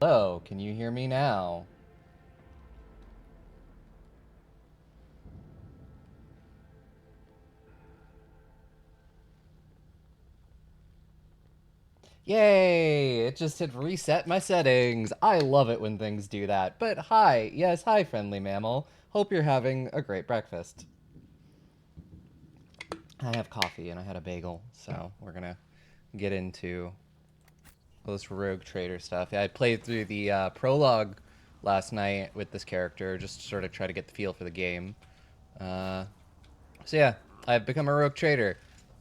Hello, can you hear me now? Yay! It just had reset my settings. I love it when things do that. But hi, yes, hi, friendly mammal. Hope you're having a great breakfast. I have coffee and I had a bagel, so we're gonna get into this rogue trader stuff. Yeah, I played through the prologue last night with this character, just to sort of try to get the feel for the game. Uh, So yeah, I've become a rogue trader.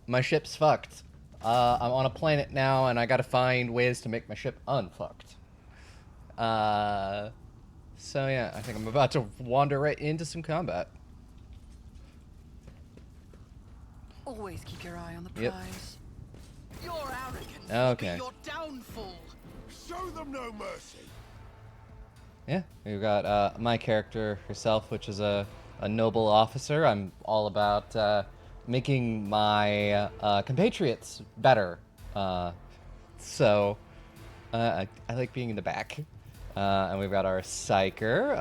My ship's fucked. I'm on a planet now, and I gotta find ways to make my ship unfucked. Uh, so yeah, I think I'm about to wander right into some combat. Always keep your eye on the Yep. prize. Your arrogance will be Okay. your downfall. Show them no mercy. Yeah, we've got my character herself, which is a noble officer. I'm all about making my compatriots better. So I like being in the back. And we've got our Psyker,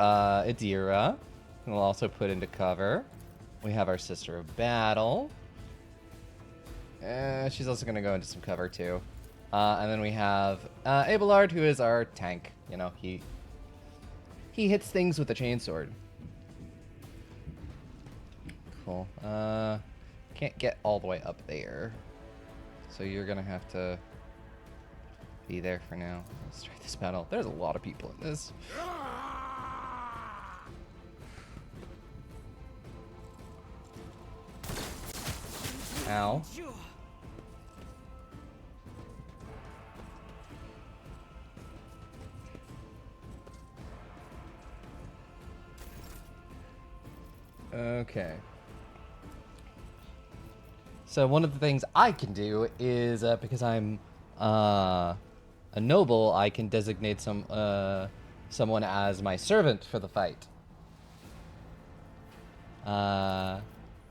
Adira, who we'll also put into cover. We have our Sister of Battle. She's also going to go into some cover, too. And then we have Aeldari, who is our tank. You know, he hits things with a chainsword. Cool. Can't get all the way up there. So you're going to have to be there for now. Let's start this battle. There's a lot of people in this. Ow. Okay. So one of the things I can do is, because I'm a noble, I can designate someone as my servant for the fight.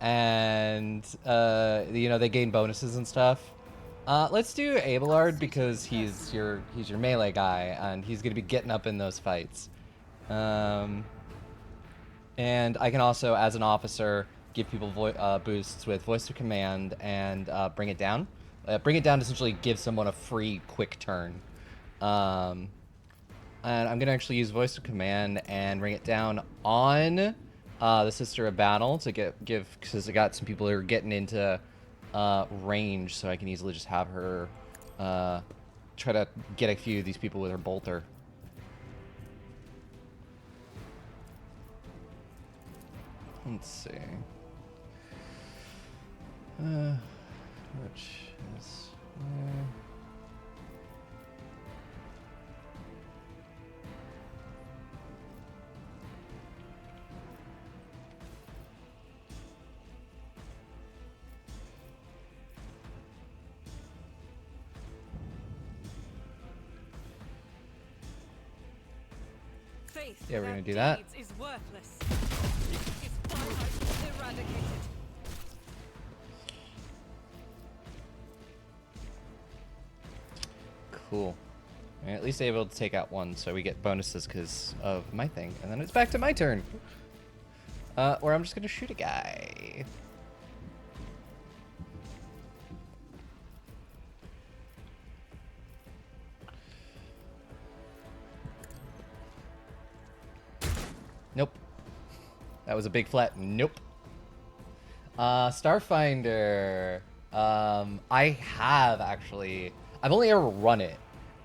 And you know, they gain bonuses and stuff. Let's do Abelard because he's your melee guy and he's gonna be getting up in those fights. And I can also, as an officer, give people boosts with voice of command and bring it down. Bring it down essentially gives someone a free quick turn. And I'm gonna actually use voice of command and bring it down on the Sister of Battle to give because I got some people who are getting into range, so I can easily just have her try to get a few of these people with her bolter. Let's see. Which is. Faith Yeah, we're gonna without do that. deeds is worthless. Its finite eradicated. Cool. I'm at least able to take out one, so we get bonuses because of my thing. And then it's back to my turn. Or I'm just gonna shoot a guy. Nope. That was a big flat nope. Starfinder. I have actually. I've only ever run it.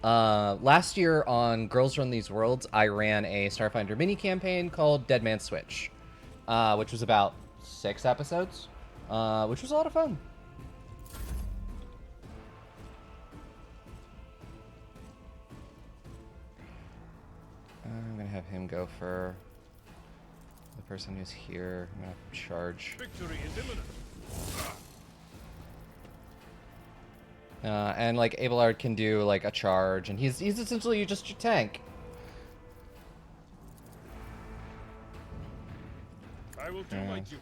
Last year on Girls Run These Worlds, I ran a Starfinder mini campaign called Dead Man Switch, which was about 6 episodes, which was a lot of fun. I'm gonna have him go for the person who's here. I'm gonna charge. Victory is imminent. And like Abelard can do like a charge, and he's essentially just your tank. I will do my duty.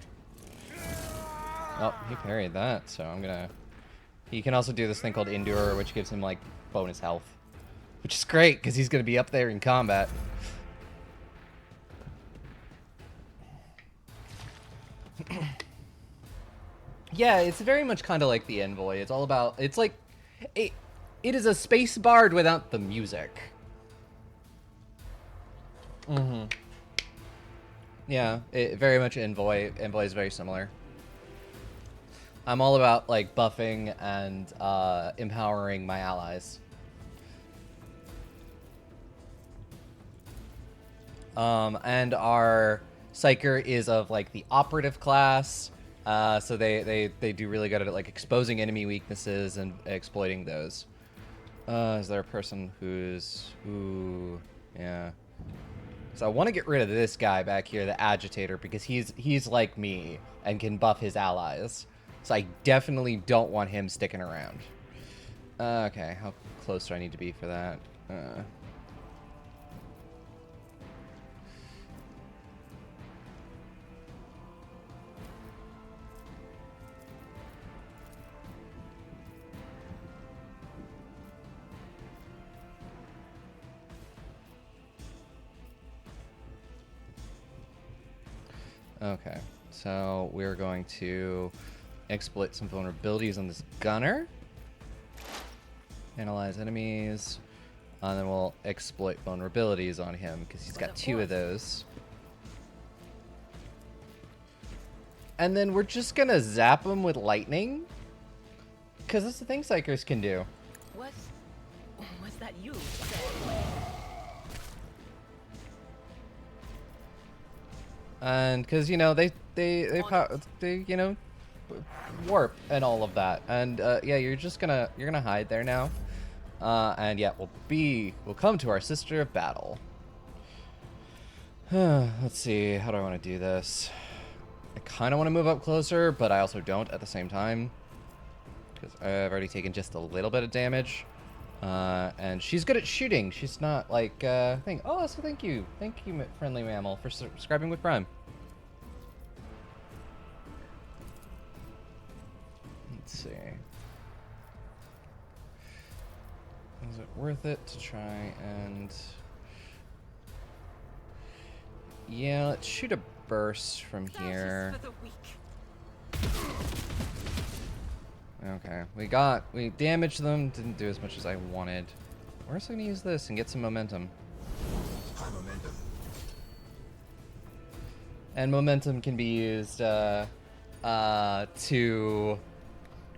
Oh, he parried that, so I'm gonna. He can also do this thing called Endure, which gives him like bonus health. which is great because he's going to be up there in combat. Yeah, it's very much kind of like the Envoy. It's all about, it's like, it is a space bard without the music. Mm-hmm. Yeah, very much Envoy. Envoy is very similar. I'm all about like buffing and empowering my allies. And our Psyker is of like the operative class, so they do really good at like exposing enemy weaknesses and exploiting those. Is there a person who yeah? So I want to get rid of this guy back here, the agitator, because he's like me and can buff his allies. So I definitely don't want him sticking around. Okay, how close do I need to be for that? Okay, so we're going to exploit some vulnerabilities on this gunner. Analyze enemies. And then we'll exploit vulnerabilities on him because he's got 2 of those. And then we're just gonna zap him with lightning. Because that's the thing Psychers can do. Was that you? And because, you know, they you know, warp and all of that. And yeah, you're gonna hide there now. And yeah, we'll come to our sister of battle. Let's see, how do I want to do this? I kind of want to move up closer, but I also don't at the same time. Because I've already taken just a little bit of damage. And she's good at shooting. She's not like, thing. Oh, so thank you. Thank you, friendly mammal, for subscribing with Prime. Let's see. Is it worth it to try and... Yeah, let's shoot a burst from here. Okay, we damaged them, didn't do as much as I wanted. We're also gonna use this and get some momentum. And momentum can be used to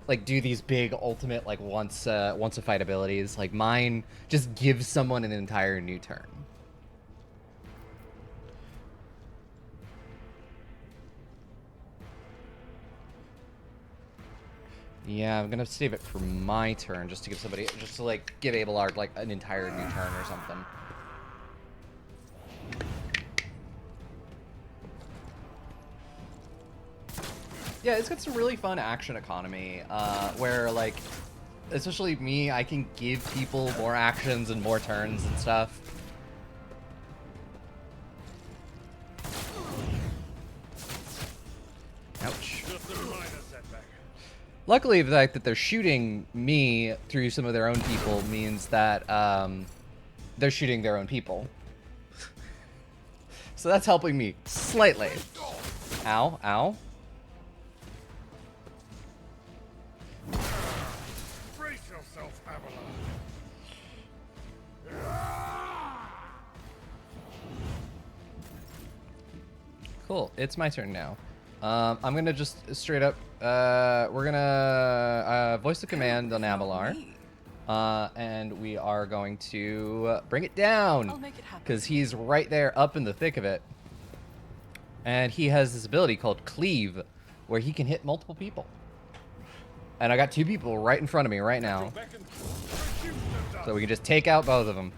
like do these big ultimate like once a fight abilities. Like mine just gives someone an entire new turn. Yeah, I'm gonna save it for my turn just to give somebody, just to like give Aeldari like an entire new turn or something. Yeah, it's got some really fun action economy, where like, especially me, I can give people more actions and more turns and stuff. Ouch. Just a minor setback. Luckily, the fact that they're shooting me through some of their own people means that they're shooting their own people. So that's helping me slightly. Ow, ow. Brace yourself, Avalon. Cool, it's my turn now. I'm gonna just straight up, we're gonna voice the command on Aeldari. And we are going to bring it down. Because he's right there up in the thick of it. And he has this ability called Cleave, where he can hit multiple people. And I got 2 people right in front of me right now. So we can just take out both of them.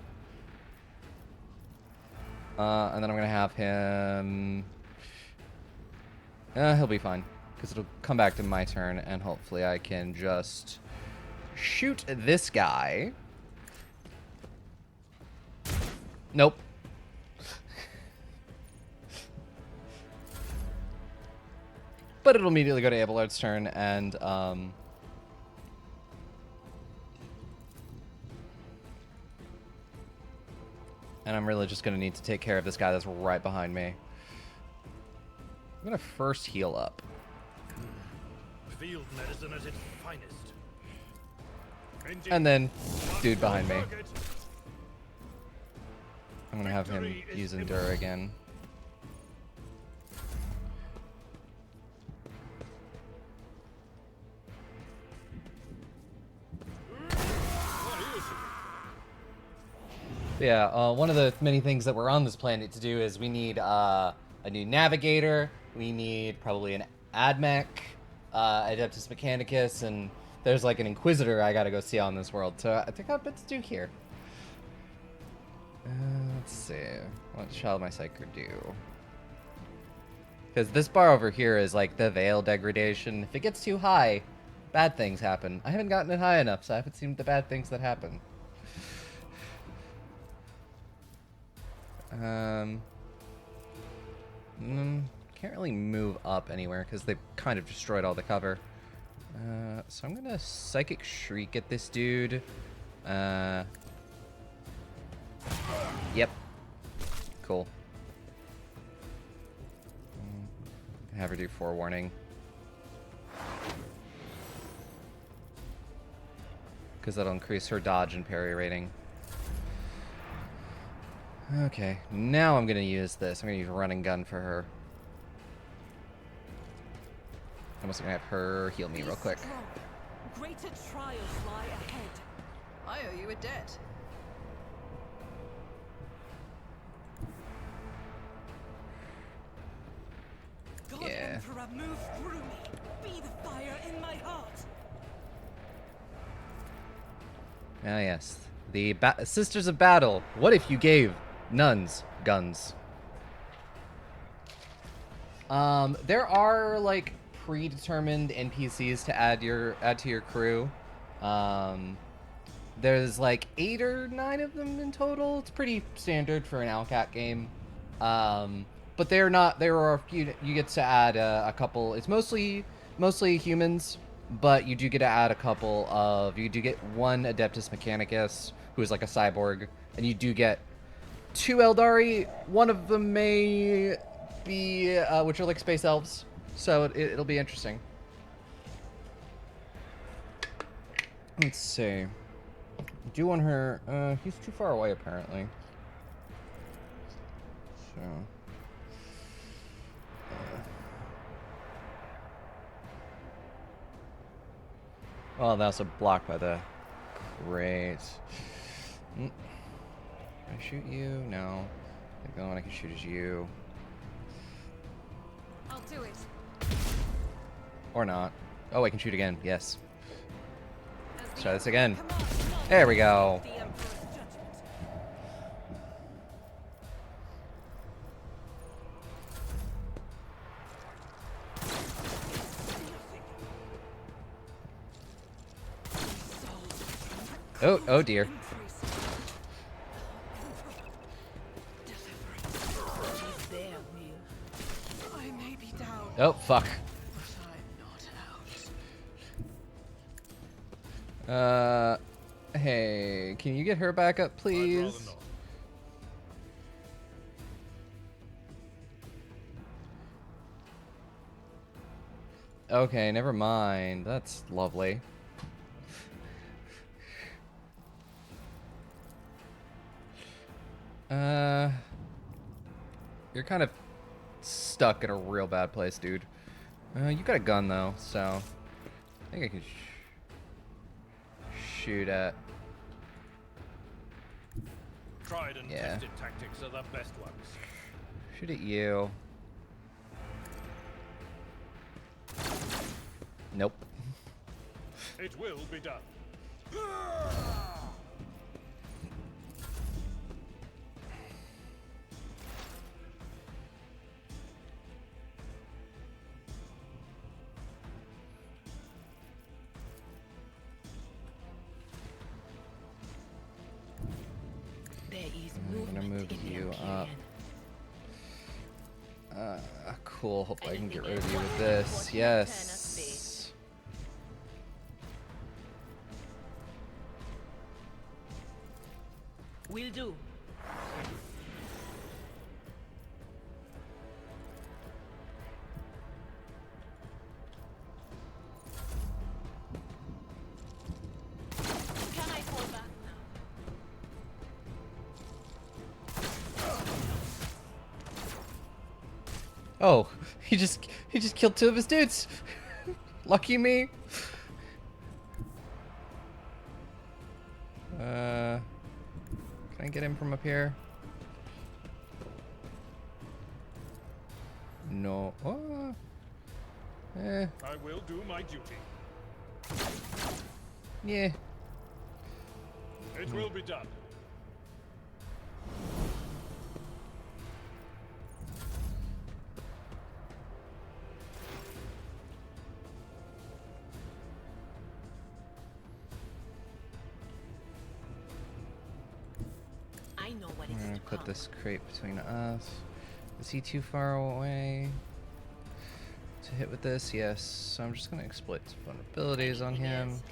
And then I'm gonna have him... he'll be fine. Because it'll come back to my turn, and hopefully I can just shoot this guy. Nope. But it'll immediately go to Abelard's turn, and And I'm really just going to need to take care of this guy that's right behind me. I'm going to first heal up. Field medicine at its finest. Indeed. And then, dude behind me. Target. I'm going to have him Victory is use Endure again. Yeah, one of the many things that we're on this planet to do is we need a new navigator, we need probably an admech, Adeptus Mechanicus, and there's like an Inquisitor I gotta go see on this world, so I think I have a bit to do here. Let's see, what shall my Psyker do? Because this bar over here is like the Veil degradation. If it gets too high, bad things happen. I haven't gotten it high enough, so I haven't seen the bad things that happen. Can't really move up anywhere because they've kind of destroyed all the cover. So I'm gonna Psychic Shriek at this dude. Yep. Cool. Have her do Forewarning. Because that'll increase her dodge and parry rating. Okay, now I'm gonna use this. I'm gonna use Run and Gun for her. I'm also gonna have her heal me real quick. Greater trials lie ahead. I owe you a debt. God Yeah. Emperor, move through me. Be the fire in my heart. Ah, yes. The Sisters of Battle. What if you gave nuns guns? There are like predetermined NPCs to add to your crew. There's like 8 or 9 of them in total. It's pretty standard for an Alcat game. But they're not. There are you get to add a couple. It's mostly humans, but you do get to add a couple of. You do get one Adeptus Mechanicus, who is like a cyborg, and you do get 2 Aeldari. One of them may be, which are like space elves, so it'll be interesting. Let's see. Do you want her? He's too far away apparently. So. Oh, that's a block by the crate. Can I shoot you? No. I think the only one I can shoot is you. I'll do it. Or not. Oh, I can shoot again. Yes. As Let's the try this Emperor again. commands, There we go. the Emperor's judgment. Oh dear. There, Neil. I may be down. Oh, fuck. But I'm not out. Hey, can you get her back up, I'd please? rather not. Okay, never mind. That's lovely. You're kind of stuck in a real bad place, dude. You got a gun though, so I think I can shoot at. Tried and Yeah. tested tactics are the best ones. Shoot at you. Nope. It will be done. There is I'm gonna movement move in you Aeldari. up. Cool. Hope I can get rid of you with this. Yes. Will do. Oh, he just killed 2 of his dudes. Lucky me. Can I get him from up here? No. Oh. Eh. I will do my duty. Yeah. It will be done. I know what I'm it is gonna to put come. this crate between us. Is he too far away to hit with this? Yes. So I'm just gonna exploit some vulnerabilities on Anything him. is.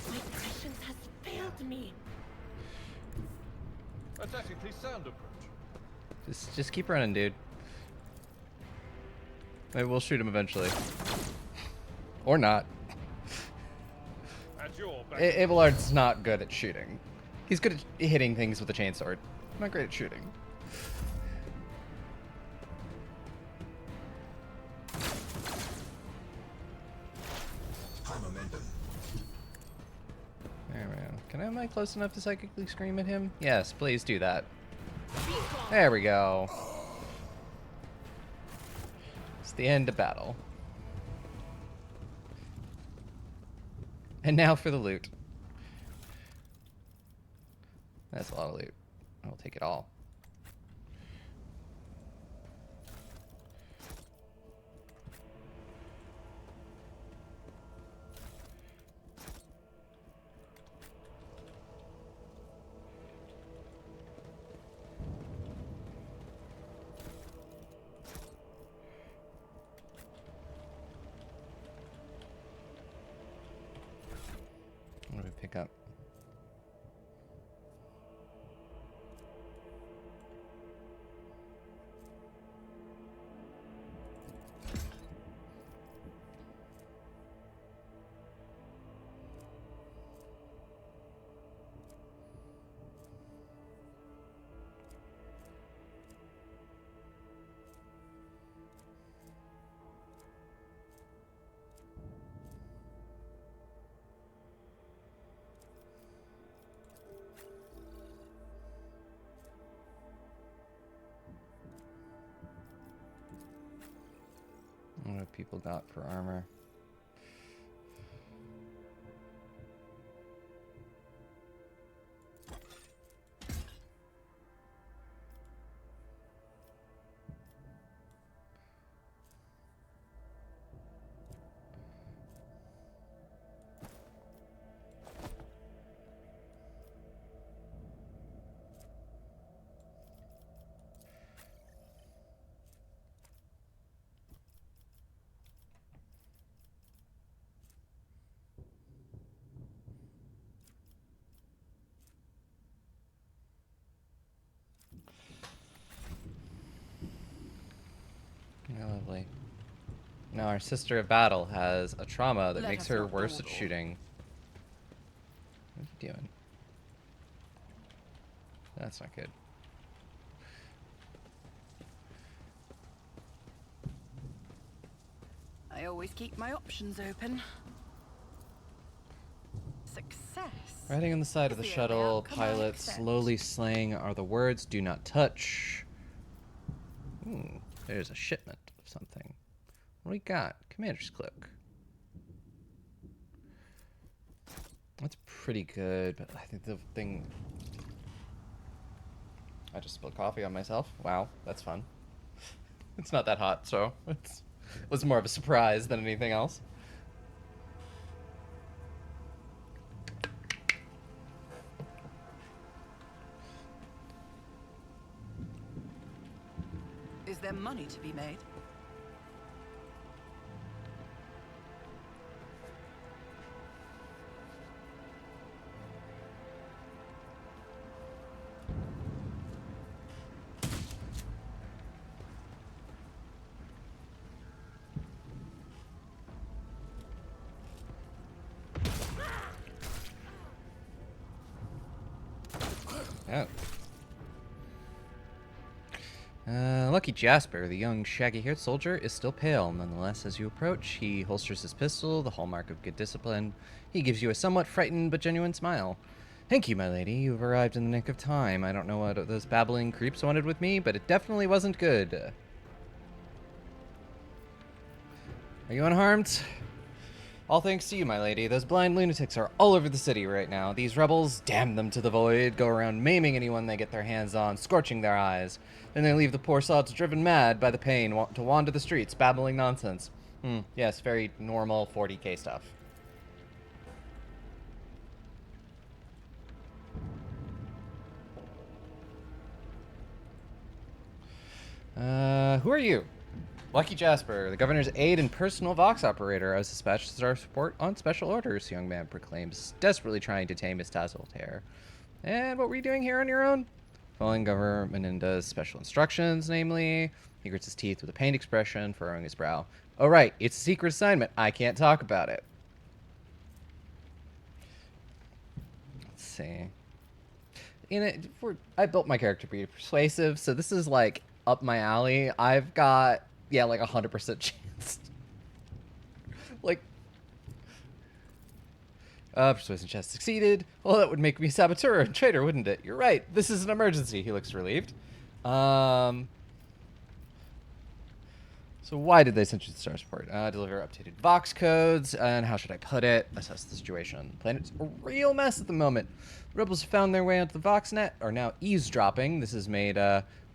My prescience has failed me. A tactically sound approach. Just keep running, dude. Maybe we'll shoot him eventually. Or not. At your back. Abelard's not good at shooting. He's good at hitting things with a chainsword. Not great at shooting. High momentum. There we go. Am I close enough to psychically scream at him? Yes, please do that. Be gone. There we go. It's the end of battle. And now for the loot. That's a lot of loot. I'll take it all. What do we pick up? What have people got for armor? Yeah, lovely. Now our sister of battle has a trauma that Let makes us her not worse at dawdle. shooting. What are you doing? That's not good. I always keep my options open. Success. Writing on the side of is the the only shuttle, outcome I pilot accept. slowly slaying are the words do not touch. There's a shipment of something. What do we got? Commander's Cloak. That's pretty good, but I think the thing... I just spilled coffee on myself. Wow, that's fun. It's not that hot, so it was more of a surprise than anything else. Is there money to be made? Oh, Lucky Jasper, the young shaggy-haired soldier, is still pale. Nonetheless, as you approach, he holsters his pistol, the hallmark of good discipline. He gives you a somewhat frightened but genuine smile. Thank you, my lady. You've arrived in the nick of time. I don't know what those babbling creeps wanted with me, but it definitely wasn't good. Are you unharmed? All thanks to you, my lady. Those blind lunatics are all over the city right now. These rebels, damn them to the void, go around maiming anyone they get their hands on, scorching their eyes. Then they leave the poor sods driven mad by the pain to wander the streets, babbling nonsense. Yes, very normal 40k stuff. Who are you? Lucky Jasper, the governor's aide and personal Vox operator. I was dispatched as our support on special orders, the young man proclaims, desperately trying to tame his tousled hair. And what were you doing here on your own? Following Governor Meninda's special instructions, namely. He grits his teeth with a pained expression, furrowing his brow. Oh, right, it's a secret assignment. I can't talk about it. Let's see. I built my character to be persuasive, so this is like up my alley. I've got, yeah, like 100% chance. Like, persuasion test succeeded. Well, that would make me saboteur and traitor, wouldn't it? You're right. This is an emergency. He looks relieved. So why did they send you the Star Support? Deliver updated Vox codes, and how should I put it? Assess the situation. Planet's a real mess at the moment. The rebels have found their way onto the Vox net, are now eavesdropping. This has made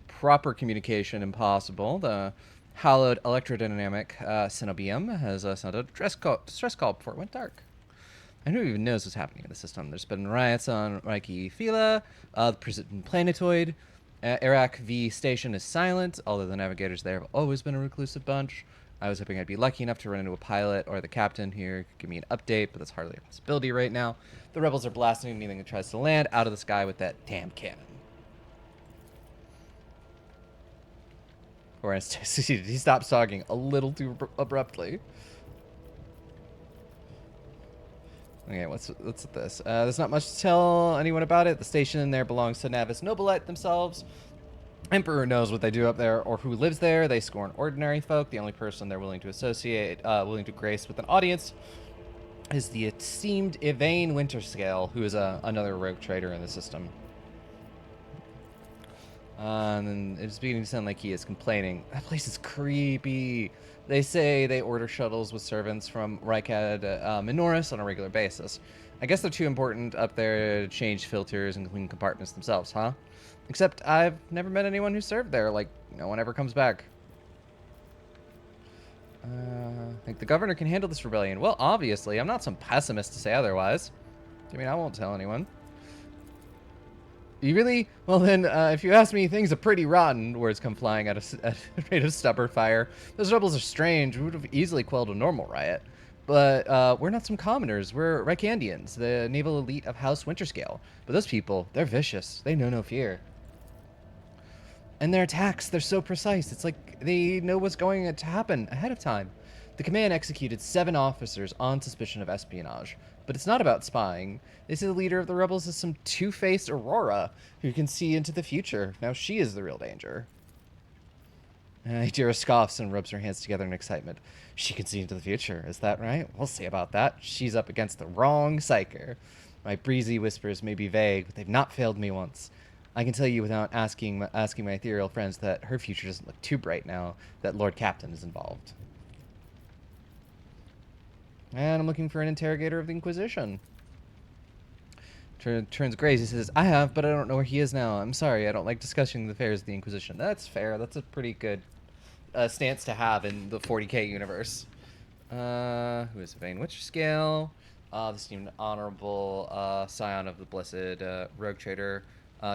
proper communication impossible. The hallowed electrodynamic Cenobium has sent a distress call before it went dark. And who even knows what's happening in the system? There's been riots on Reiki Fila, the prison planetoid. Iraq V station is silent, although the navigators there have always been a reclusive bunch. I was hoping I'd be lucky enough to run into a pilot or the captain here could give me an update, but that's hardly a possibility right now. The rebels are blasting anything that tries to land out of the sky with that damn cannon. Or succeeded. He stopped sogging a little too abruptly. Okay, what's with this? There's not much to tell anyone about it. The station there belongs to Navis Nobilite themselves. Emperor knows what they do up there or who lives there. They scorn ordinary folk. The only person they're willing to associate, willing to grace with an audience is the esteemed Yvain Winterscale, who is another rogue trader in the system. And then it's beginning to sound like he is complaining. That place is creepy. They say they order shuttles with servants from Rykad Minoris on a regular basis. I guess they're too important up there to change filters and clean compartments themselves, huh? Except I've never met anyone who served there. Like, no one ever comes back. I think the governor can handle this rebellion. Well, obviously. I'm not some pessimist to say otherwise. I mean, I won't tell anyone. You really? Well then, if you ask me, things are pretty rotten. Words come flying at a rate of stubborn fire. Those rebels are strange. We would have easily quelled a normal riot. But we're not some commoners. We're Rykandians, the naval elite of House Winterscale. But those people, they're vicious. They know no fear. And their attacks, they're so precise. It's like they know what's going to happen ahead of time. The command executed 7 officers on suspicion of espionage. But it's not about spying. They say the leader of the rebels is some two-faced Aurora who can see into the future. Now she is the real danger. Hidira scoffs and rubs her hands together in excitement. She can see into the future, is that right? We'll see about that. She's up against the wrong psyker. My breezy whispers may be vague, but they've not failed me once. I can tell you without asking my ethereal friends that her future doesn't look too bright now that Lord Captain is involved. And I'm looking for an interrogator of the Inquisition. Turns gray. He says, I have, but I don't know where he is now. I'm sorry, I don't like discussing the affairs of the Inquisition. That's fair. That's a pretty good stance to have in the 40k universe. Who is Yvain Winterscale? The esteemed honorable scion of the blessed rogue trader,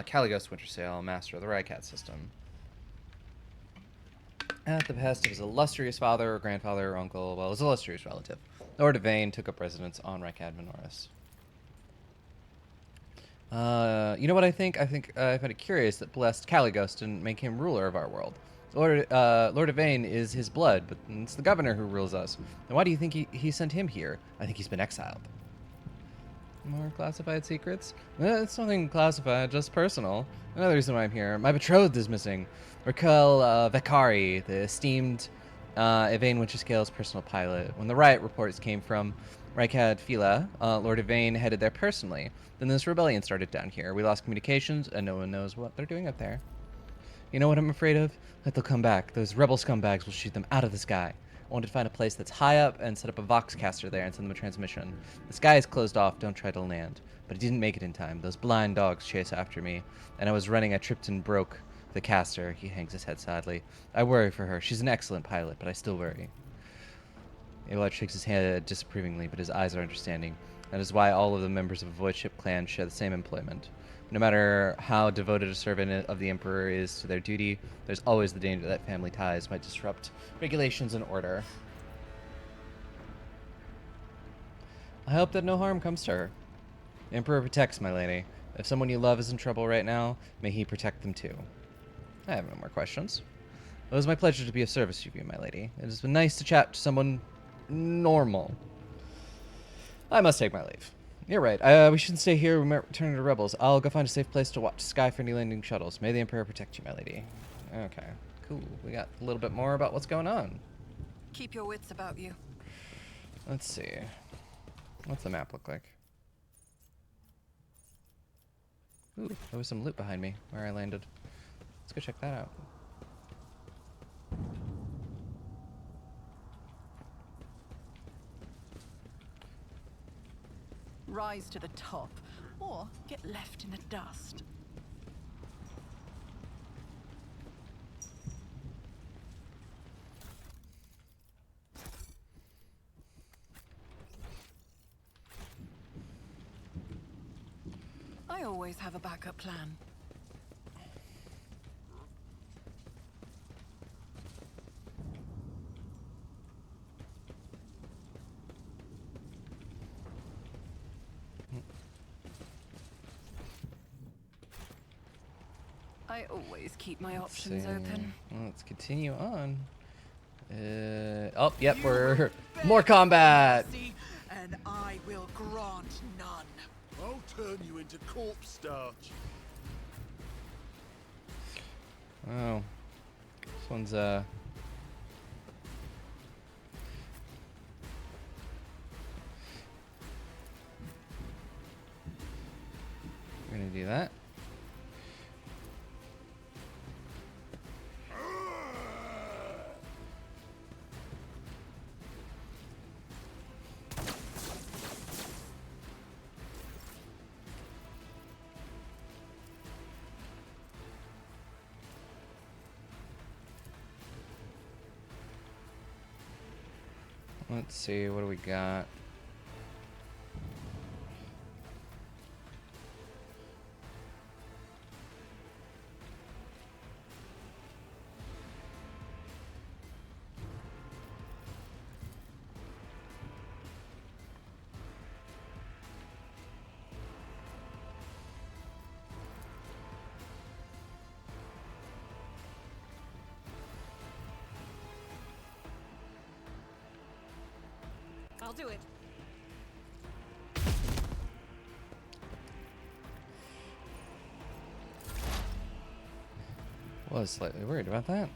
Caligos Winterscale, master of the Rycat system. At the behest of his illustrious father or grandfather or uncle, well, his illustrious relative, Lord Yvain took up residence on Rykad Minoris. You know what I think? I find it curious that blessed Caligos didn't make him ruler of our world. Lord Yvain is his blood, but it's the governor who rules us. Then why do you think he sent him here? I think he's been exiled. More classified secrets? It's nothing classified, just personal. Another reason why I'm here. My betrothed is missing. Raquel Vakari, the esteemed Yvain Winterscale's personal pilot. When the riot reports came from Rykad Fila, Lord Yvain headed there personally. Then this rebellion started down here. We lost communications, and no one knows what they're doing up there. You know what I'm afraid of? That they'll come back. Those rebel scumbags will shoot them out of the sky. I wanted to find a place that's high up and set up a voxcaster there and send them a transmission. The sky is closed off, don't try to land. But I didn't make it in time. Those blind dogs chase after me. And I was running, I tripped and broke the caster. He hangs his head sadly. I worry for her. She's an excellent pilot, but I still worry. Aeldari shakes his head disapprovingly, but his eyes are understanding. That is why all of the members of a Void Ship clan share the same employment. No matter how devoted a servant of the Emperor is to their duty, there's always the danger that family ties might disrupt regulations and order. I hope that no harm comes to her. The Emperor protects, my lady. If someone you love is in trouble right now, may he protect them too. I have no more questions. It was my pleasure to be of service to you, my lady. It has been nice to chat to someone normal. I must take my leave. You're right. We shouldn't stay here. We might return to rebels. I'll go find a safe place to watch the sky for any landing shuttles. May the Emperor protect you, my lady. Okay, cool. We got a little bit more about what's going on. Keep your wits about you. Let's see. What's the map look like? Ooh, there was some loot behind me where I landed. Let's go check that out. Rise to the top, or get left in the dust. I always have a backup plan. I always keep my options open. Well, let's continue on. Oh, yep, we're more combat. And I will grant none. I'll turn you into corpse starch. Oh, this one's we're gonna do that. Let's see, what do we got? I'll do it. Was slightly worried about that.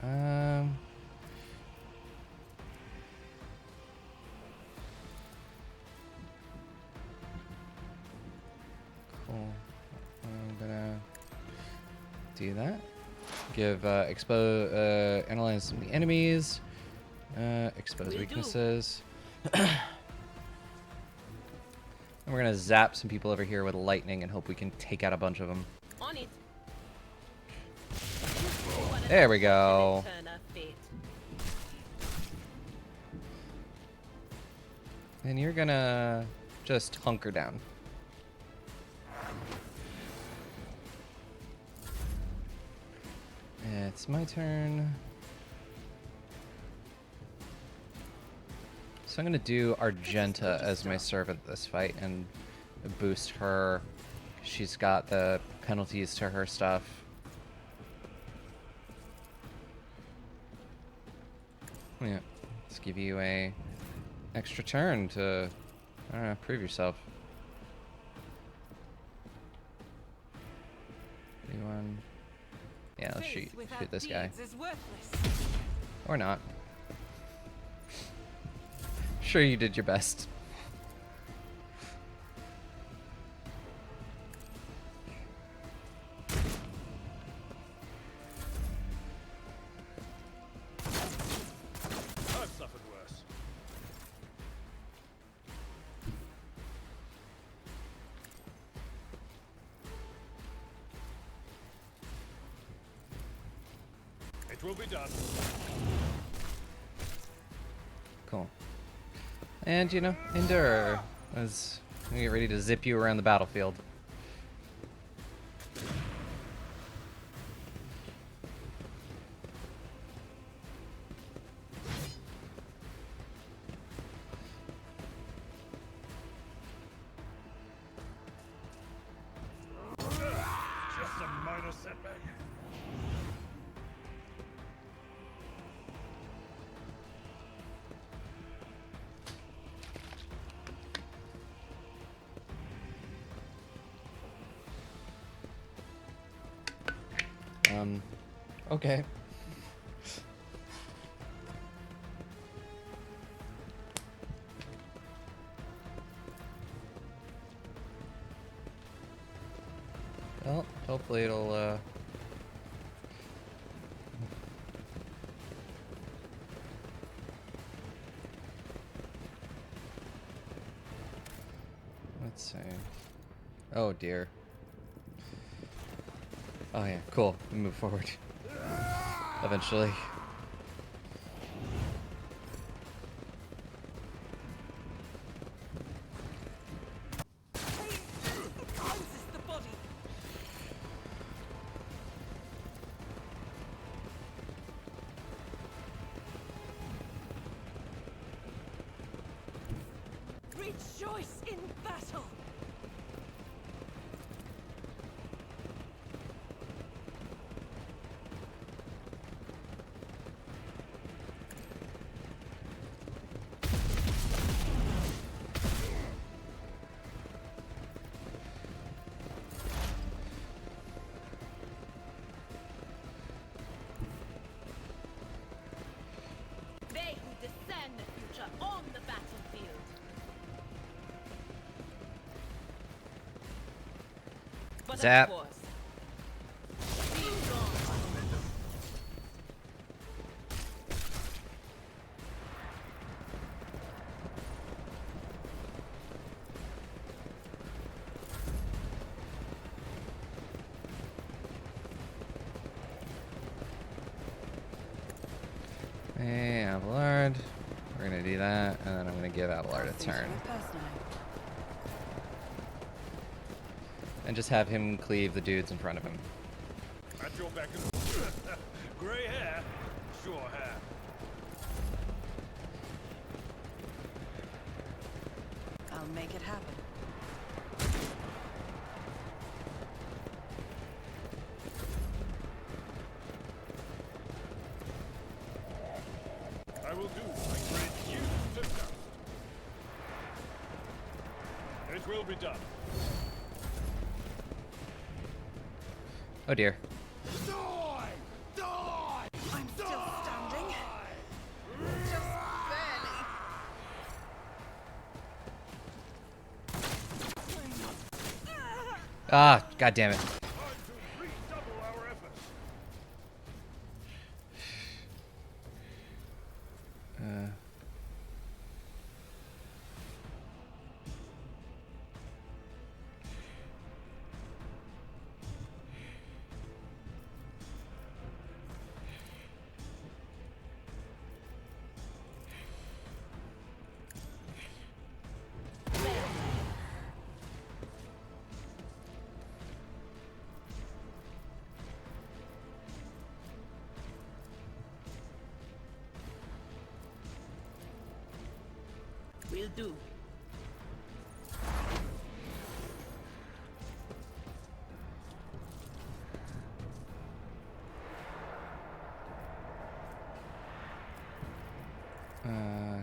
Cool. I'm gonna do that. Give analyze some of the enemies. Expose Will do. weaknesses. And we're gonna zap some people over here with lightning and hope we can take out a bunch of them. On it. There we go. Turn a fate. And you're gonna just hunker down. It's my turn. So I'm gonna do Argenta as my servant this fight and boost her. She's got the penalties to her stuff. Yeah, let's give you a extra turn to, I don't know, prove yourself. shoot this guy. deeds is worthless. Or not. Sure, you did your best. I've suffered worse. It will be done. Cool. And, you know, endure. As we get ready to zip you around the battlefield. Just a minor setback. Okay. Well, hopefully it'll, let's see. Oh dear. Oh yeah, cool. We move forward. Eventually. Cleanses the body. Rejoice in battle. They who discern the future on the battlefield. But Zap. of course, be gone. Hey, Aeldari. We're gonna do that, and then I'm gonna give Aeldari a turn. And just have him cleave the dudes in front of him. At your beck and Grey hair, sure hair. I'll make it happen. I will do my great duty to dust. It will be done. Oh dear. Die! Die! I'm still standing. Just barely. Ah, god damn it. Time to redouble our efforts. Will do.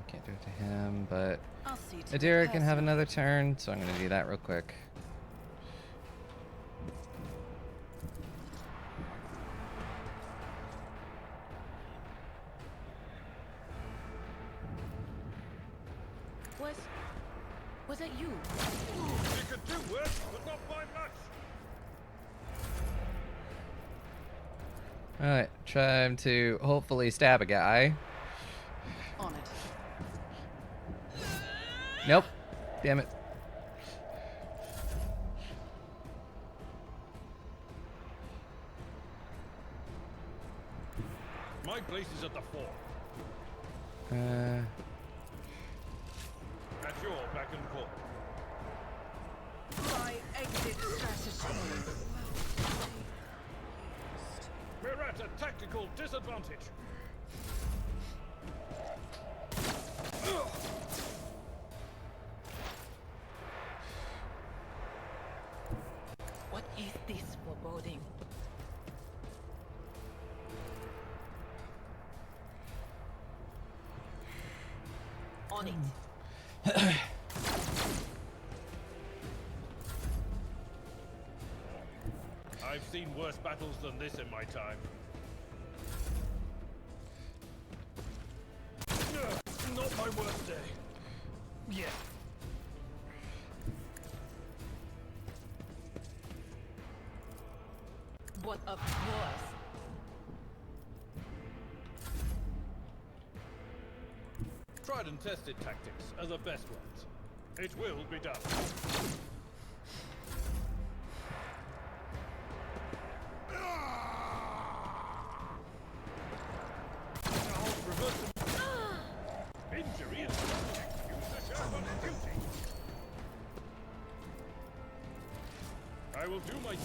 Can't do it to him, but I'll see to it Aeldari can have personally. another turn, so I'm gonna do that real quick. Was that you? You could do worse, but not by much. Alright, trying to hopefully stab a guy. On it. Nope. Damn it. My place is at the fort. At your beck and call. My exit strategy. We're at a tactical disadvantage. What is this foreboding? On it. I've seen worse battles than this in my time. Not my worst day. Yeah. What of yours? Tried and tested tactics are the best ones. It will be done. Injury is subject. Use the sheriff on duty. I will do my duty.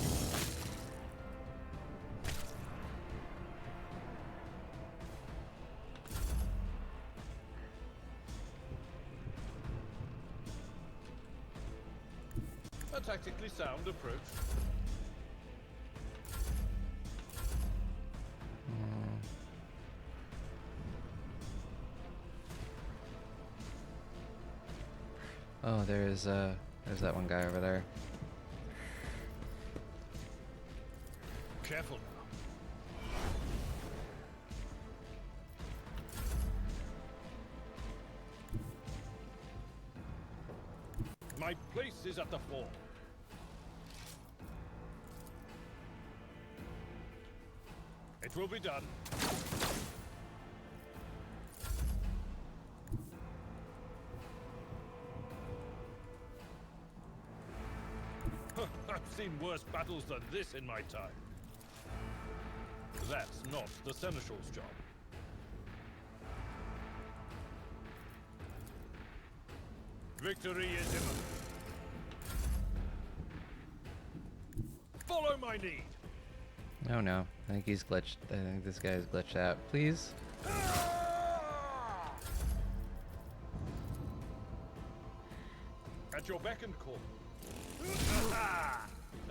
A tactically sound approach. Oh, there's that one guy over there. Careful now. My place is at the fort. It will be done. I've seen worse battles than this in my time. That's not the Seneschal's job. Victory is imminent. Follow my lead. Oh no, I think he's glitched. I think this guy is glitched out. Please. At your beck and call.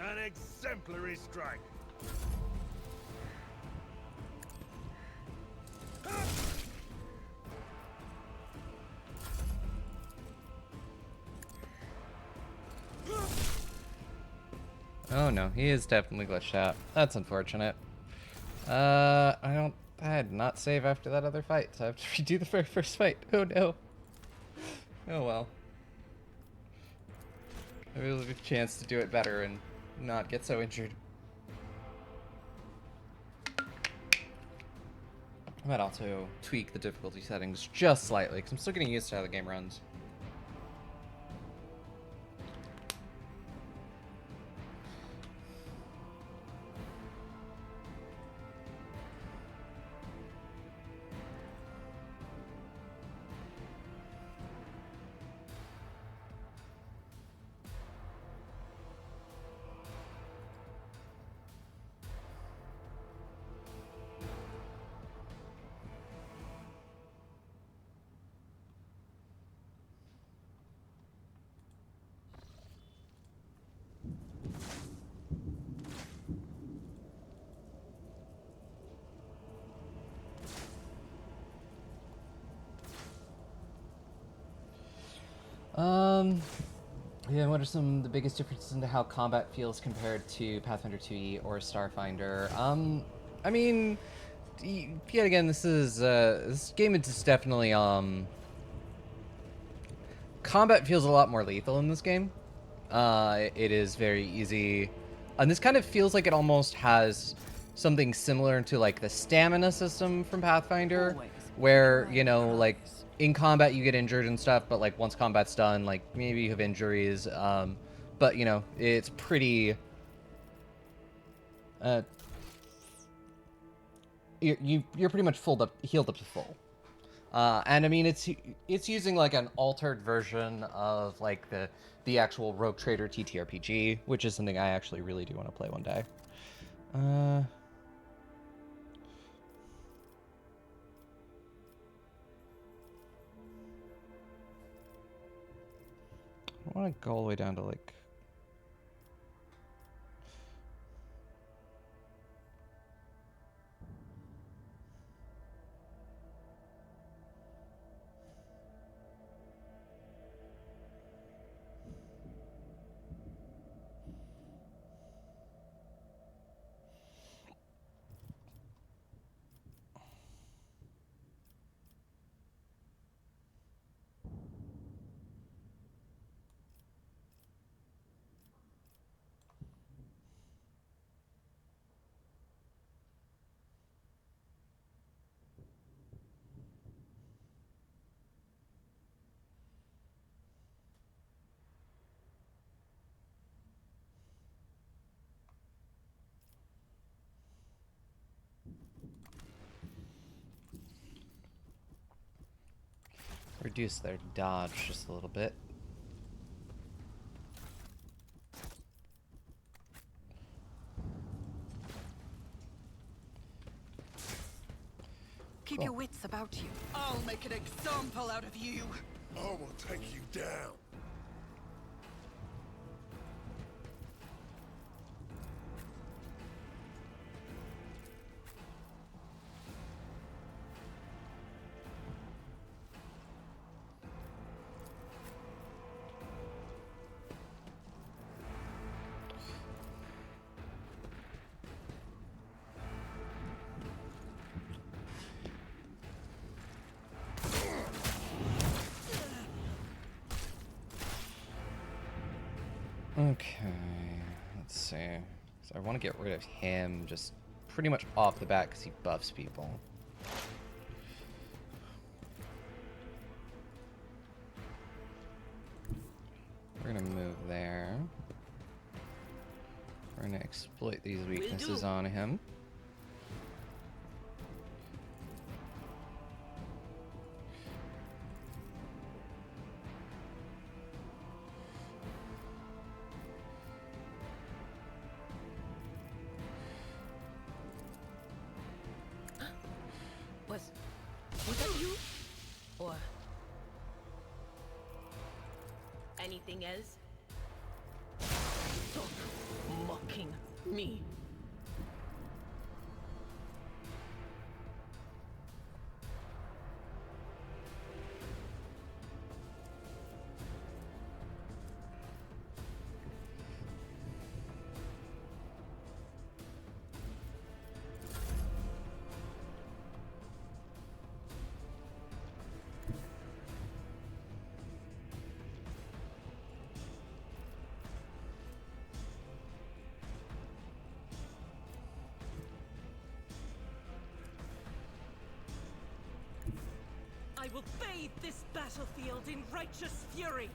An exemplary strike. Oh no, he is definitely glitched out. That's unfortunate. I did not save after that other fight, so I have to redo the very first fight. Oh no. Oh well. Maybe we'll have a chance to do it better and not get so injured. I might also tweak the difficulty settings just slightly, because I'm still getting used to how the game runs. Yeah, what are some of the biggest differences in how combat feels compared to Pathfinder 2e or Starfinder? I mean, yet again, this game is definitely, combat feels a lot more lethal in this game. It is very easy, and this kind of feels like it almost has something similar to like the stamina system from Pathfinder, Always where keep you an eye on know, the like prize. in combat you get injured and stuff, but like once combat's done, like maybe you have injuries, but you know it's pretty. Uh, you're pretty much healed up to full. And I mean, it's using like an altered version of like the actual Rogue Trader TTRPG, which is something I actually really do want to play one day. I want to go all the way down to like. Reduce their dodge just a little bit. Keep Cool. your wits about you. I'll make an example out of you. I will take you down. Okay, let's see. So I want to get rid of him just pretty much off the bat because he buffs people. We're gonna move there. We're gonna exploit these weaknesses on him. Was that you? Or anything else? Stop mocking me. I will bathe this battlefield in righteous fury!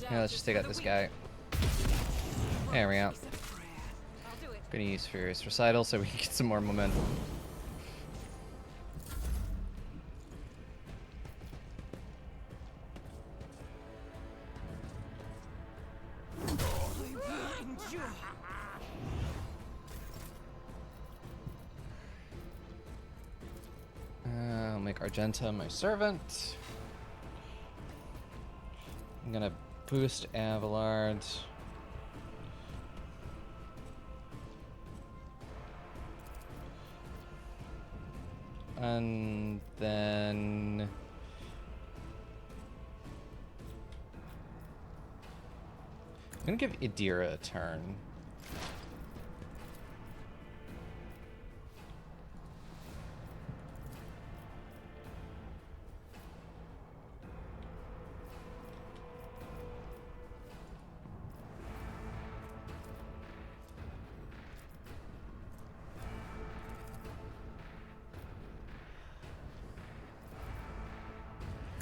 Yeah, let's just take out this guy. There we go. Gonna use Furious Recital so we can get some more momentum. I'll make Argenta my servant. I'm gonna boost Abelard. And then I'm gonna give Idira a turn.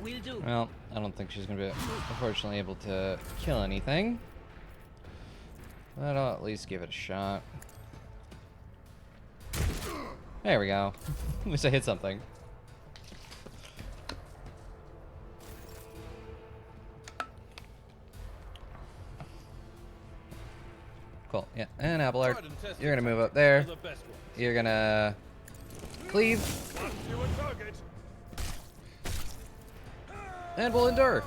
Will do. Well, I don't think she's gonna be, unfortunately, able to kill anything. But I'll at least give it a shot. There we go. At least I hit something. Cool. Yeah, and Aeldari, Tried and tested you're gonna move up tactics there. are the best ones. You're gonna cleave, Mark you a target. and we'll endure.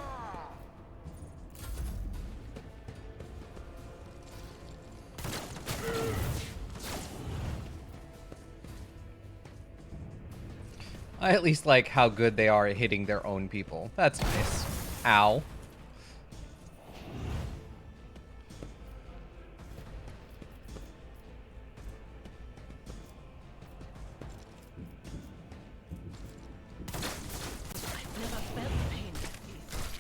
I at least like how good they are at hitting their own people. That's nice. Ow. I've never felt pain like this.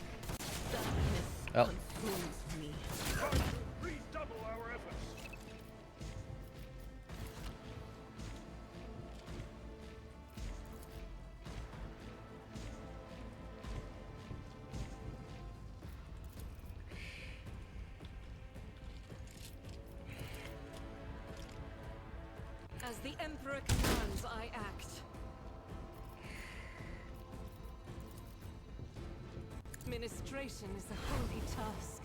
Darkness Oh. consumes me. Redouble our efforts. As the Emperor commands, I act. Administration is a holy task.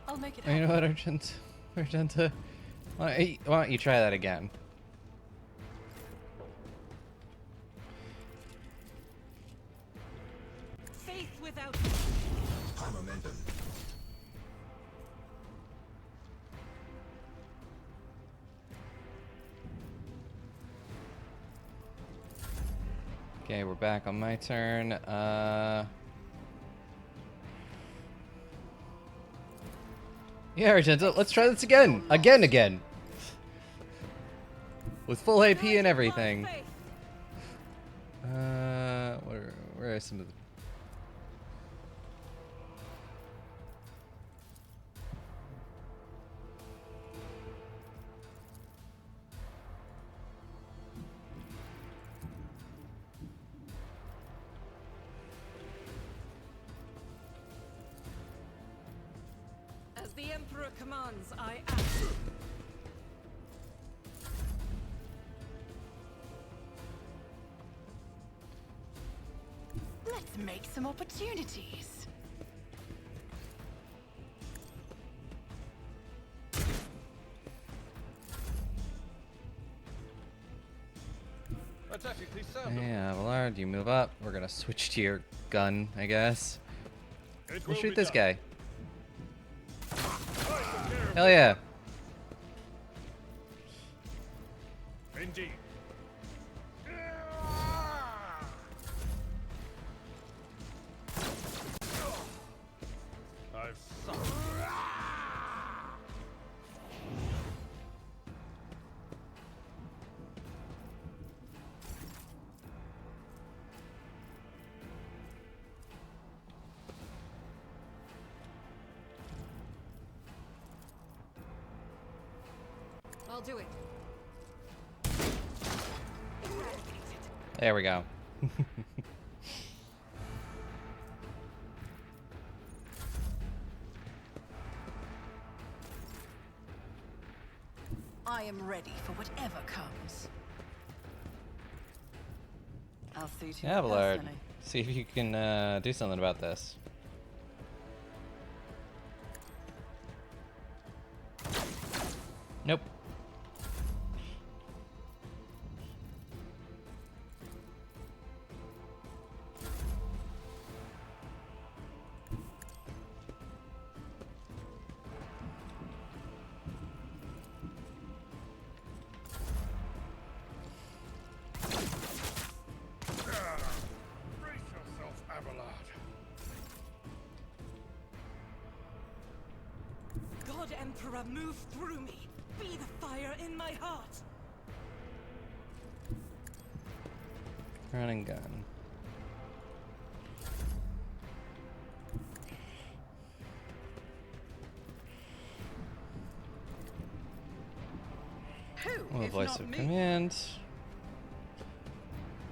I'll make it You know happen. what, Argenta? Why don't you try that again? Faith without High momentum. Okay, we're back on my turn. Yeah, Argenta, let's try this again. Again. With full AP and everything. faith. Where are some of the... As the Emperor commands, I act. Let's make some opportunities. A tactically sound. Yeah, Aeldari, you move up. We're gonna switch to your gun, I guess. It We'll will shoot be this done. guy. I took care of Hell yeah. it. Indeed. I've suffered. I'll do it. There we go. I am ready for whatever comes. I'll see to Yeah, it Aeldari. personally. See if you can do something about this. Nope. Brace yourself, Abelard. God Emperor, move through me. Be the fire in my heart. Run and gun. Who, Well, if voice not of me? command.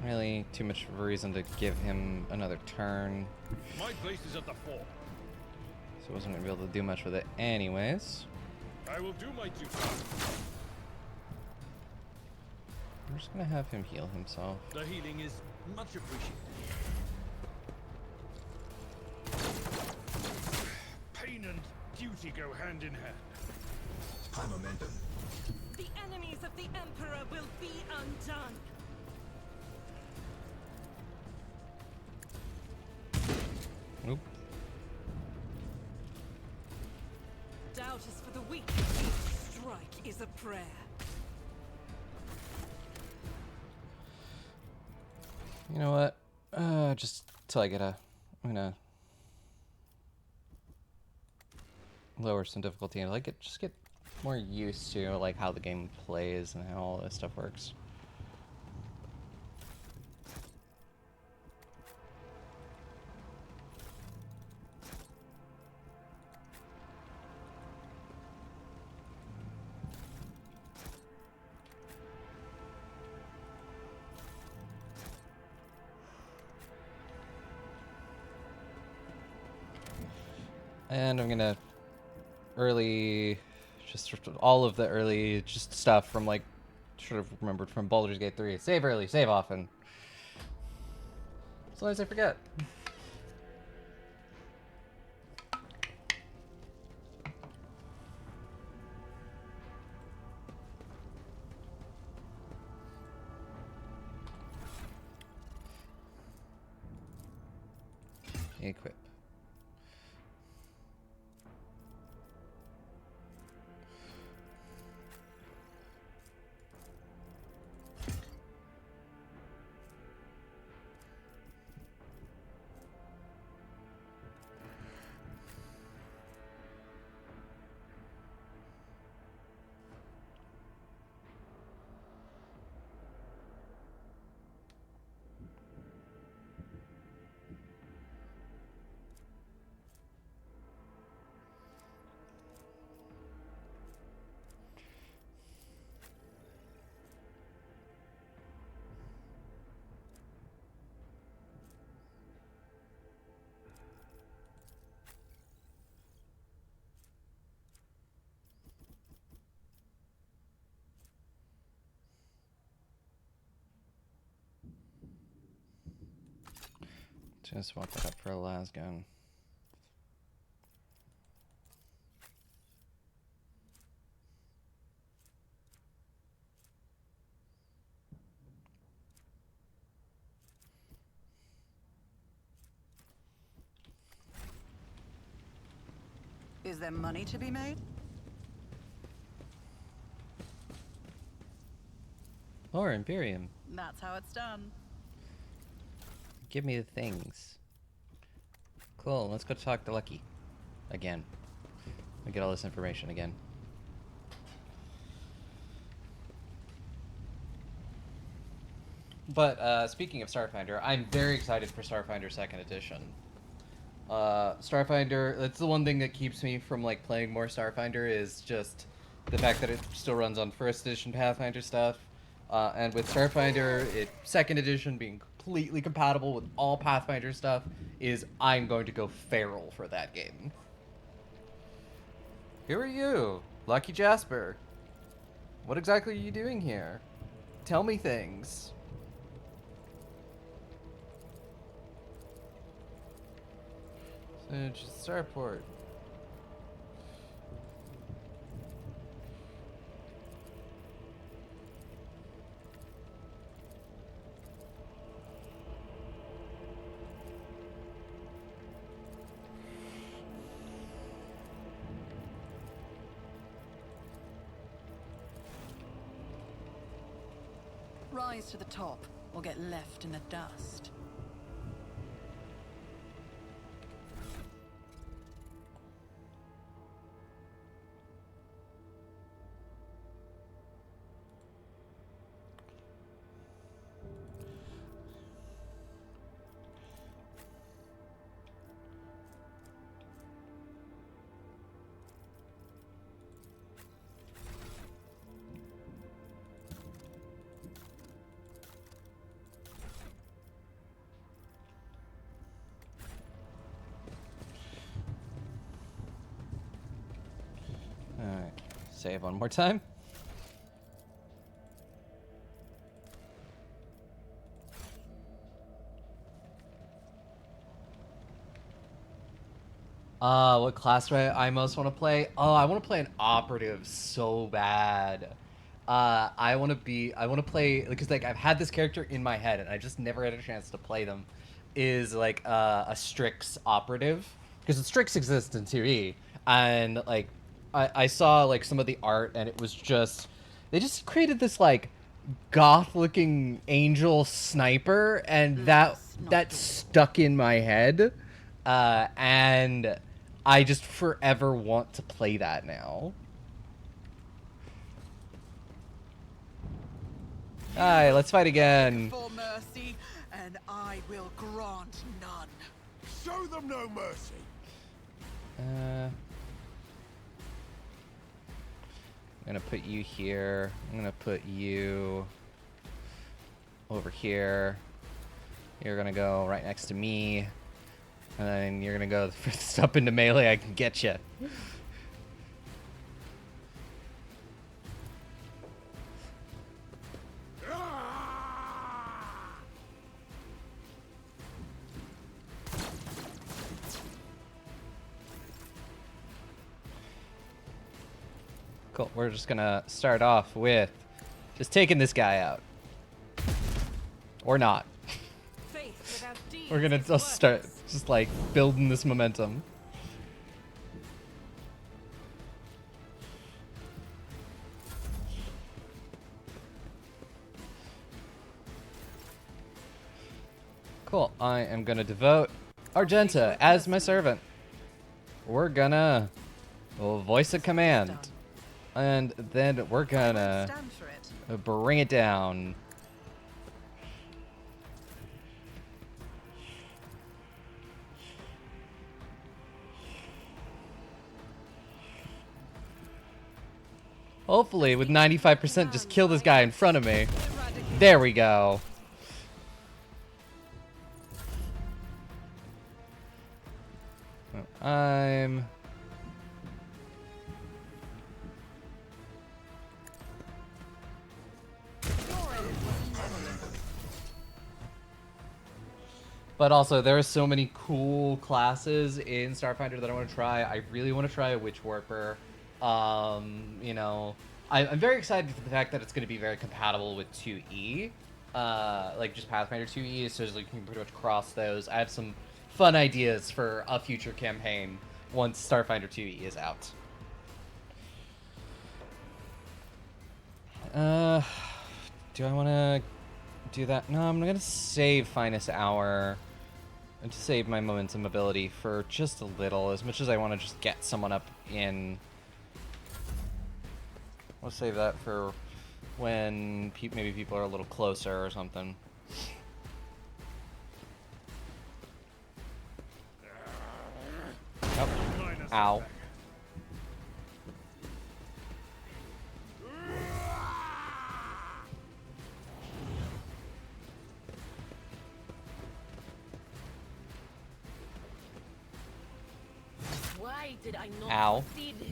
Really, too much of a reason to give him another turn. My place is at the fore. So I wasn't gonna be able to do much with it anyways. I will do my duty. I'm just gonna have him heal himself. The healing is much appreciated. Pain and duty go hand in hand. High momentum. The enemies of the Emperor will be undone. Nope. Doubt is for the weak. Each strike is a prayer. You know what? Just till I get I'm gonna lower some difficulty and just get more used to like how the game plays and how all this stuff works. And I'm gonna just sort of all of the early just stuff from like, sort of remembered from Baldur's Gate 3. Save early, save often. Sometimes I forget. Equip. Just swap that up for a las gun. Is there money to be made? Or Imperium. That's how it's done. Give me the things. Cool, let's go talk to Lucky. Again. We get all this information again. But speaking of Starfinder, I'm very excited for Starfinder 2nd Edition. Starfinder, that's the one thing that keeps me from like playing more Starfinder is just the fact that it still runs on 1st Edition Pathfinder stuff. And with Starfinder, 2nd Edition being completely compatible with all Pathfinder stuff, I'm going to go feral for that game. Who are you? Lucky Jasper. What exactly are you doing here? Tell me things. Starport. Rise to the top, or get left in the dust. Alright, save one more time. What class do I most want to play? Oh, I want to play an operative so bad. I want to play, because like I've had this character in my head and I just never had a chance to play them. Is like a Strix operative, because the Strix exists in 2E, and like I saw like some of the art and it was just, they just created this like goth looking angel sniper, and that stuck in my head, and I just forever want to play that now. Alright, let's fight again. For mercy, and I will grant none. Show them no mercy. I'm gonna put you here. I'm gonna put you over here. You're gonna go right next to me. And then you're gonna go the furthest up into melee I can get you. Cool. We're just gonna start off with just taking this guy out. Or not. Faith without deeds We're gonna is just start worthless. just like building this momentum. Cool. I am gonna devote Argenta as my servant. We're gonna voice a command. And then we're gonna Stand for it. bring it down. Hopefully, with 95%, just kill this guy in front of me. There we go. I'm... But also, there are so many cool classes in Starfinder that I want to try. I really want to try a Witch Warper. You know, I'm very excited for the fact that it's going to be very compatible with 2E. Like just Pathfinder 2E, so you can pretty much cross those. I have some fun ideas for a future campaign once Starfinder 2E is out. Do I want to do that? No, I'm going to save Finest Hour and to save my momentum ability for just a little, as much as I want to just get someone up in. I'll save that for when maybe people are a little closer or something. Oh. Ow. Why did I not Ow. see this?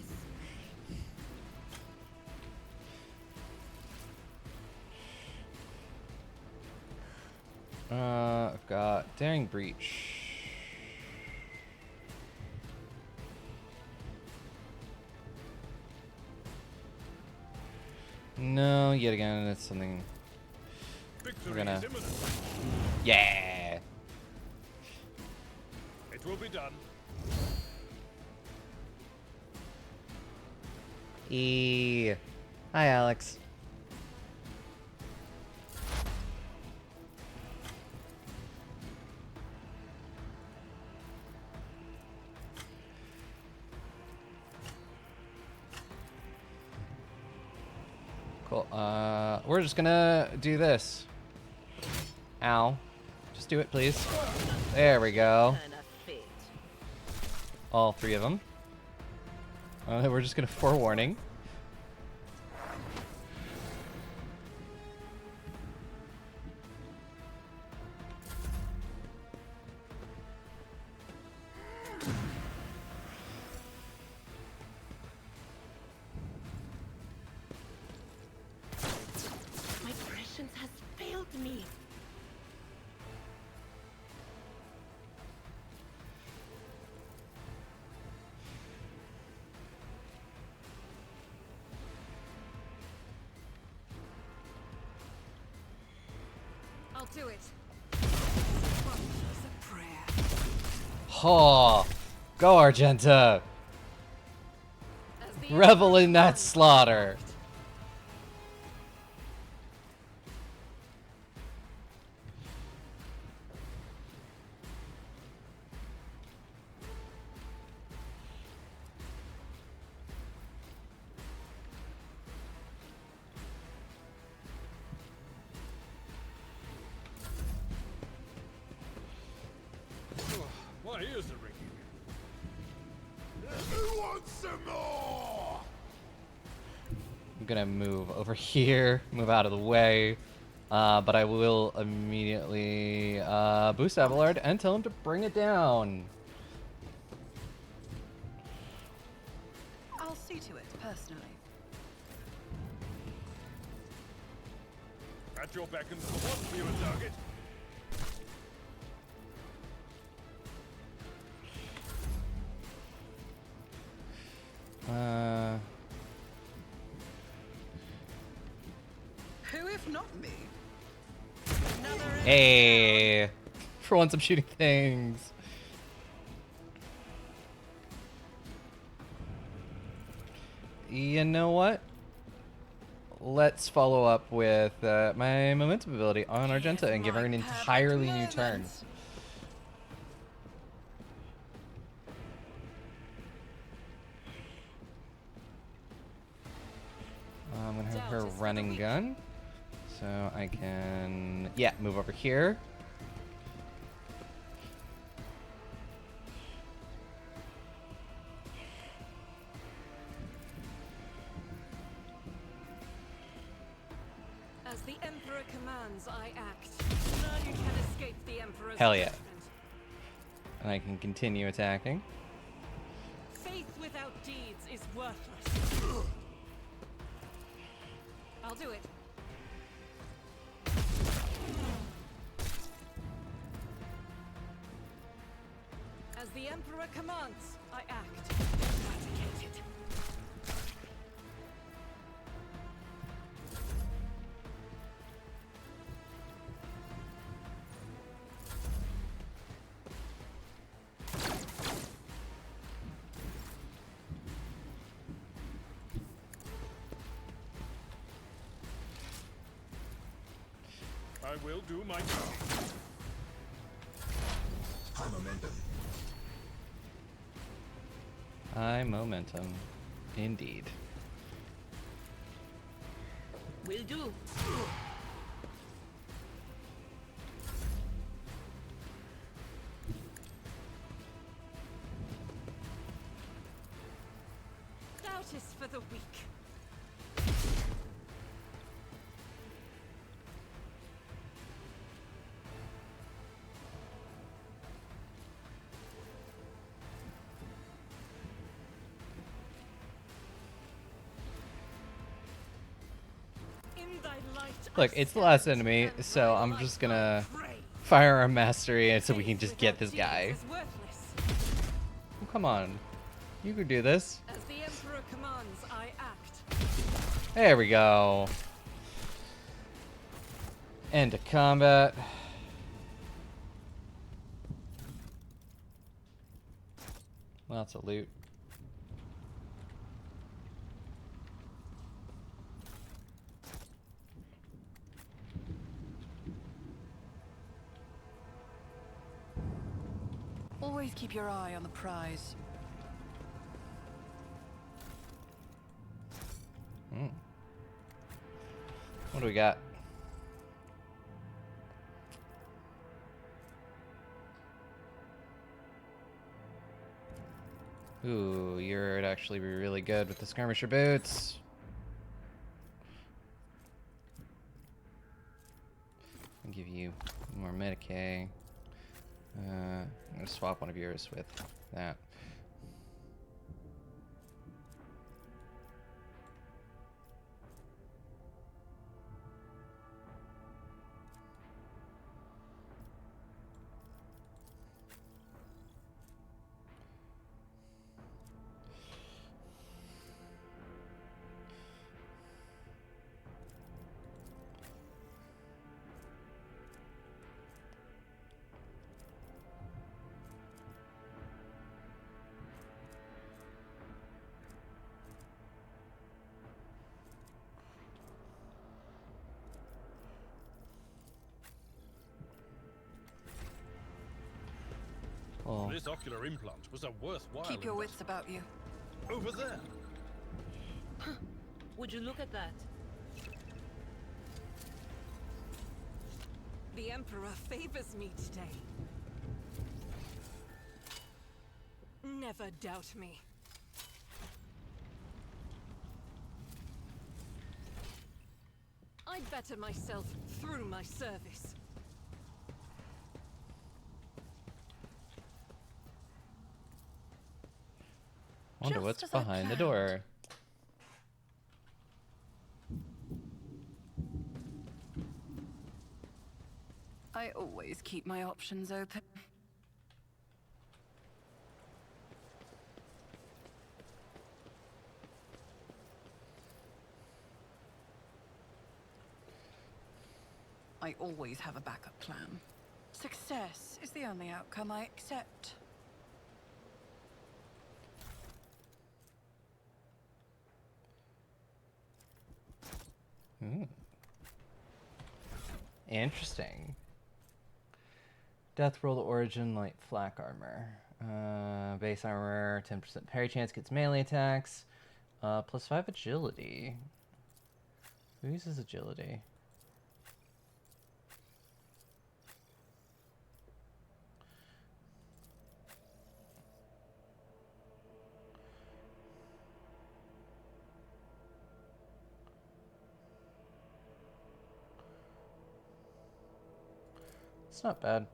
I've got Daring Breach. No, yet again, it's something. Victory We're gonna. is imminent. Yeah. It will be done. Hi, Alex. Cool. We're just gonna do this. Ow. Just do it, please. There we go. And a fate. All three of them. We're just gonna forewarning. do it. It's a prayer. Oh, go Argenta. As the Revel Emperor's in that command, slaughter. My ears are ringing. Who wants some more? I'm gonna move over here, move out of the way, but I will immediately boost Aeldari and tell him to bring it down. I'll see to it personally. At your beck and command, human target. Who if not me? Hey, for once I'm shooting things. You know what? Let's follow up with my momentum ability on Argenta and give her an entirely new turn. I'm gonna have her running gun, so I can, yeah, move over here. As the Emperor commands, I act. None can escape the Emperor's Hell yeah. judgment. And I can continue attacking. Faith without deeds is worthless. I'll do it. As the Emperor commands, I act. Eradicated. I will do my duty. High momentum. High momentum, indeed. Will do. Doubt is for the weak. In thy light Look, it's the last enemy, so I'm just gonna firearm mastery so we can just get this guy. Oh, come on, you can do this. As the Emperor commands, I act. There we go. End of combat. Lots of loot. Always keep your eye on the prize. What do we got? Ooh, you'd actually be really good with the skirmisher boots. I'll give you more Medicae. I'm gonna swap one of yours with that. This ocular implant was a worthwhile Keep your wits investment. about you. Over there. Would you look at that? The Emperor favors me today. Never doubt me. I'd better myself through my service. Wonder Just what's as I behind the planned. door. I always keep my options open. I always have a backup plan. Success is the only outcome I accept. Interesting. Death roll origin light flak armor. Base armor, 10% parry chance, gets melee attacks. Plus 5 agility. Who uses agility? It's not bad.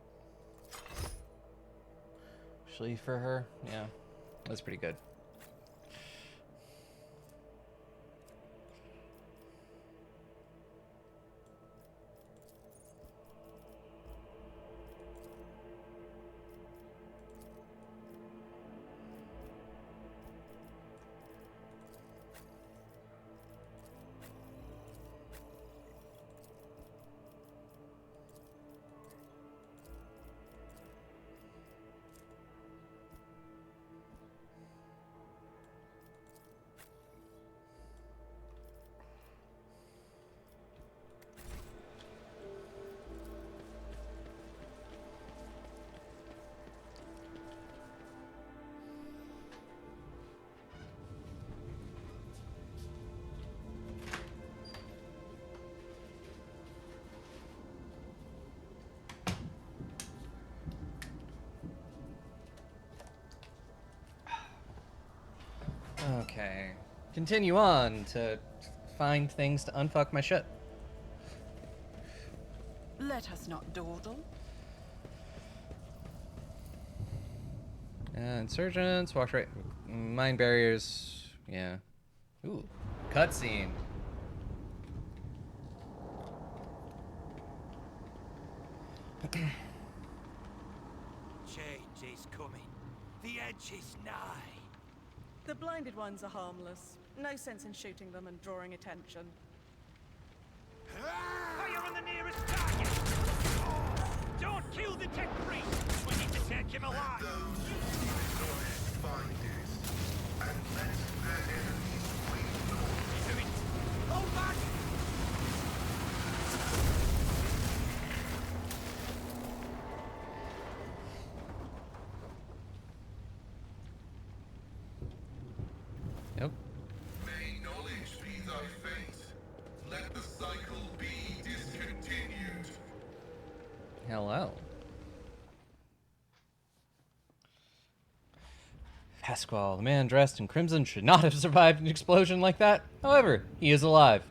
Actually, for her, yeah, that's pretty good. Okay. Continue on to find things to unfuck my shit. Let us not dawdle. Insurgents, walk right. Mine barriers. Yeah. Ooh. Cutscene. Change is coming. The edge is nigh. The blinded ones are harmless. No sense in shooting them and drawing attention. Fire on the nearest target! Don't kill the tech priest! We need to take him alive! Those who knowledge find it, and let their enemies wait not. Do it! Hold back! Nope. May knowledge be thy fate. Let the cycle be discontinued. Hello. Pasquale, the man dressed in crimson, should not have survived an explosion like that. However, he is alive.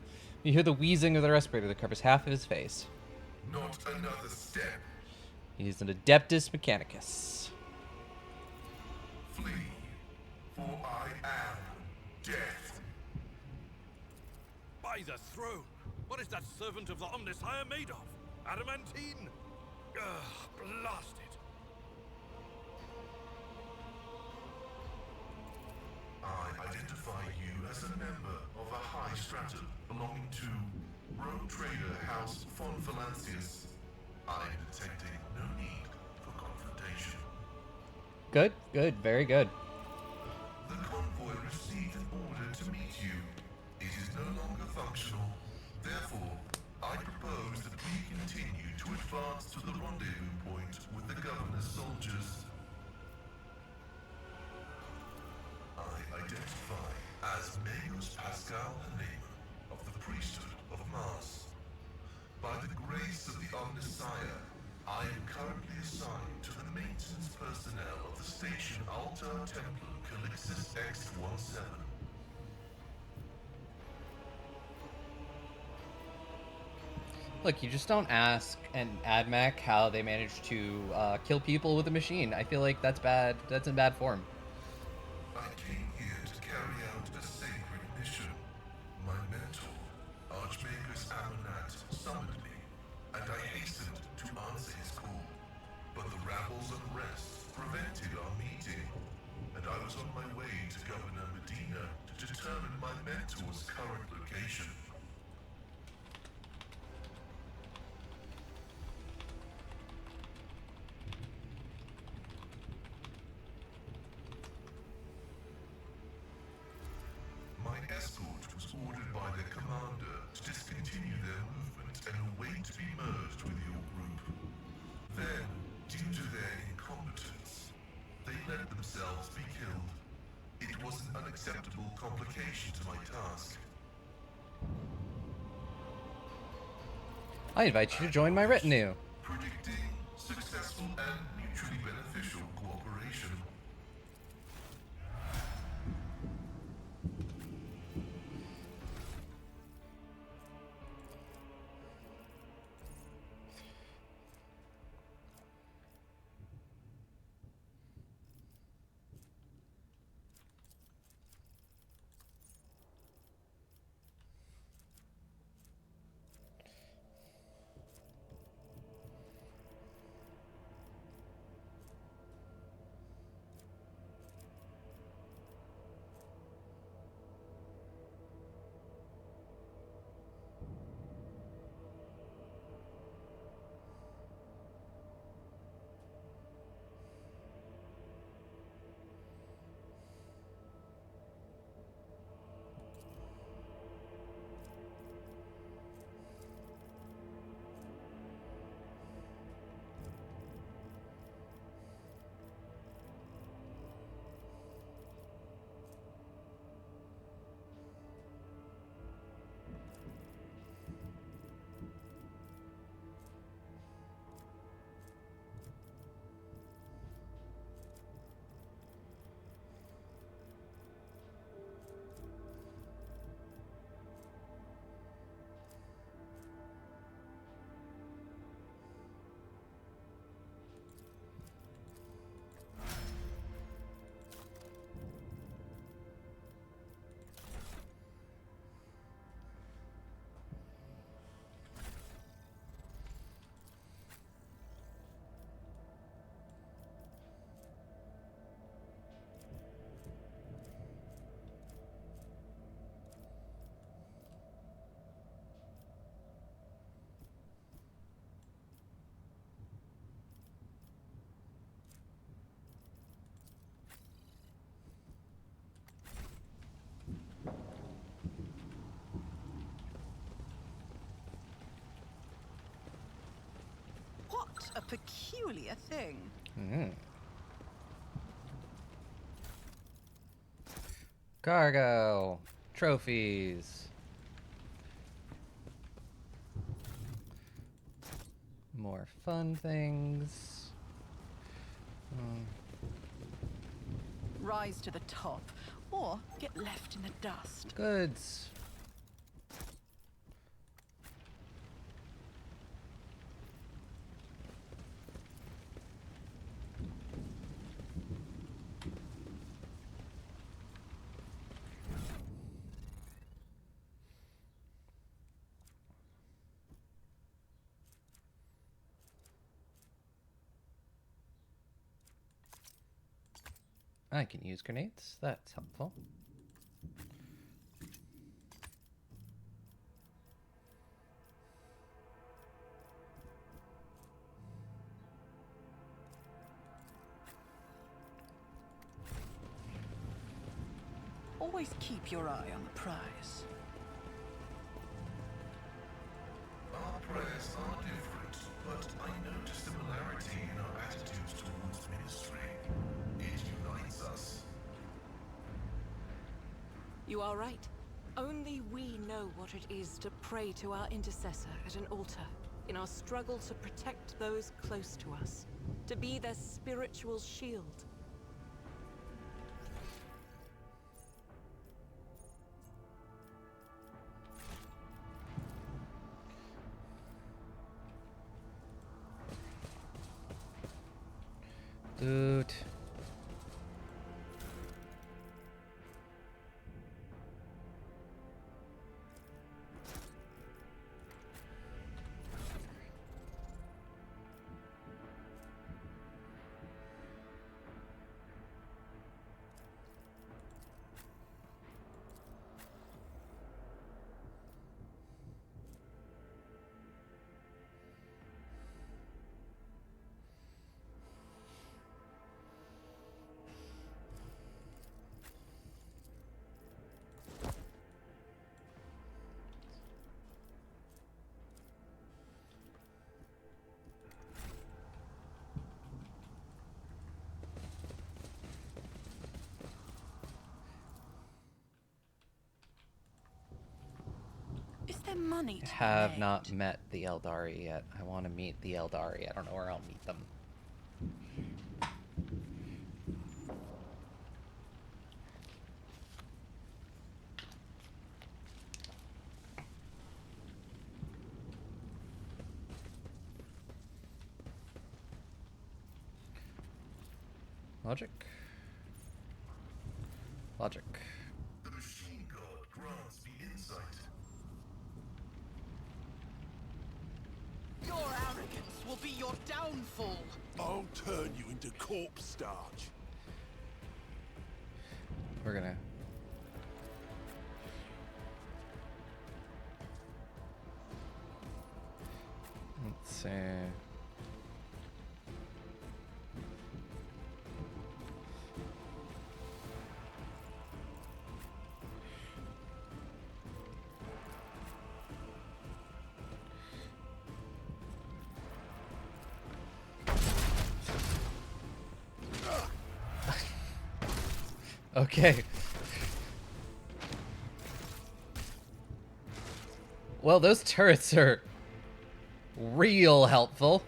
You hear the wheezing of the respirator that covers half of his face. Not another step. He is an Adeptus Mechanicus. Flee, for I am death. By the throne! What is that servant of the Omnissiah made of? Adamantine? Ugh, blast it! I identify you as a member of a high stratum belonging to rogue trader House von Valancius. I am detecting no need for confrontation. Good, good, very good. The convoy received an order to meet you. It is no longer functional. Therefore, I propose that we continue to advance to the rendezvous point with the governor's soldiers. Ambrose Pascal Hanema of the priesthood of Mars. By the grace of the Omnissiah, I am currently assigned to the maintenance personnel of the station Altar Templum Calixis X-17. Look, you just don't ask an AdMech how they managed to kill people with a machine. I feel like that's bad. That's in bad form. I came here to carry out a sacred mission. My mentor, Archmagus Amonat, summoned me, and I hastened to answer his call. But the rabble's unrest prevented our meeting, and I was on my way to Governor Medina to determine my mentor's current location. My escort was ordered by their commander to discontinue their movement and await to be merged with your group. Then, due to their incompetence, they let themselves be killed. It was an unacceptable complication to my task. I invite you to join my retinue. Predicting successful and mutually beneficial cooperation. What a peculiar thing. Cargo. Trophies. More fun things. Rise to the top, or get left in the dust. Goods. I can use grenades. That's helpful. Always keep your eye on the prize. Our prayers are different, but I notice similarity in our attitudes towards ministry. It unites us. You are right. Only we know what it is to pray to our intercessor at an altar in our struggle to protect those close to us, to be their spiritual shield. Dude. Is there money to Have be not made? met the Aeldari yet. I want to meet the Aeldari. I don't know where I'll meet them. Logic. Logic. The machine god grants me insight. Your arrogance will be your downfall. I'll turn you into corpse starch. We're gonna. Let's see. Okay. Well, those turrets are real helpful.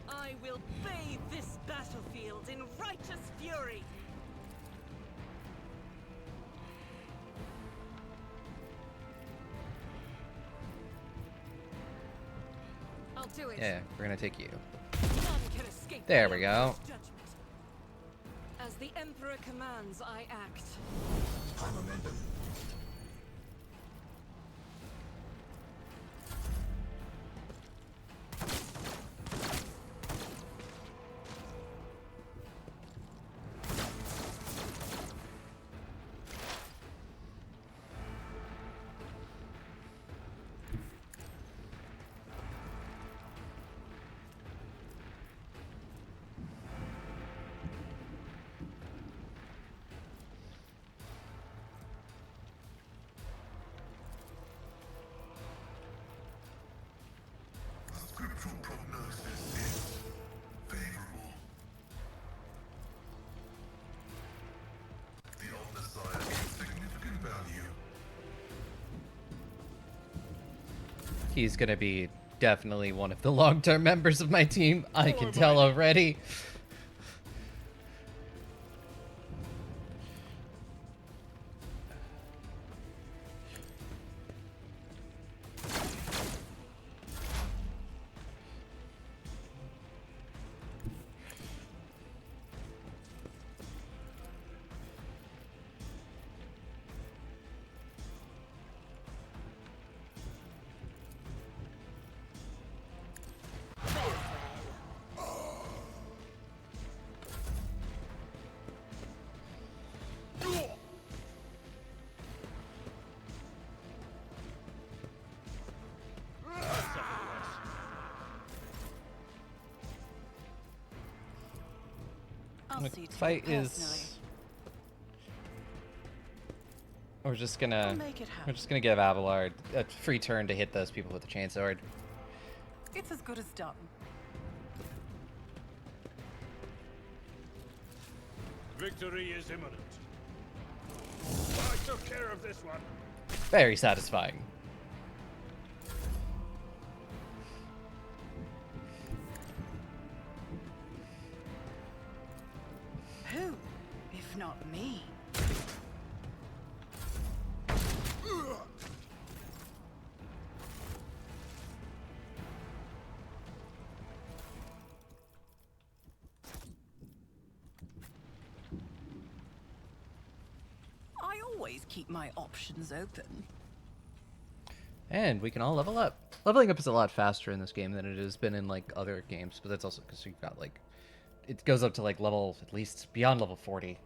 I will bathe this battlefield in righteous fury. I'll do it. Yeah, we're gonna take you. None can escape There the we Emperor's go. judgment. As the Emperor commands, I act. The scriptural prognosis is favorable. The Omnissiah is significant value. He's gonna be definitely one of the long-term members of my team. I can tell already. I'll The see to fight it personally. is. We're just I'll gonna. make it We're happen. just gonna give Abelard a free turn to hit those people with the chainsword. It's as good as done. Victory is imminent. I took care of this one. Very satisfying. Who, if not me? I always keep my options open. And we can all level up. Leveling up is a lot faster in this game than it has been in like other games, but that's also because you've got like, it goes up to like level, at least beyond level 40.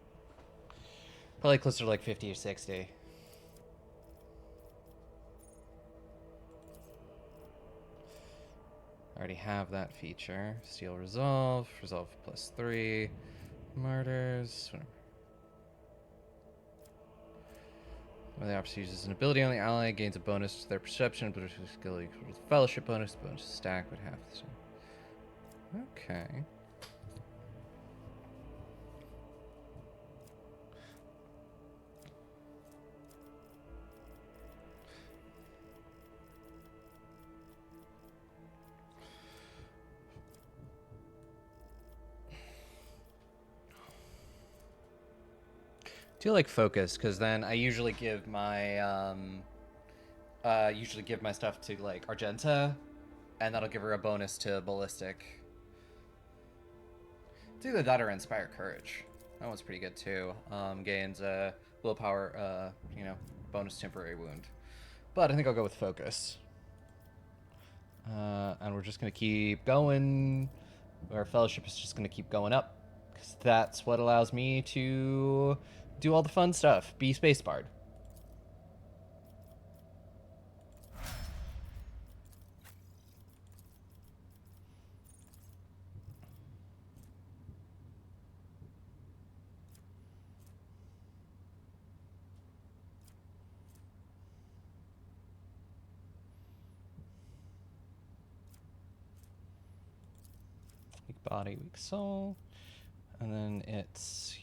Probably closer to like 50 or 60. I already have that feature. Steel Resolve, Resolve +3, Martyrs. When the opposite uses an ability on the ally, gains a bonus to their perception, but if a skill equals the fellowship bonus, the bonus stack would have the same. Okay. Do like focus, because then I usually give my stuff to like Argenta, and that'll give her a bonus to ballistic. It's either that or Inspire Courage. That one's pretty good too. Gains a willpower, bonus temporary wound. But I think I'll go with focus. And we're just gonna keep going. Our fellowship is just gonna keep going up, because that's what allows me to do all the fun stuff. Be Space Bard. Weak body, weak soul. And then it's...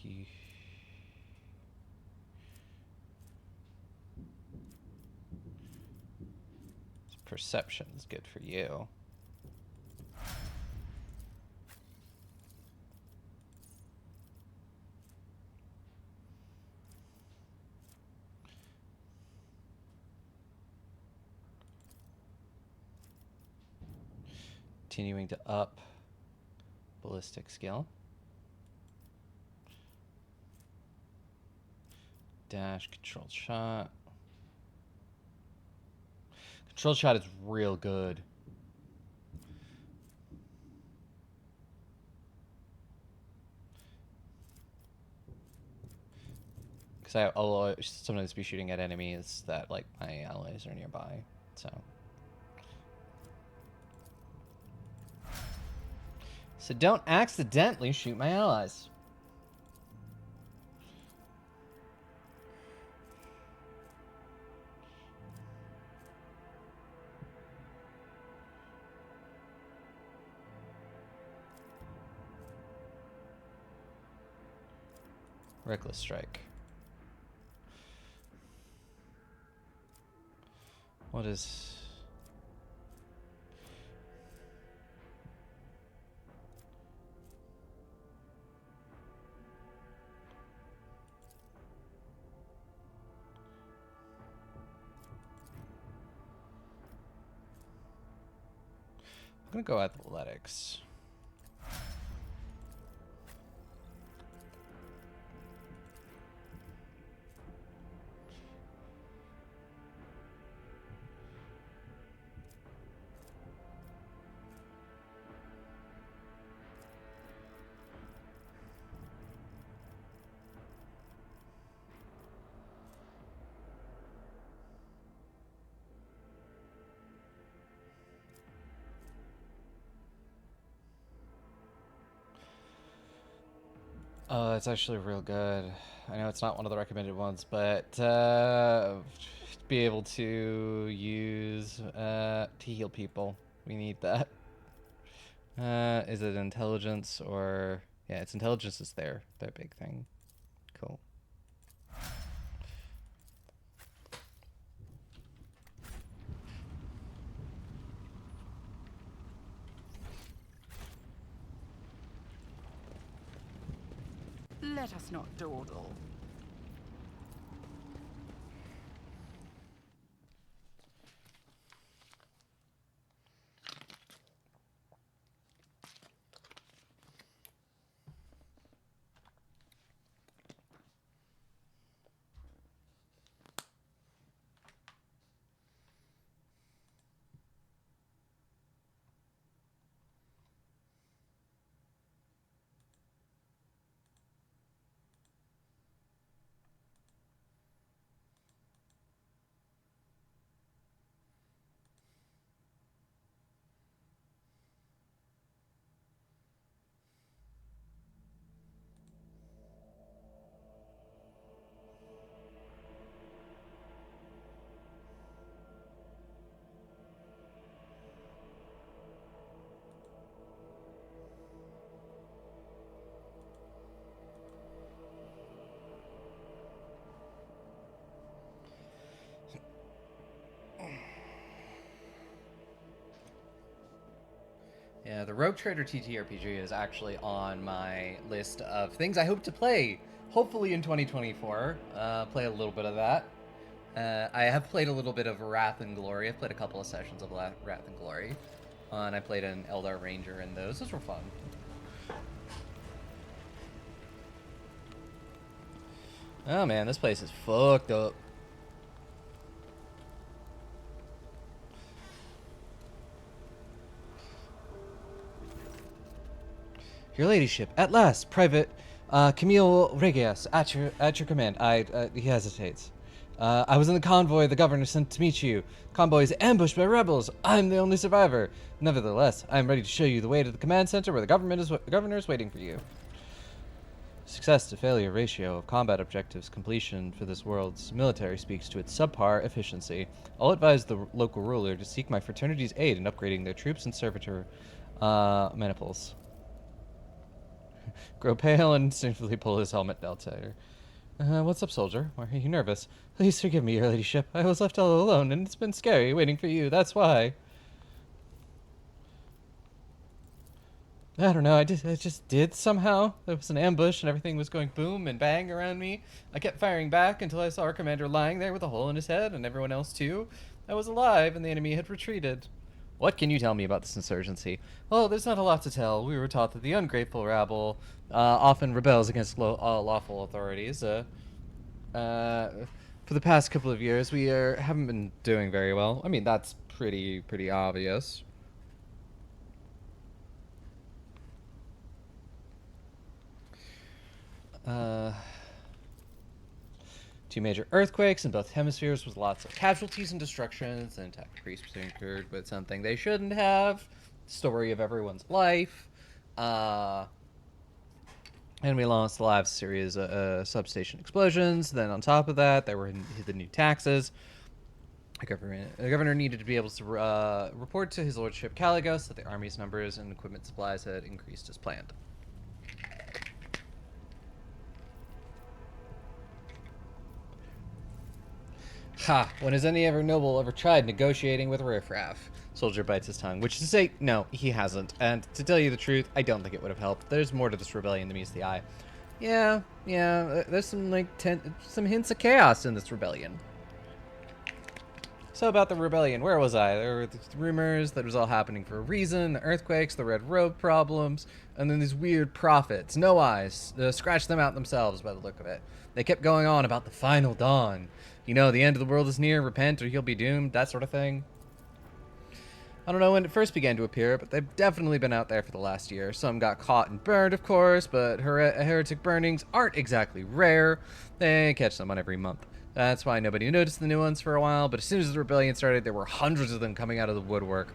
Perception is good for you. Continuing to up ballistic skill. Dash, controlled shot. Controlled shot is real good. Because I'll sometimes be shooting at enemies that, like, my allies are nearby, so. So don't accidentally shoot my allies. Reckless Strike. What is... I'm gonna go athletics. It's actually real good. I know it's not one of the recommended ones, but be able to use to heal people. We need that. Is it intelligence or... Yeah, it's intelligence is their big thing. Cool. Let us not dawdle. Yeah, the Rogue Trader TTRPG is actually on my list of things I hope to play, hopefully in 2024. Play a little bit of that. I have played a little bit of Wrath and Glory. I've played a couple of sessions of Wrath and Glory. And I played an Eldar Ranger in those. Those were fun. Oh man, this place is fucked up. Your ladyship, at last, Private Camille Regias, at your command. He hesitates. I was in the convoy the governor sent to meet you. Convoy is ambushed by rebels. I'm the only survivor. Nevertheless, I am ready to show you the way to the command center where the governor is waiting for you. Success to failure ratio of combat objectives completion for this world's military speaks to its subpar efficiency. I'll advise the local ruler to seek my fraternity's aid in upgrading their troops and servitor maniples. Grow pale and instinctively pull his helmet belt tighter. What's up, soldier? Why are you nervous? Please forgive me, your ladyship. I was left all alone, and it's been scary waiting for you. That's why. I don't know. I just did somehow. There was an ambush, and everything was going boom and bang around me. I kept firing back until I saw our commander lying there with a hole in his head, and everyone else too. I was alive, and the enemy had retreated. What can you tell me about this insurgency? Well, there's not a lot to tell. We were taught that the ungrateful rabble often rebels against lawful authorities. For the past couple of years, we haven't been doing very well. I mean, that's pretty obvious. Two major earthquakes in both hemispheres with lots of casualties and destructions, and attack priests incurred with something they shouldn't have. Story of everyone's life. And we lost the last series of substation explosions. Then on top of that, there were the new taxes. The governor needed to be able to report to his lordship Caligos that the army's numbers and equipment supplies had increased as planned. Ha! When has any ever noble ever tried negotiating with riffraff? Soldier bites his tongue, which is to say, no, he hasn't. And to tell you the truth, I don't think it would have helped. There's more to this rebellion than meets the eye. Yeah, there's some some hints of chaos in this rebellion. So about the rebellion, where was I? There were rumors that it was all happening for a reason, the earthquakes, the red robe problems, and then these weird prophets, no eyes, scratch them out themselves by the look of it. They kept going on about the final dawn. You know, the end of the world is near, repent or you'll be doomed, that sort of thing. I don't know when it first began to appear, but they've definitely been out there for the last year. Some got caught and burned, of course, but heretic burnings aren't exactly rare. They catch someone every month. That's why nobody noticed the new ones for a while, but as soon as the rebellion started, there were hundreds of them coming out of the woodwork.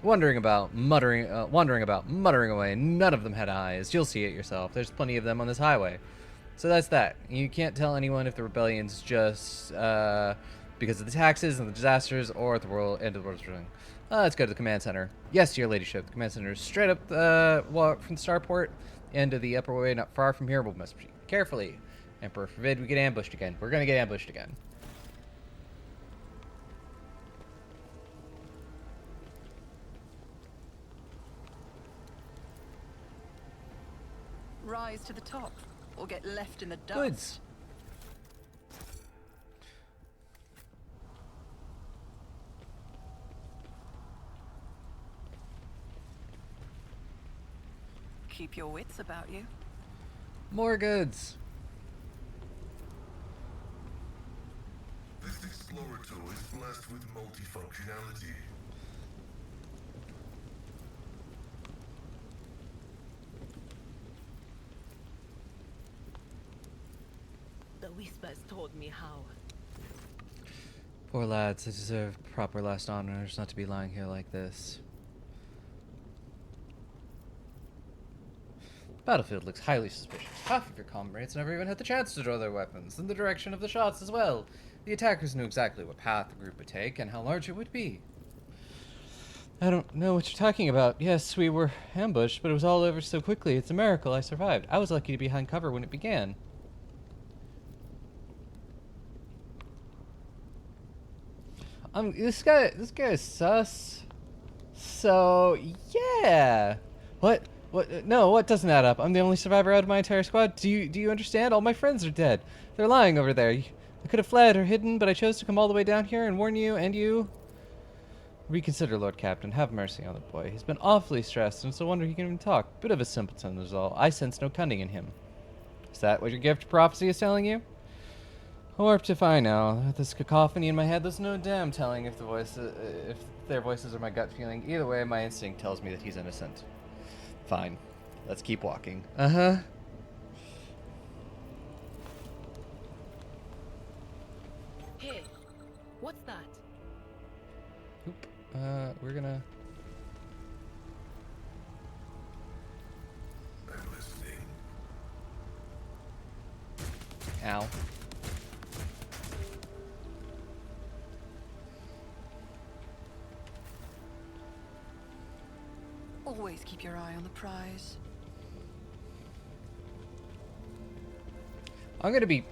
Wandering about, muttering away. None of them had eyes. You'll see it yourself. There's plenty of them on this highway. So that's that. You can't tell anyone if the rebellion's just because of the taxes and the disasters or at the end of the world's running. Let's go to the command center. Yes, your ladyship. The command center is straight up walk from the starport into the upper way, not far from here. We must proceed carefully. Emperor forbid we get ambushed again. We're gonna get ambushed again. Rise to the top, or get left in the dust. Goods. Keep your wits about you. More goods. This Explorator is blessed with multifunctionality. The whispers told me how. Poor lads, they deserve proper last honors, not to be lying here like this. Battlefield looks highly suspicious. Half of your comrades never even had the chance to draw their weapons, in the direction of the shots as well. The attackers knew exactly what path the group would take and how large it would be. I don't know what you're talking about. Yes, we were ambushed, but it was all over so quickly. It's a miracle I survived. I was lucky to be behind cover when it began. This guy is sus. So, yeah. What? No, what doesn't add up? I'm the only survivor out of my entire squad. Do you understand? All my friends are dead. They're lying over there. I could have fled or hidden, but I chose to come all the way down here and warn you and you. Reconsider, Lord Captain. Have mercy on the boy. He's been awfully stressed, and it's no wonder he can even talk. Bit of a simpleton is all. I sense no cunning in him. Is that what your gift of prophecy is telling you? Warped if I know. With this cacophony in my head, there's no damn telling if their voices are my gut feeling. Either way, my instinct tells me that he's innocent. Fine. Let's keep walking. Uh-huh. Hey, what's that? Oop. We're gonna... I'm listening. Ow. Always keep your eye on the prize. I'm gonna be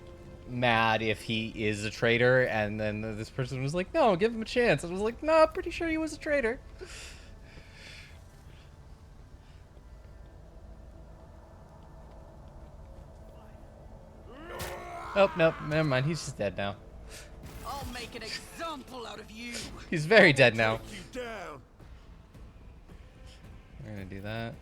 mad if he is a traitor, and then this person was like, no, give him a chance. And I was like, no, I'm pretty sure he was a traitor. Oh, nope, never mind. He's just dead now. I'll make an example out of you. He's very dead now. You down. We're gonna do that.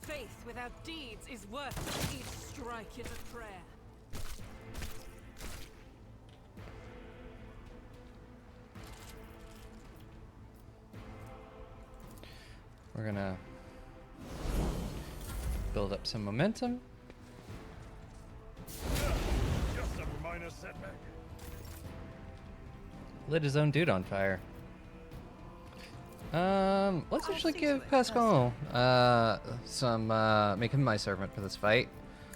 Faith without deeds is worthless. Each strike is a prayer. We're gonna build up some momentum. Just a minor setback. Lit his own dude on fire. Let's actually see give to it, Pascal make him my servant for this fight.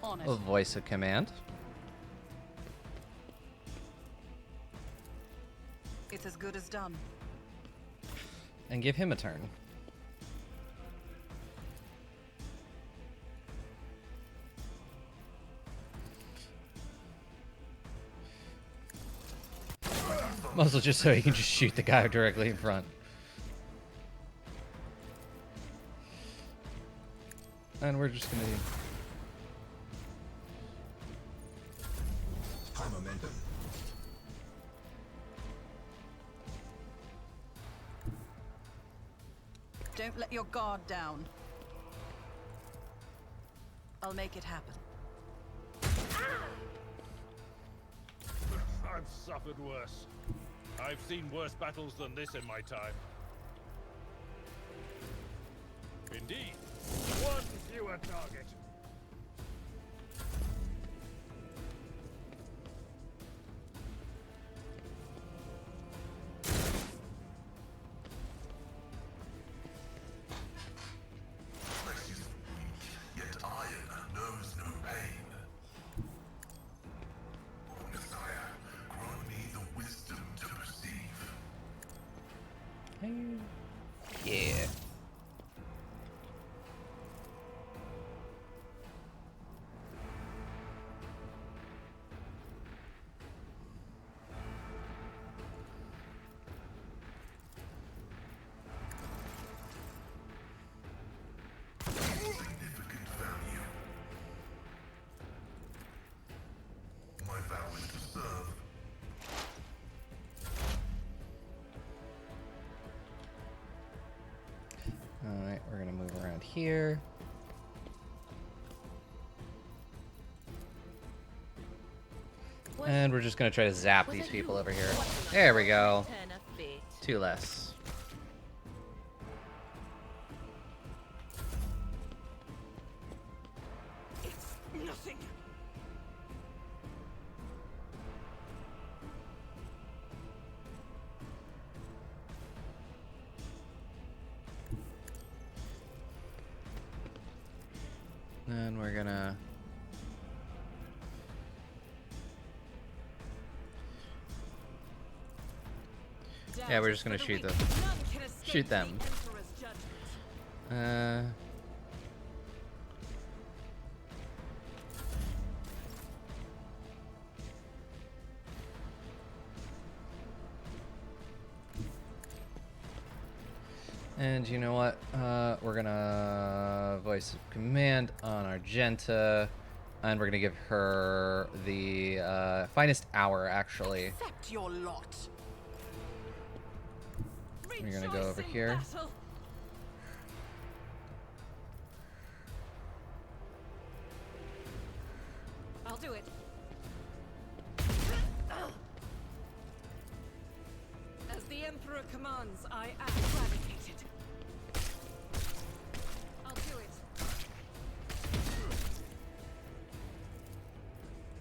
On it. A voice of command. It's as good as done. And give him a turn. Muzzle just so he can just shoot the guy directly in front. And we're just gonna... High momentum. Don't let your guard down. I'll make it happen. I've suffered worse. I've seen worse battles than this in my time. Indeed. One fewer target. Flesh is weak, yet iron knows no pain. O Messiah, grant me the wisdom to perceive. Yeah. Significant value. My vow is to serve. Alright, we're gonna move around here. And we're just gonna try to zap these people over here. There we go. Turn a bit. 2 less. It's nothing. And we're gonna... Yeah, we're just gonna shoot them. Shoot them. And you know what? We're gonna voice of command on Argenta, and we're gonna give her the finest hour, actually. Accept your lot. We're gonna go over here. I'll do it. As the Emperor commands, I am eradicated. I'll do it.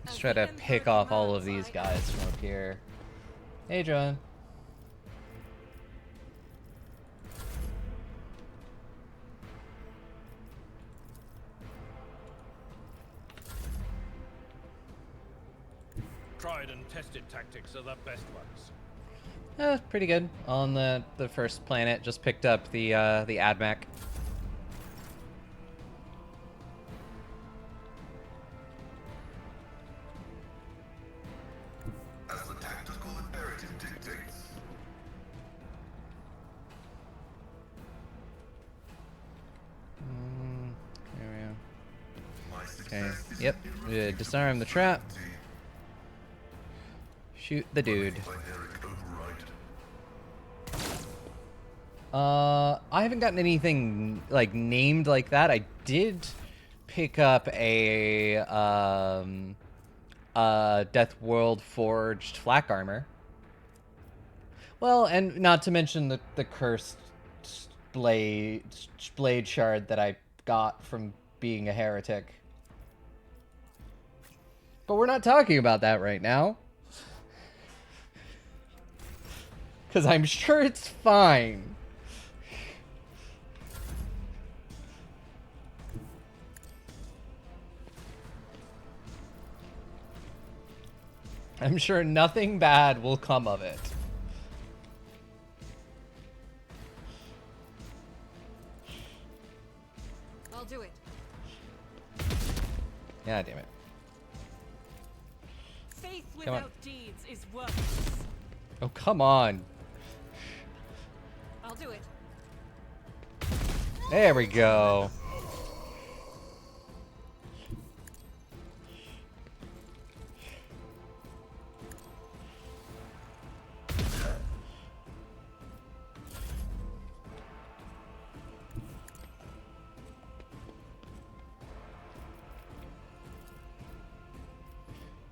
Let's try to pick off all of these guys from up here. Hey, John. Tried and tested tactics are the best ones. Pretty good. On the first planet, just picked up the AdMech. As the tactical imperative dictates. There we go. My Okay. success is Yep. irrefutable Disarm the trap. certainty. Shoot the dude. Binaric override. I haven't gotten anything like named like that. I did pick up a Death World forged flak armor. Well, and not to mention the cursed blade shard that I got from being a heretic. But we're not talking about that right now. Because I'm sure it's fine. I'm sure nothing bad will come of it. I'll do it. Yeah, damn it. Faith Come on. without deeds is worthless. Oh, come on. I'll do it. There we go.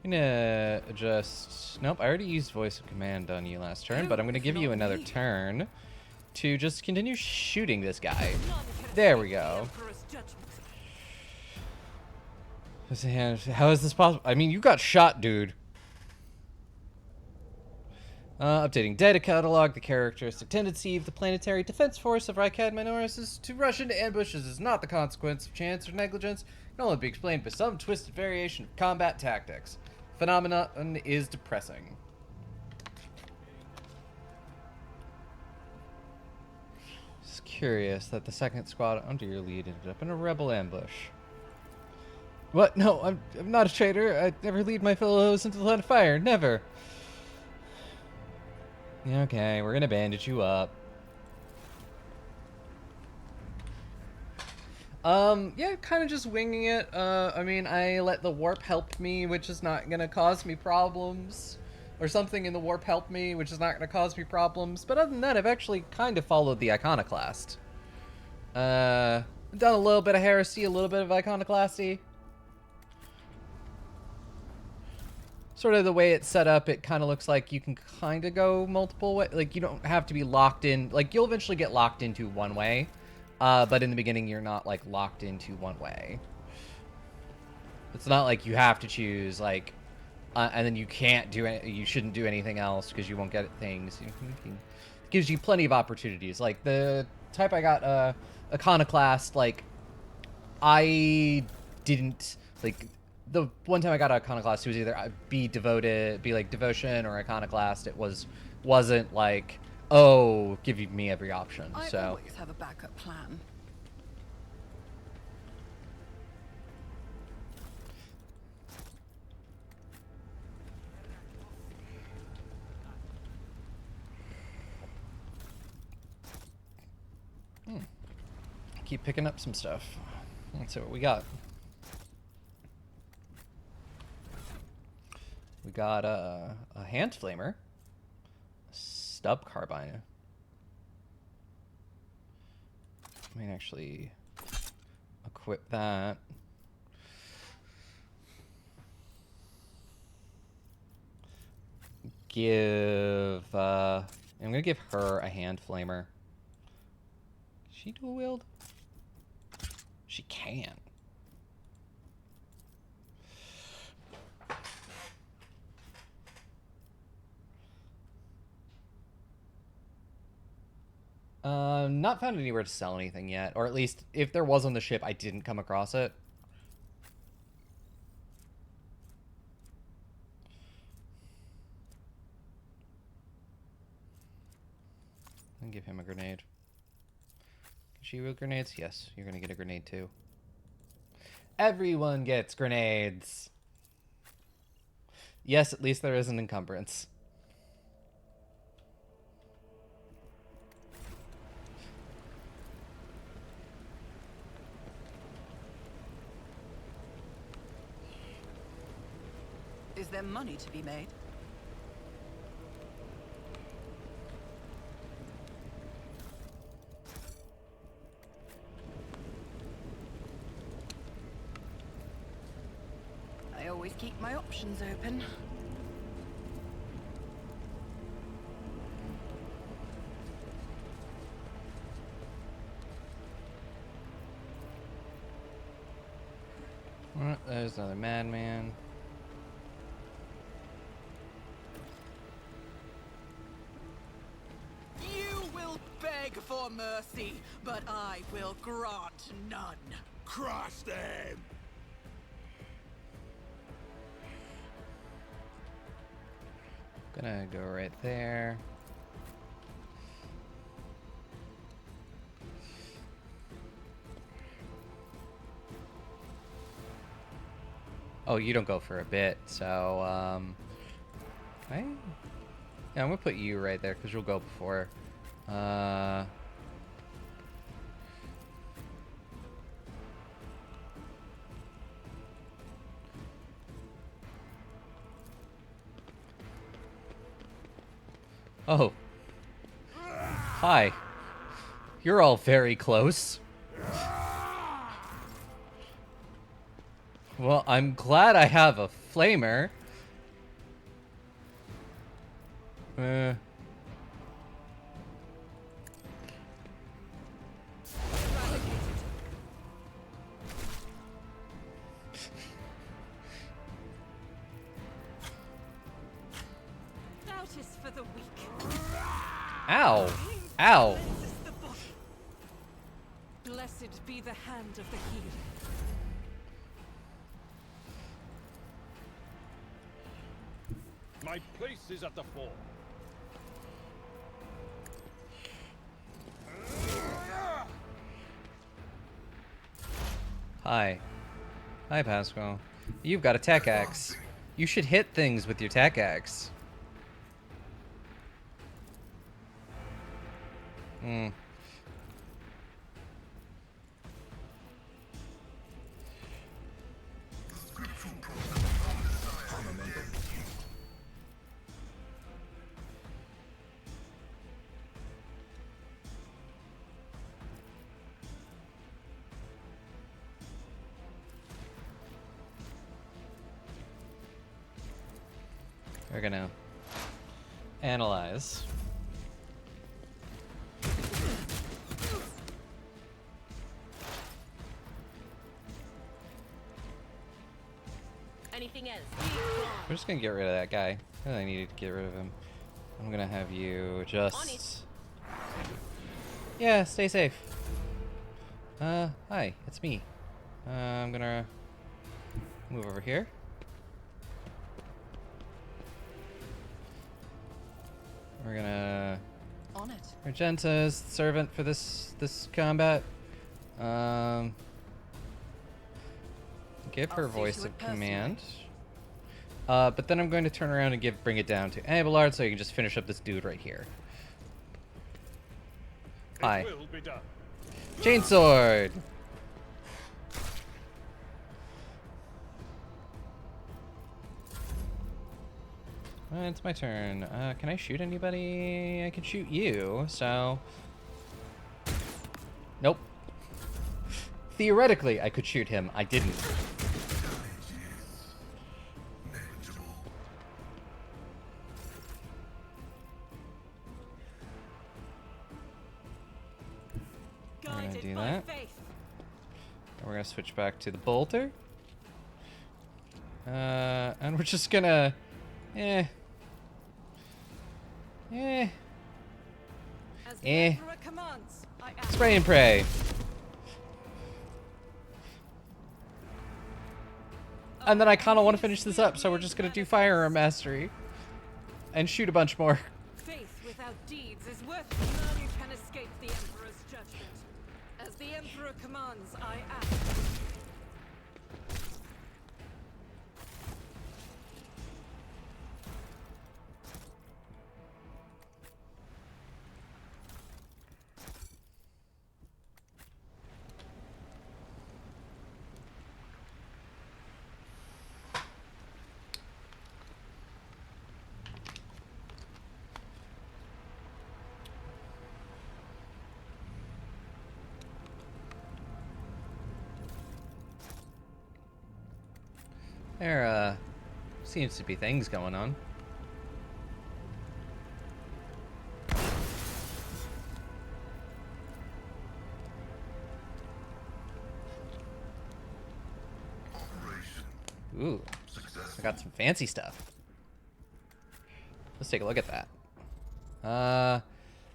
I'm gonna just... Nope, I already used voice of command on you last turn, but I'm gonna give you another turn to just continue shooting this guy. There we go. How is this possible? I mean, you got shot, dude. Updating data catalog. The characteristic tendency of the planetary defense force of Rykad Minoris is to rush into ambushes is not the consequence of chance or negligence. It can only be explained by some twisted variation of combat tactics. Phenomenon is depressing. Just curious that the second squad under your lead ended up in a rebel ambush. What? No, I'm not a traitor. I never lead my fellows into the line of fire. Never. Okay, we're gonna bandage you up. Yeah, kind of just winging it. I mean, I let the warp help me, which is not gonna cause me problems. Or something in the warp help me, which is not gonna cause me problems. But other than that, I've actually kind of followed the Iconoclast. Done a little bit of heresy, a little bit of iconoclasty. Sort of the way it's set up, it kind of looks like you can kind of go multiple ways. Like, you don't have to be locked in. Like, you'll eventually get locked into one way. But in the beginning, you're not, like, locked into one way. It's not like you have to choose, like, and then you can't do it. You shouldn't do anything else because you won't get things. It gives you plenty of opportunities. Like, the type I got, Iconoclast, like, I didn't, like... The one time I got Iconoclast, it was either be like devotion or Iconoclast. It wasn't like, oh, give me every option. I So always have a backup plan. keep picking up some stuff. Let's see what we got. We got a hand flamer, stub carbine. I might actually equip that. I'm gonna give her a hand flamer. Can she dual wield? She can. Not found anywhere to sell anything yet, or at least if there was on the ship, I didn't come across it. And give him a grenade. Can she wield grenades? Yes, you're gonna get a grenade too. Everyone gets grenades. Yes, at least there is an encumbrance. Is there money to be made? I always keep my options open. Alright, there's another madman. You will beg for mercy, but I will grant none. Crush them! Gonna go right there. Oh, you don't go for a bit, so, yeah, I'm gonna put you right there, because you'll go before. Oh. Hi. You're all very close. Well, I'm glad I have a flamer. Uh. Notice for the weak. Ow! Ow! Cleanses the body. Blessed be the hand of the healer. My place is at the fore. Hi. Hi, Pascal. You've got a tech axe. You should hit things with your tech axe. Hmm. We're gonna analyze. Anything else? We're just gonna get rid of that guy. I really needed to get rid of him. I'm gonna have you On it. just... Yeah, stay safe. Hi, it's me. I'm gonna move over here. We're gonna... On it. Argenta is the servant for this combat. Give her I'll see voice to of it personally. command. But then I'm going to turn around and bring it down to Aeldari so you can just finish up this dude right here. Hi. It will be done. Chainsword! It's my turn. Can I shoot anybody? I can shoot you, so... Nope. Theoretically, I could shoot him. I didn't. We're gonna Guided do by that. faith. And we're gonna switch back to the bolter. And we're just gonna... Eh. As the Eh. Emperor commands, I act. Spray and pray. And then I kind of want to finish this up, so we're just gonna do firearm mastery. And shoot a bunch more. Faith without deeds is worthless. None can escape the Emperor's judgment. As the Emperor commands, I act. There, seems to be things going on. Ooh, I got some fancy stuff. Let's take a look at that.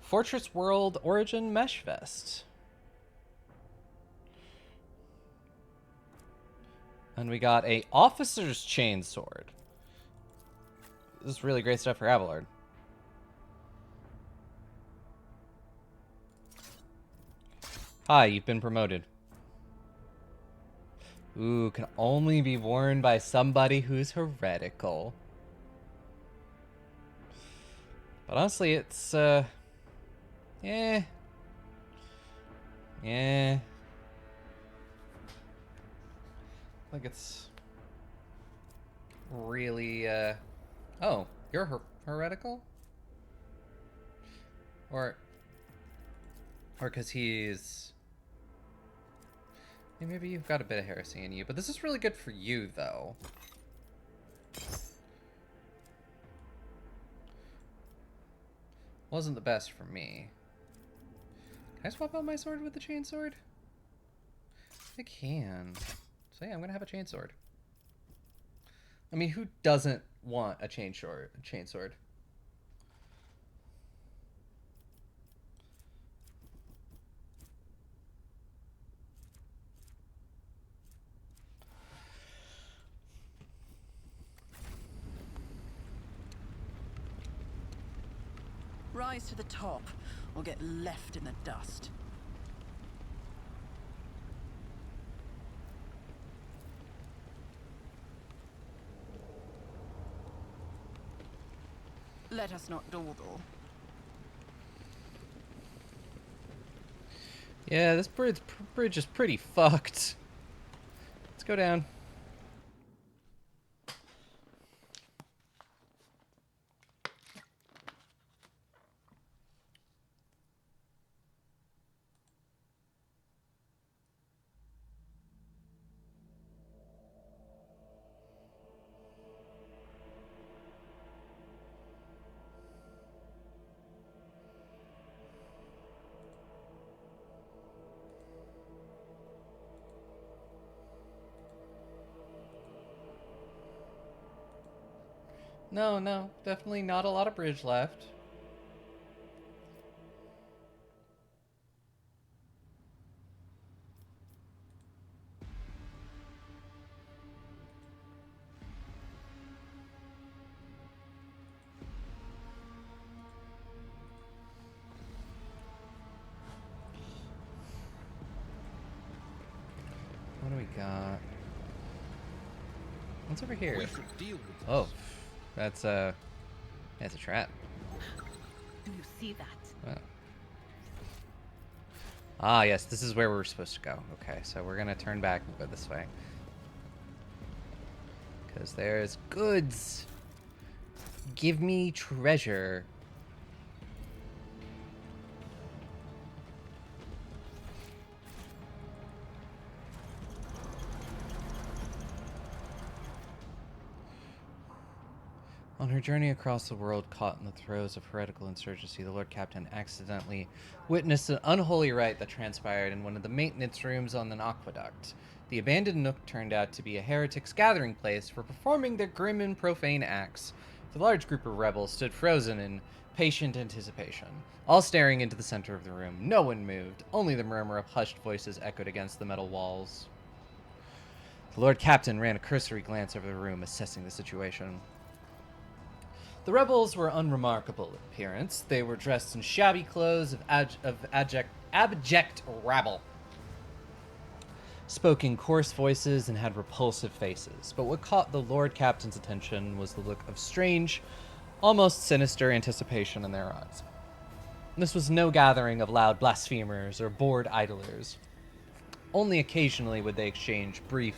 Fortress World Origin Mesh Vest. And we got a Officer's Chainsword. This is really great stuff for Aeldari. Hi, you've been promoted. Ooh, can only be worn by somebody who's heretical. But honestly, it's, yeah. Yeah. I think it's really, oh, you're heretical? Or because he's... Maybe you've got a bit of heresy in you, but this is really good for you, though. Wasn't the best for me. Can I swap out my sword with the chain sword? I can. So yeah, I'm gonna have a chain sword. I mean, who doesn't want a chain sword? Rise to the top, or get left in the dust. Let us not dawdle. Yeah, this bridge is pretty fucked. Let's go down. No, definitely not a lot of bridge left. What do we got? What's over here? We should deal with this. Oh, that's a trap. Do you see that? Oh. Ah, yes, this is where we're supposed to go. Okay, so we're gonna turn back and go this way. Because there's goods. Give me treasure. On her journey across the world, caught in the throes of heretical insurgency, the Lord Captain accidentally witnessed an unholy rite that transpired in one of the maintenance rooms on an aqueduct. The abandoned nook turned out to be a heretic's gathering place for performing their grim and profane acts. The large group of rebels stood frozen in patient anticipation, all staring into the center of the room. No one moved, only the murmur of hushed voices echoed against the metal walls. The Lord Captain ran a cursory glance over the room, assessing the situation. The rebels were unremarkable in appearance. They were dressed in shabby clothes of abject rabble, spoke in coarse voices, and had repulsive faces. But what caught the Lord Captain's attention was the look of strange, almost sinister anticipation in their eyes. This was no gathering of loud blasphemers or bored idlers. Only occasionally would they exchange brief,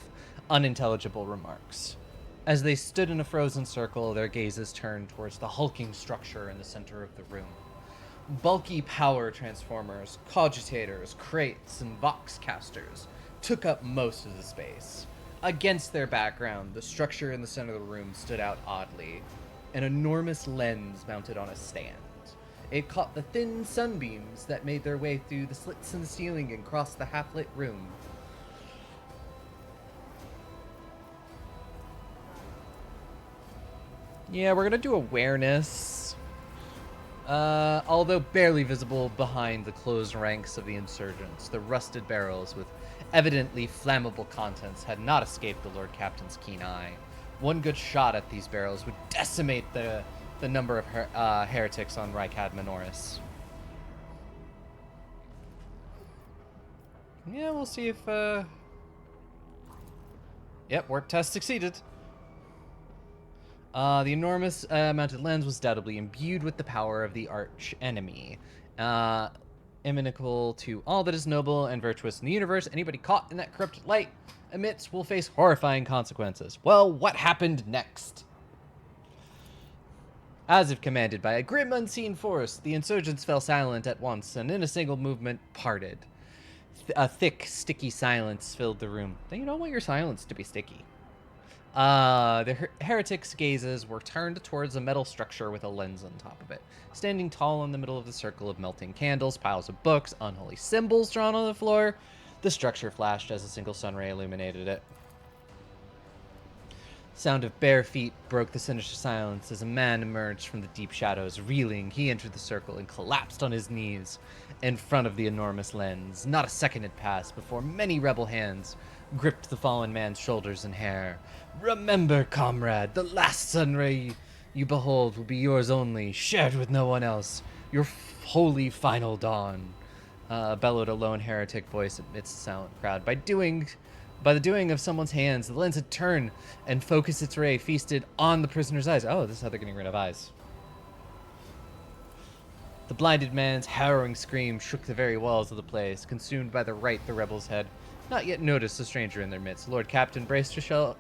unintelligible remarks. As they stood in a frozen circle, their gazes turned towards the hulking structure in the center of the room. Bulky power transformers, cogitators, crates, and vox casters took up most of the space. Against their background, the structure in the center of the room stood out oddly, an enormous lens mounted on a stand. It caught the thin sunbeams that made their way through the slits in the ceiling and crossed the half-lit room. Yeah, we're gonna do awareness. Although barely visible behind the closed ranks of the insurgents, the rusted barrels with evidently flammable contents had not escaped the Lord Captain's keen eye. One good shot at these barrels would decimate the number of heretics on Rykad Minoris. Yeah, we'll see if... Yep, warp test succeeded. The enormous mounted lens was doubly imbued with the power of the arch enemy. Inimical to all that is noble and virtuous in the universe, anybody caught in that corrupted light emits will face horrifying consequences. Well, what happened next? As if commanded by a grim unseen force, the insurgents fell silent at once and in a single movement parted. A thick, sticky silence filled the room. You don't want your silence to be sticky. The heretic's gazes were turned towards a metal structure with a lens on top of it. Standing tall in the middle of the circle of melting candles, piles of books, unholy symbols drawn on the floor, the structure flashed as a single sunray illuminated it. Sound of bare feet broke the sinister silence as a man emerged from the deep shadows. Reeling, he entered the circle and collapsed on his knees in front of the enormous lens. Not a second had passed before many rebel hands gripped the fallen man's shoulders and hair. Remember, comrade, the last sunray you behold will be yours only, shared with no one else. Your holy final dawn. Bellowed a lone heretic voice amidst the silent crowd. By the doing of someone's hands, the lens had turned and focused its ray, feasted on the prisoner's eyes. Oh, this is how they're getting rid of eyes. The blinded man's harrowing scream shook the very walls of the place. Consumed by the right, the rebels had not yet noticed a stranger in their midst. Lord Captain braced herself.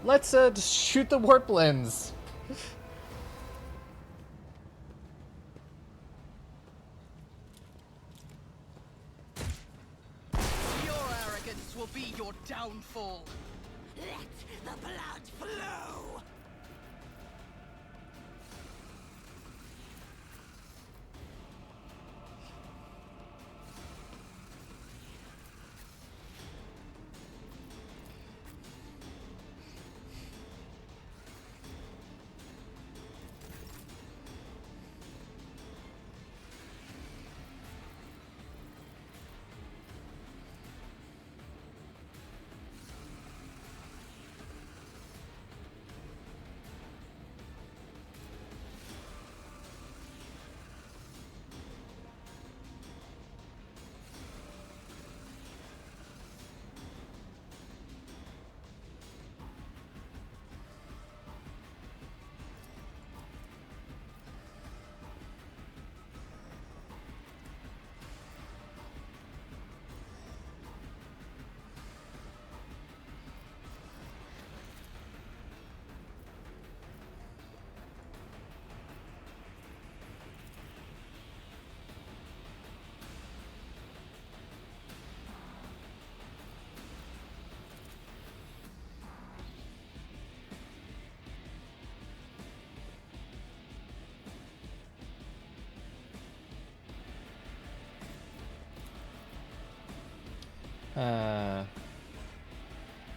Let's just shoot the warp lens. Your arrogance will be your downfall. Let the blood flow!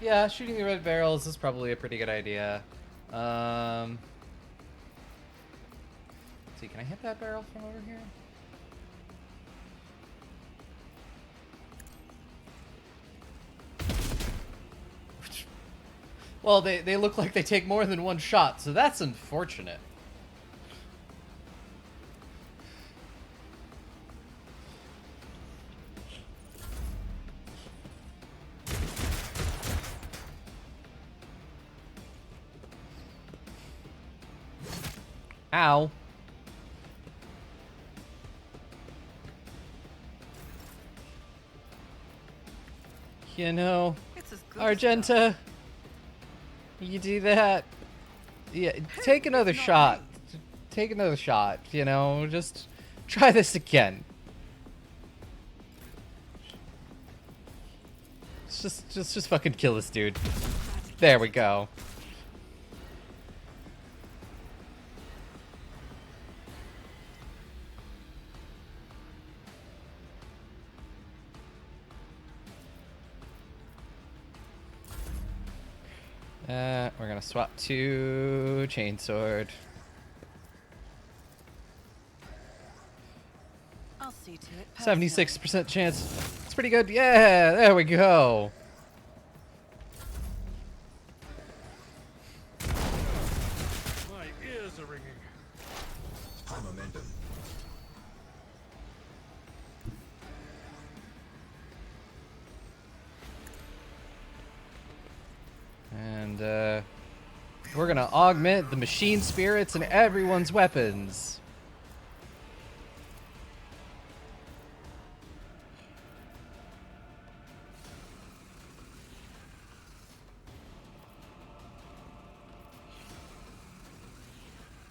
Yeah, shooting the red barrels is probably a pretty good idea. Let's see, can I hit that barrel from over here? Well, they look like they take more than one shot, so that's unfortunate. Ow. You know, It's as good as Argenta, you do that. Yeah, take another Not shot. me. Take another shot, you know, just try this again. Just fucking kill this dude. There we go. We're gonna swap to chainsword. I'll see to it. 76% chance. It's pretty good. Yeah, there we go. My ears are ringing. High momentum. And we're gonna augment the machine spirits and everyone's weapons.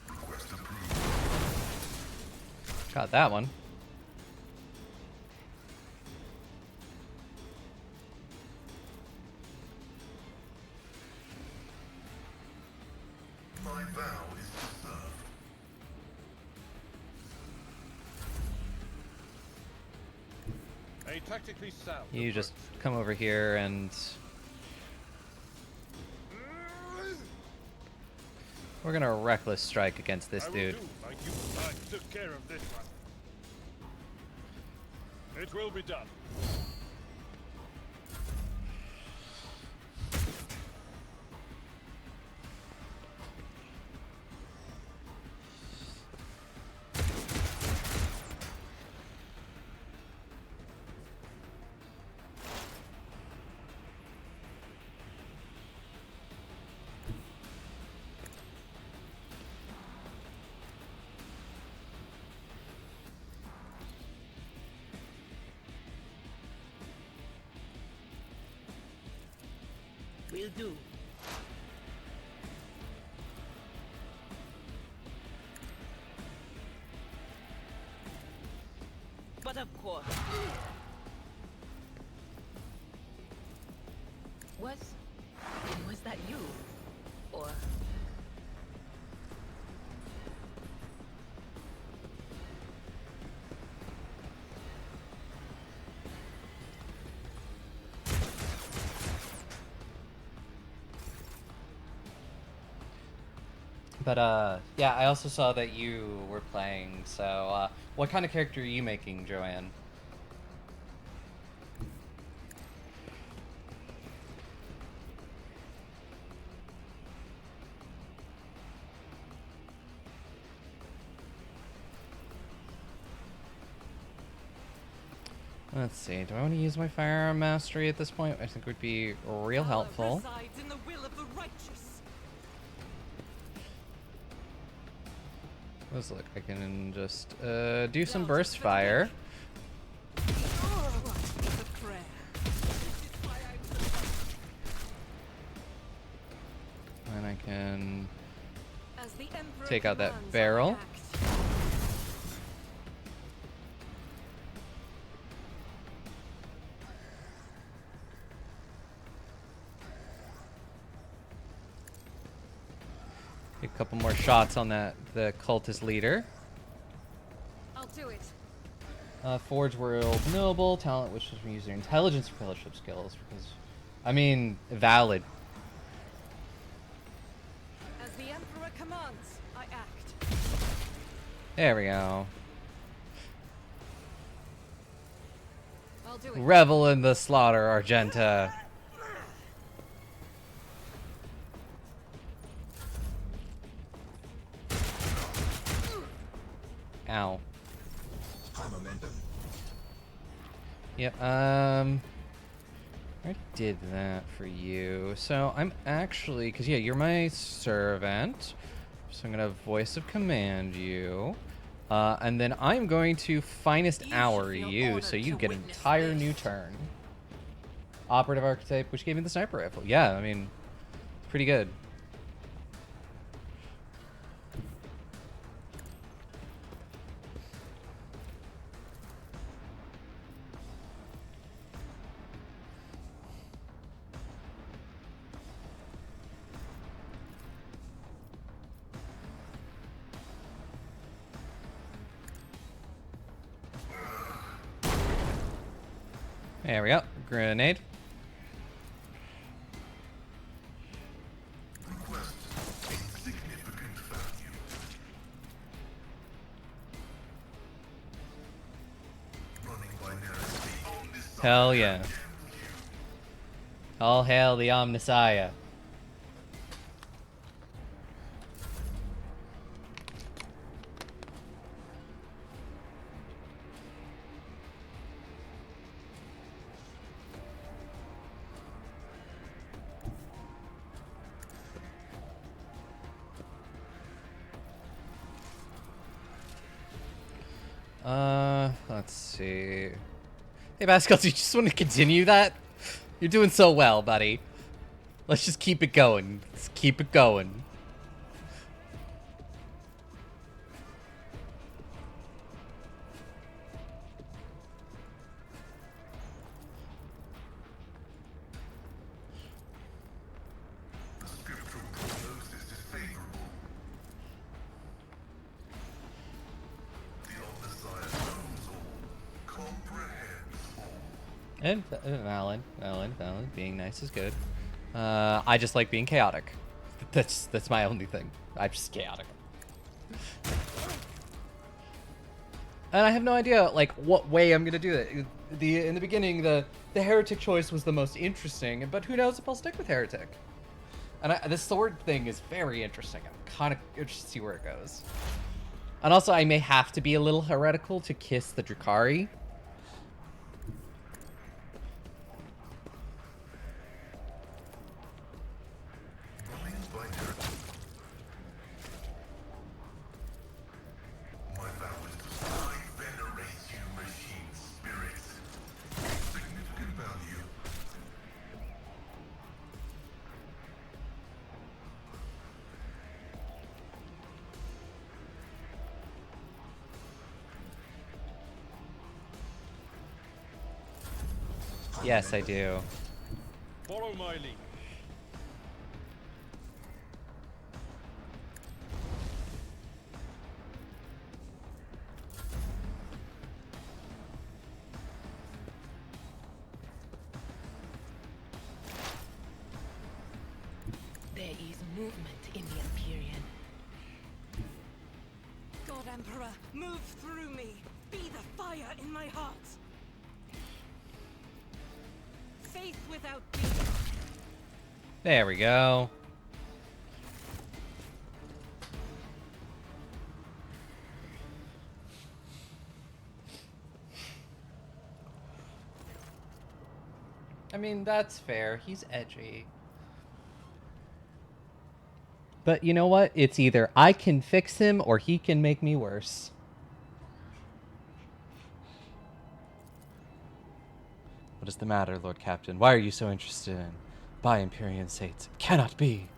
Request approved. Got that one. My vow is to serve. A tactically sound. You just come over here and we're gonna reckless strike against this dude. Thank you. I took care of this one. It will be done. Will do. But of course. Was that you? Or But yeah, I also saw that you were playing. So, what kind of character are you making, Joanne? Let's see. Do I want to use my firearm mastery at this point? I think would be real helpful. Resides in the will of the righteous. Let's look. I can just do some burst fire. And I can take out that barrel. A couple more shots on the cultist leader. I'll do it. Forge World Noble talent, which is from using intelligence for fellowship skills. Because, I mean, valid. As the Emperor commands, I act. There we go. I'll do it. Revel in the slaughter, Argenta. Ow. Yep, I did that for you. So I'm actually, because yeah, you're my servant. So I'm going to voice of command you. And then I'm going to finest hour you, so you get an entire new turn. Operative archetype, which gave me the sniper rifle. Yeah, I mean, pretty good. There we go. Grenade. Request insignificant value. Running by nearest. Hell yeah. All hail the Omnissiah. Let's see. Hey, Pascal, do you just want to continue that? You're doing so well, buddy. Let's just keep it going. Let's keep it going. And Valid. Being nice is good. I just like being chaotic. That's my only thing. I'm just chaotic. And I have no idea, like, what way I'm gonna do it. In the beginning, the heretic choice was the most interesting, but who knows if I'll stick with heretic. And this sword thing is very interesting. I'm kind of interested to see where it goes. And also, I may have to be a little heretical to kiss the Drakari. My vow is to I venerate you, machine spirits. Significant value. Yes, I do. Follow my lead. There is movement in the Empyrean. God Emperor, move through me. Be the fire in my heart. Faith without deed. There we go. I mean, that's fair. He's edgy. But you know what? It's either I can fix him or he can make me worse. What is the matter, Lord Captain? Why are you so interested in by Empyrean Saints? It cannot be.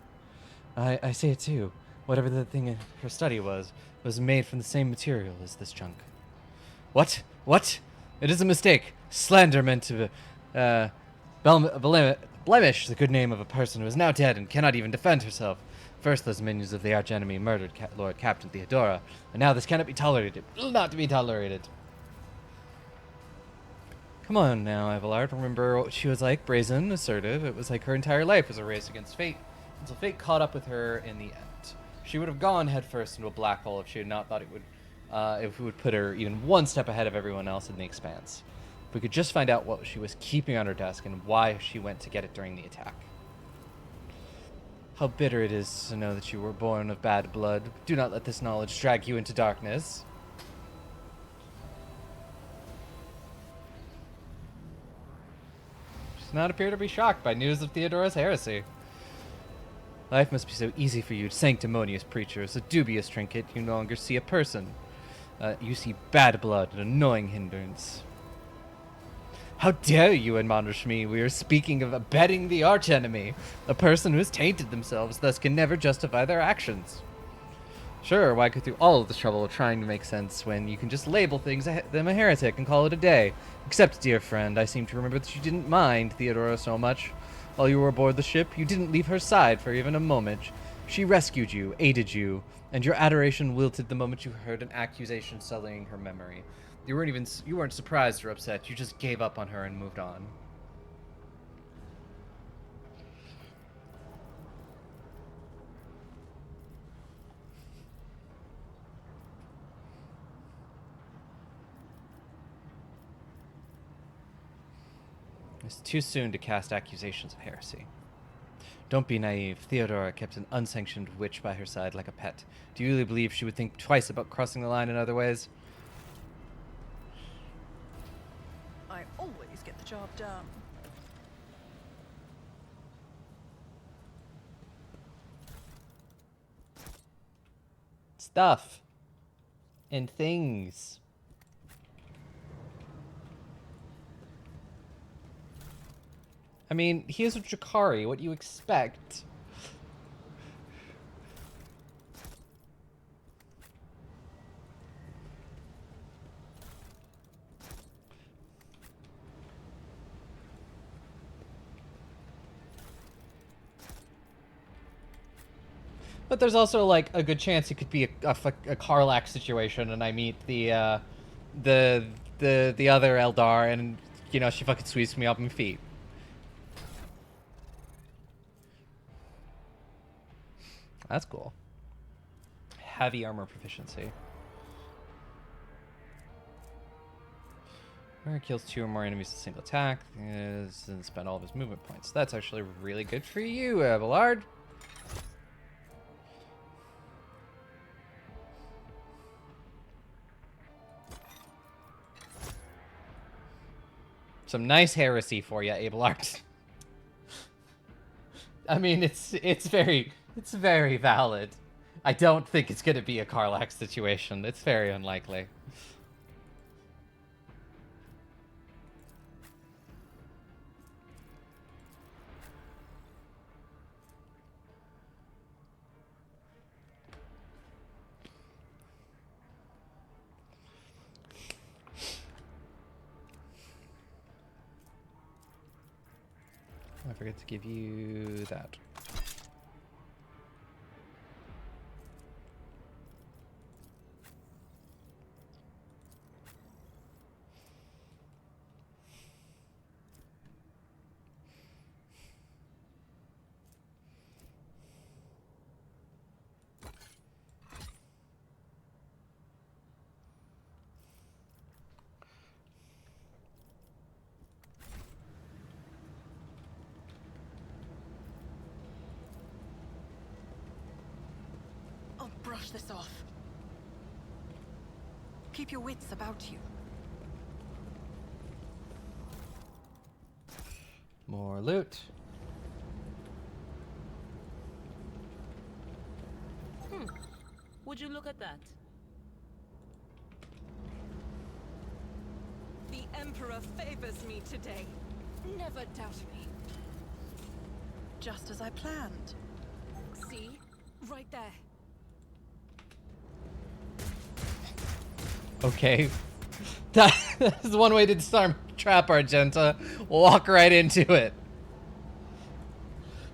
I say it too. Whatever the thing in her study was made from the same material as this junk. What? What? It is a mistake. Slander meant to blemish the good name of a person who is now dead and cannot even defend herself. First, those minions of the archenemy murdered Lord Captain Theodora, and now this cannot be tolerated. It will not be tolerated. Come on now, Aeldari. Remember what she was like? Brazen, assertive. It was like her entire life was a race against fate, until fate caught up with her in the end. She would have gone headfirst into a black hole if she had not thought it would, if it would put her even one step ahead of everyone else in the expanse. If we could just find out what she was keeping on her desk and why she went to get it during the attack. How bitter it is to know that you were born of bad blood. Do not let this knowledge drag you into darkness. She does not appear to be shocked by news of Theodora's heresy. Life must be so easy for you, sanctimonious preachers. A dubious trinket, you no longer see a person. You see bad blood, an annoying hindrance. How dare you admonish me? We are speaking of abetting the archenemy, a person who has tainted themselves, thus can never justify their actions. Sure, why go through all of the trouble of trying to make sense when you can just label them a heretic and call it a day? Except, dear friend, I seem to remember that you didn't mind Theodora so much. While you were aboard the ship, you didn't leave her side for even a moment. She rescued you, aided you, and your adoration wilted the moment you heard an accusation sullying her memory. You weren't surprised or upset. You just gave up on her and moved on. It's too soon to cast accusations of heresy. Don't be naive. Theodora kept an unsanctioned witch by her side like a pet. Do you really believe she would think twice about crossing the line in other ways? I always get the job done. Stuff. And things. I mean, he is a Drakari. What do you expect? But there's also, like, a good chance it could be a Karlak situation, and I meet the other Eldar, and You know, she fucking sweeps me off my feet. That's cool. Heavy armor proficiency. Where kills 2 or more enemies in a single attack, doesn't spend all of his movement points. That's actually really good for you, Aeldari. Some nice heresy for you, Aeldari. I mean, it's very valid. I don't think it's gonna be a Karlach situation. It's very unlikely. I forget to give you that. I'll brush this off. Keep your wits about you. More loot. Would you look at that? The Emperor favors me today. Never doubt me. Just as I planned. See? Right there. Okay. That's one way to disarm trap, Argenta. Walk right into it.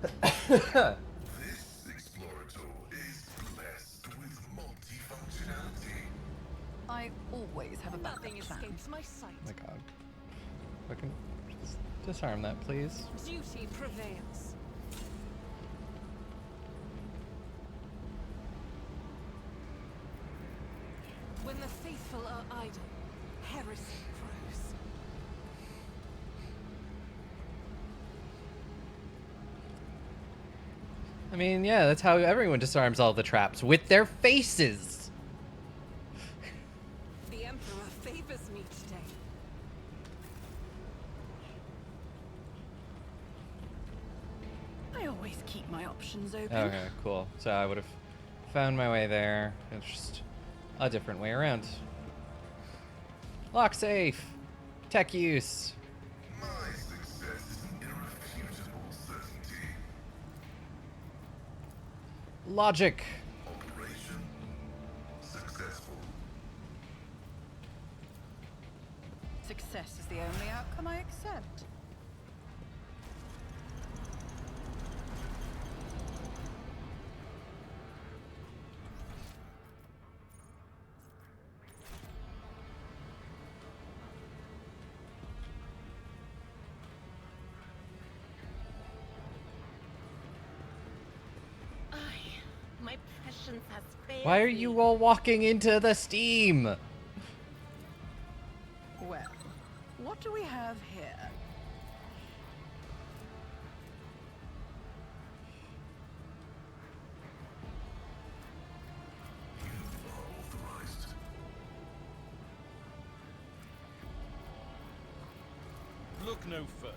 This explorator is blessed with multifunctionality. I always have a backup Nothing plan. escapes my sight. Oh my god. Fucking just disarm that, please. Duty prevails. When the faithful are idle, heresy grows. I mean, yeah, that's how everyone disarms all the traps. With their faces! The Emperor favors me today. I always keep my options open. Okay, cool. So I would have found my way there. It's just a different way around. Lock safe! Tech use! My success is an irrefutable certainty. Logic! Operation successful. Success is the only outcome I accept. My prescience has failed Why are me. you all walking into the steam? Well, what do we have here? You are authorized. Look no further.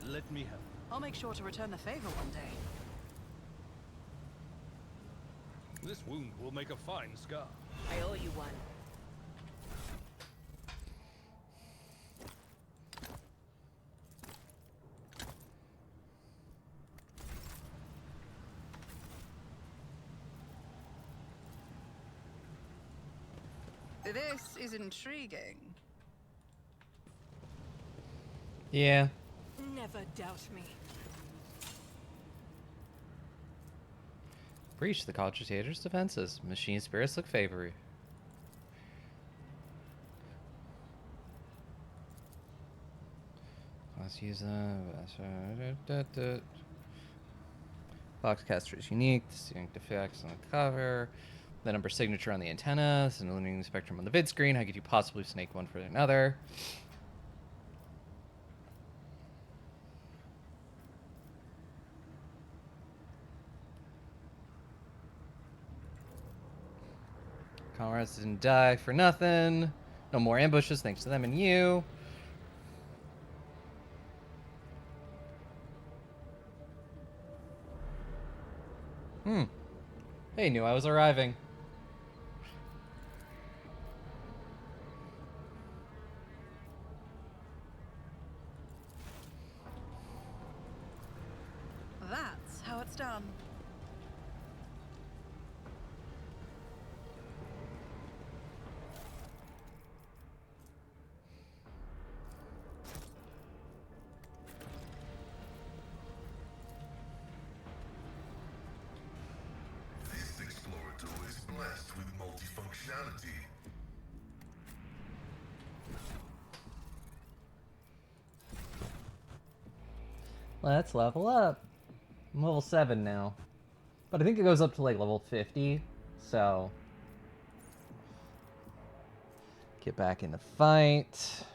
Let me help. I'll make sure to return the favor one day. This wound will make a fine scar. I owe you one. This is intriguing. Yeah. Never doubt me. Breach the Cogitator's defenses. Machine spirits look favory. Let's use Foxcaster is unique. Distinct effects on the cover. The number signature on the antenna. And illuminating spectrum on the vid screen. How could you possibly snake one for another? Comrades didn't die for nothing. No more ambushes thanks to them and you. They knew I was arriving. That's how it's done. This explorator is blessed with multifunctionality. Let's level up. I'm level 7 now. But I think it goes up to like level 50. So get back in the fight.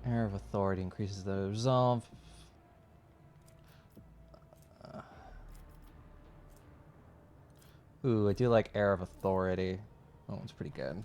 Air of Authority increases the resolve. Ooh, I do like Air of Authority. That one's pretty good.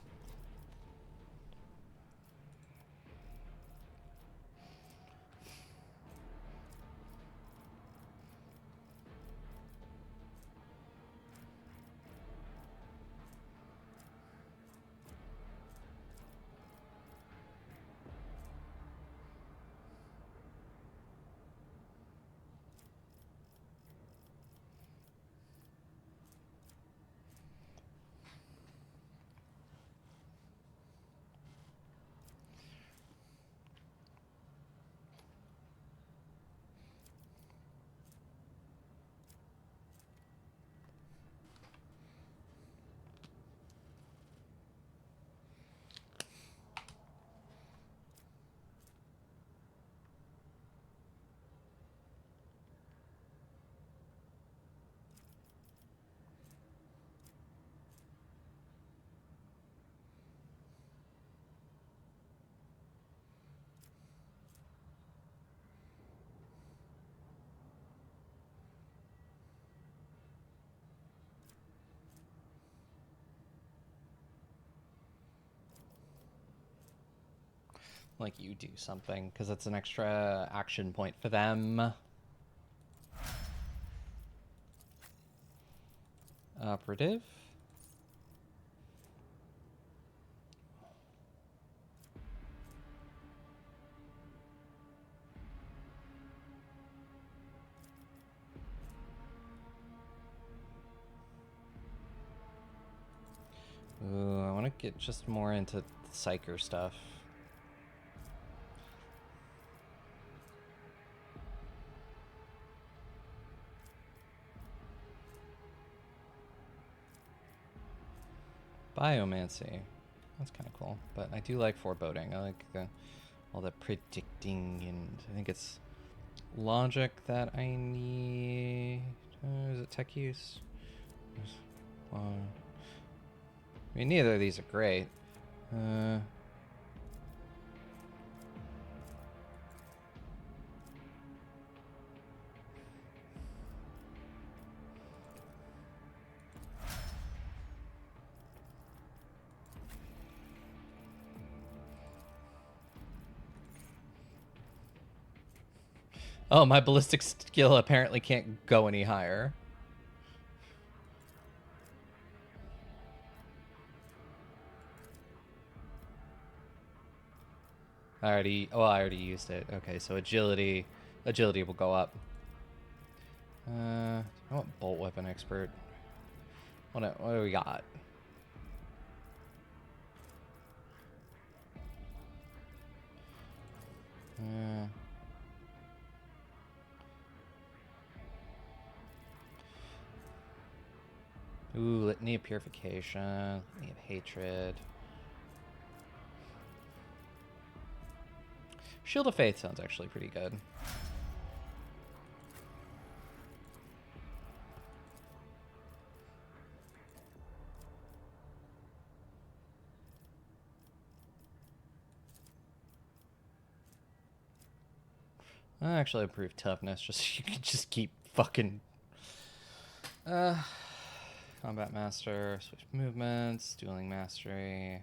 Like you do something, because it's an extra action point for them. Operative. Ooh, I want to get just more into Psyker stuff. Biomancy. That's kind of cool. But I do like foreboding. I like all the predicting, and I think it's logic that I need. Is it tech use? I mean, neither of these are great. Oh, my ballistic skill apparently can't go any higher. I already used it. Okay, so agility will go up. I want bolt weapon expert. What do we got? Ooh, Litany of Purification, Litany of Hatred. Shield of Faith sounds actually pretty good. I actually improve toughness, just so you can just keep fucking combat master, switch movements, dueling mastery.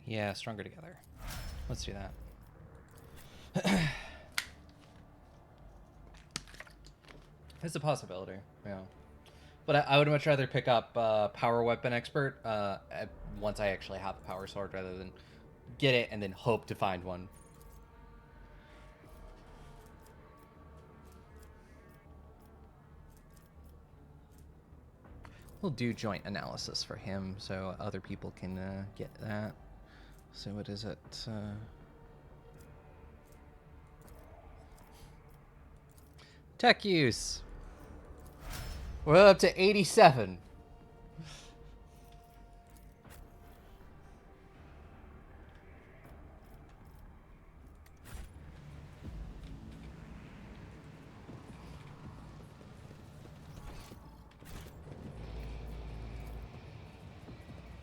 Yeah, stronger together. Let's do that. It's a possibility, yeah. But I would much rather pick up Power Weapon Expert once I actually have a Power Sword rather than get it and then hope to find one. We'll do joint analysis for him so other people can get that. So what is it? Tech use. We're up to 87.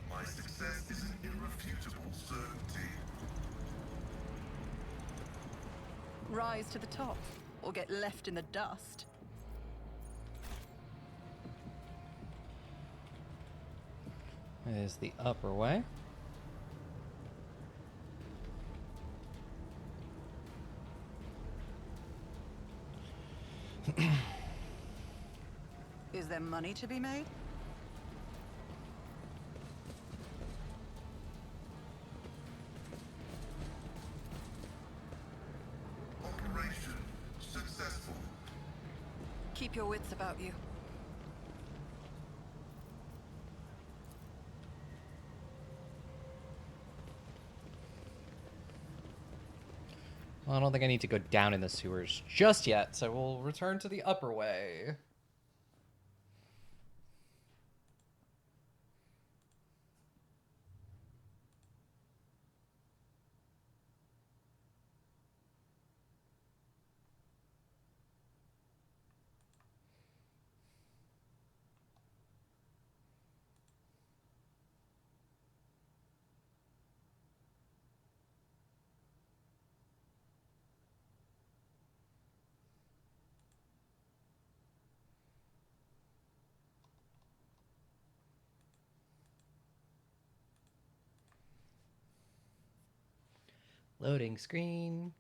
My success is an irrefutable certainty. Rise to the top, or get left in the dust. Is the upper way. Is there money to be made? Operation successful. Keep your wits about you. Well, I don't think I need to go down in the sewers just yet, so we'll return to the upper way. Loading screen.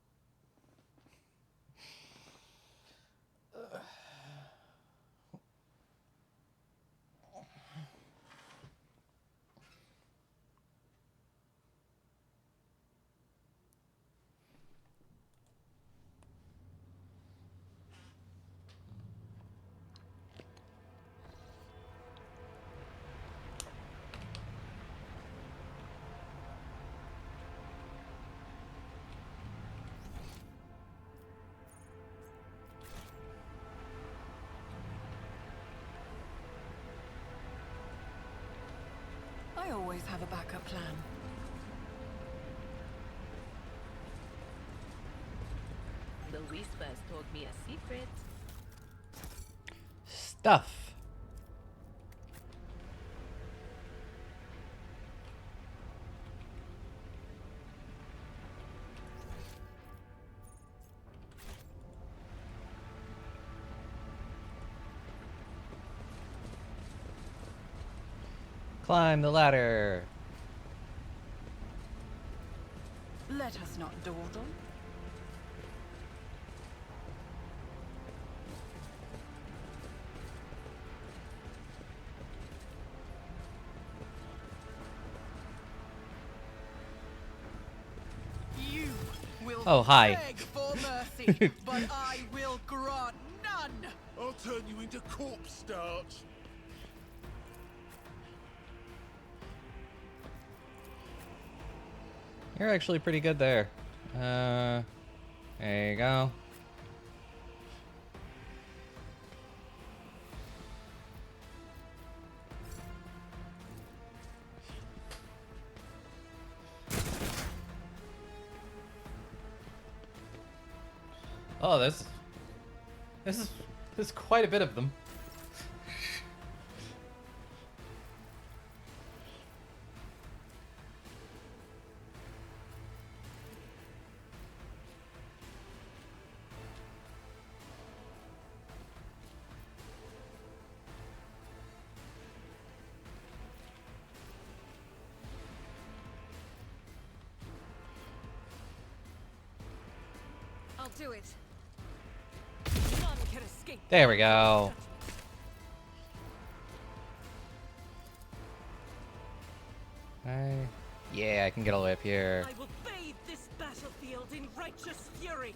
I always have a backup plan. The whispers told me a secret. Stuff. Climb the ladder. Let us not dawdle. You will Oh, hi. beg for mercy, but I will grant none. I'll turn you into corpse starch. You're actually pretty good there. There you go. Oh, there's quite a bit of them. I'll do it. None can escape. There we go. Yeah, I can get all the way up here. I will bathe this battlefield in righteous fury.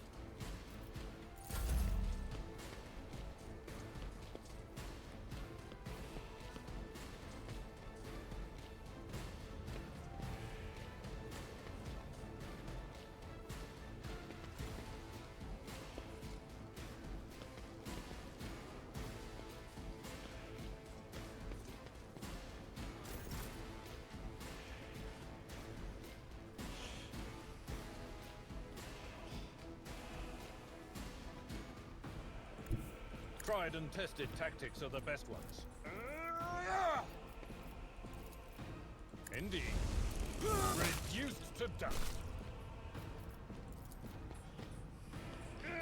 Tried and tested tactics are the best ones. Indeed. Reduced to dust.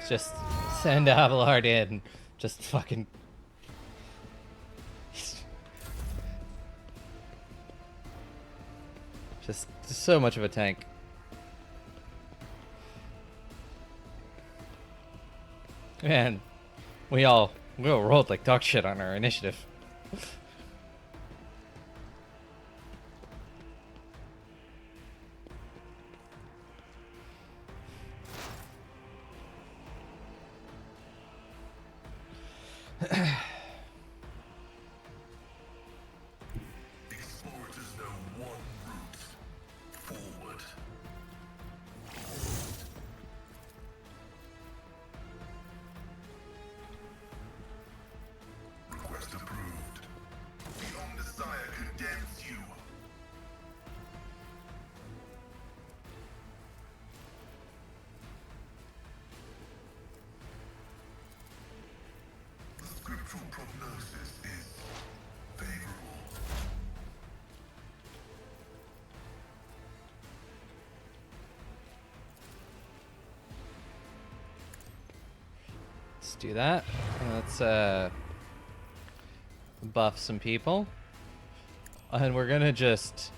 Just send Abelard in. Just fucking. Just so much of a tank. Man, we all rolled like dog shit on our initiative. Explorers know one route forward. Request approved. The Omnissiah condemns you. The scriptural prognosis is favorable. Let's do that. Let's buff some people. And we're gonna just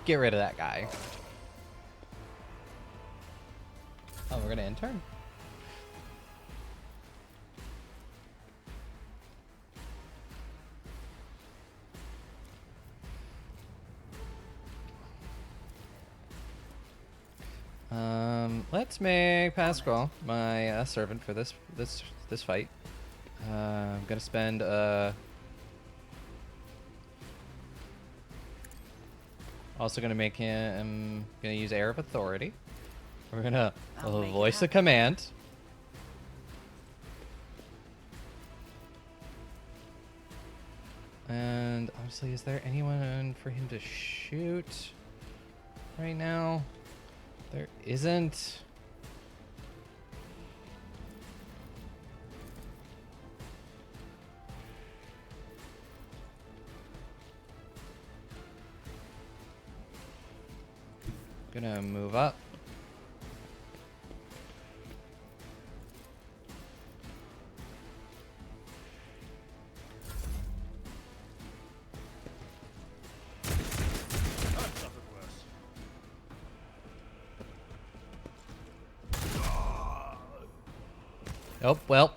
get rid of that guy. Oh, we're gonna intern. Let's make Pascal my servant for this fight. I'm gonna spend also gonna make him gonna use Air of Authority. We're gonna voice a command. And honestly, is there anyone for him to shoot right now? There isn't. Gonna move up. I've suffered worse. Oh, well.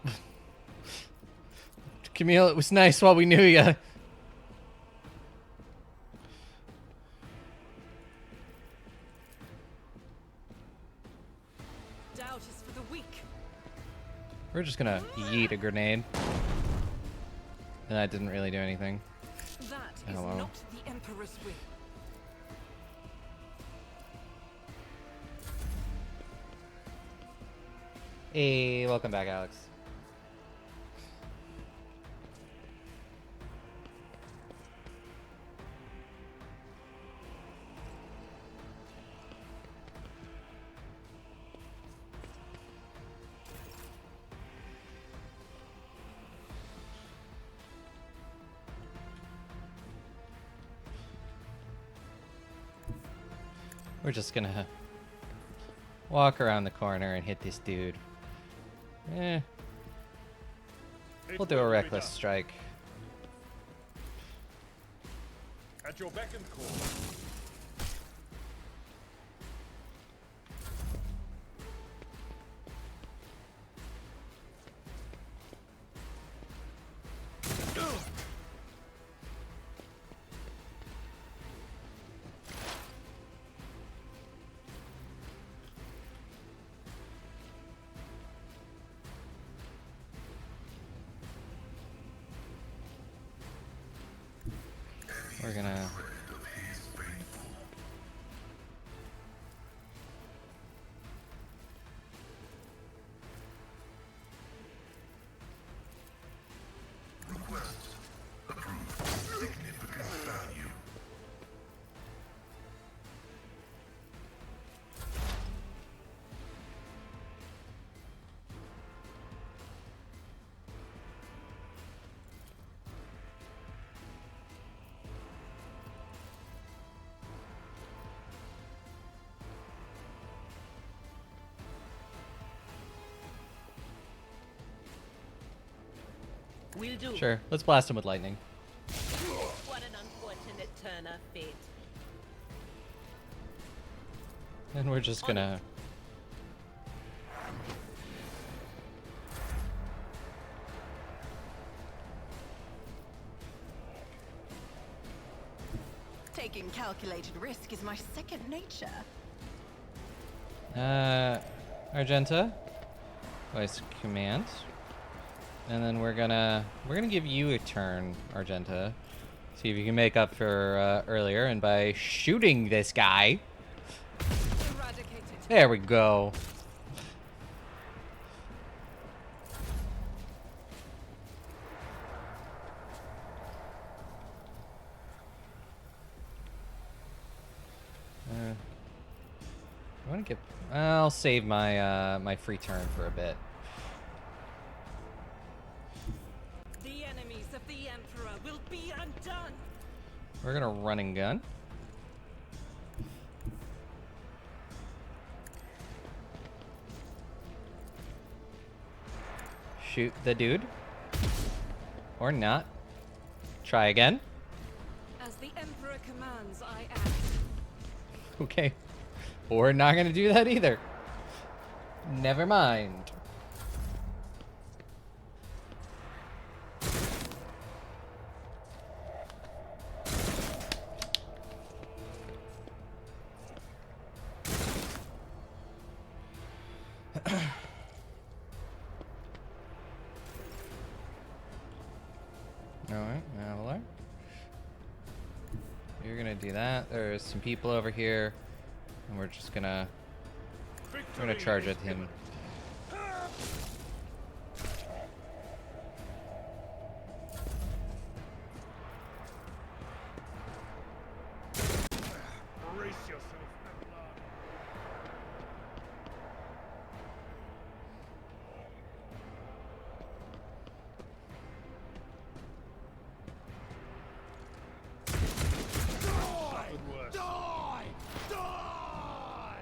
Camille, it was nice while we knew ya. Doubt is for the weak. We're just gonna yeet a grenade. And that didn't really do anything. That is Oh, well. not the Emperor's will. Hey, welcome back, Alex. We're just gonna walk around the corner and hit this dude. Eh. We'll do a reckless strike. At your beck and call. We're gonna... Request approved. Significant value. Will do. Sure, let's blast him with lightning. What an unfortunate turn of fate. And we're just gonna... Taking calculated risk is my second nature. Argenta, voice command, and then we're gonna give you a turn, Argenta. See if you can make up for earlier, and by shooting this guy. Eradicated. There we go. I want to get. I'll save my my free turn for a bit. The enemies of the Emperor will be undone. We're gonna run and gun. Shoot the dude. Or not. Try again. As the Emperor commands, I act. Okay. We're not gonna do that either. Never mind. Alright, Aeldari. You're gonna do that. There's some people over here. And we're just gonna... We're gonna charge at him. Brace yourself, Aeldari. Nothing worse. Die! Die!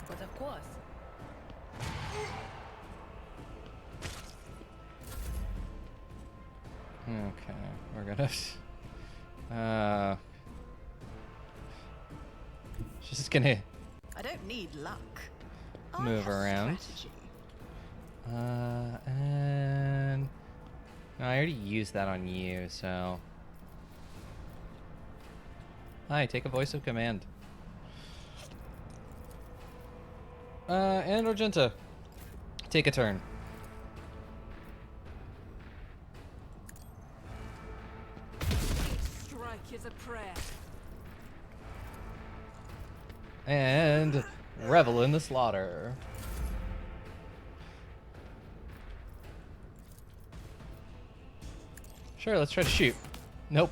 But of course. Okay, we're gonna just gonna I don't need luck. move I have around. strategy. And no, I already used that on you, so hi, take a voice of command. And Argenta, take a turn. Each strike is a prayer. And revel in the slaughter. Sure, let's try to shoot. Nope.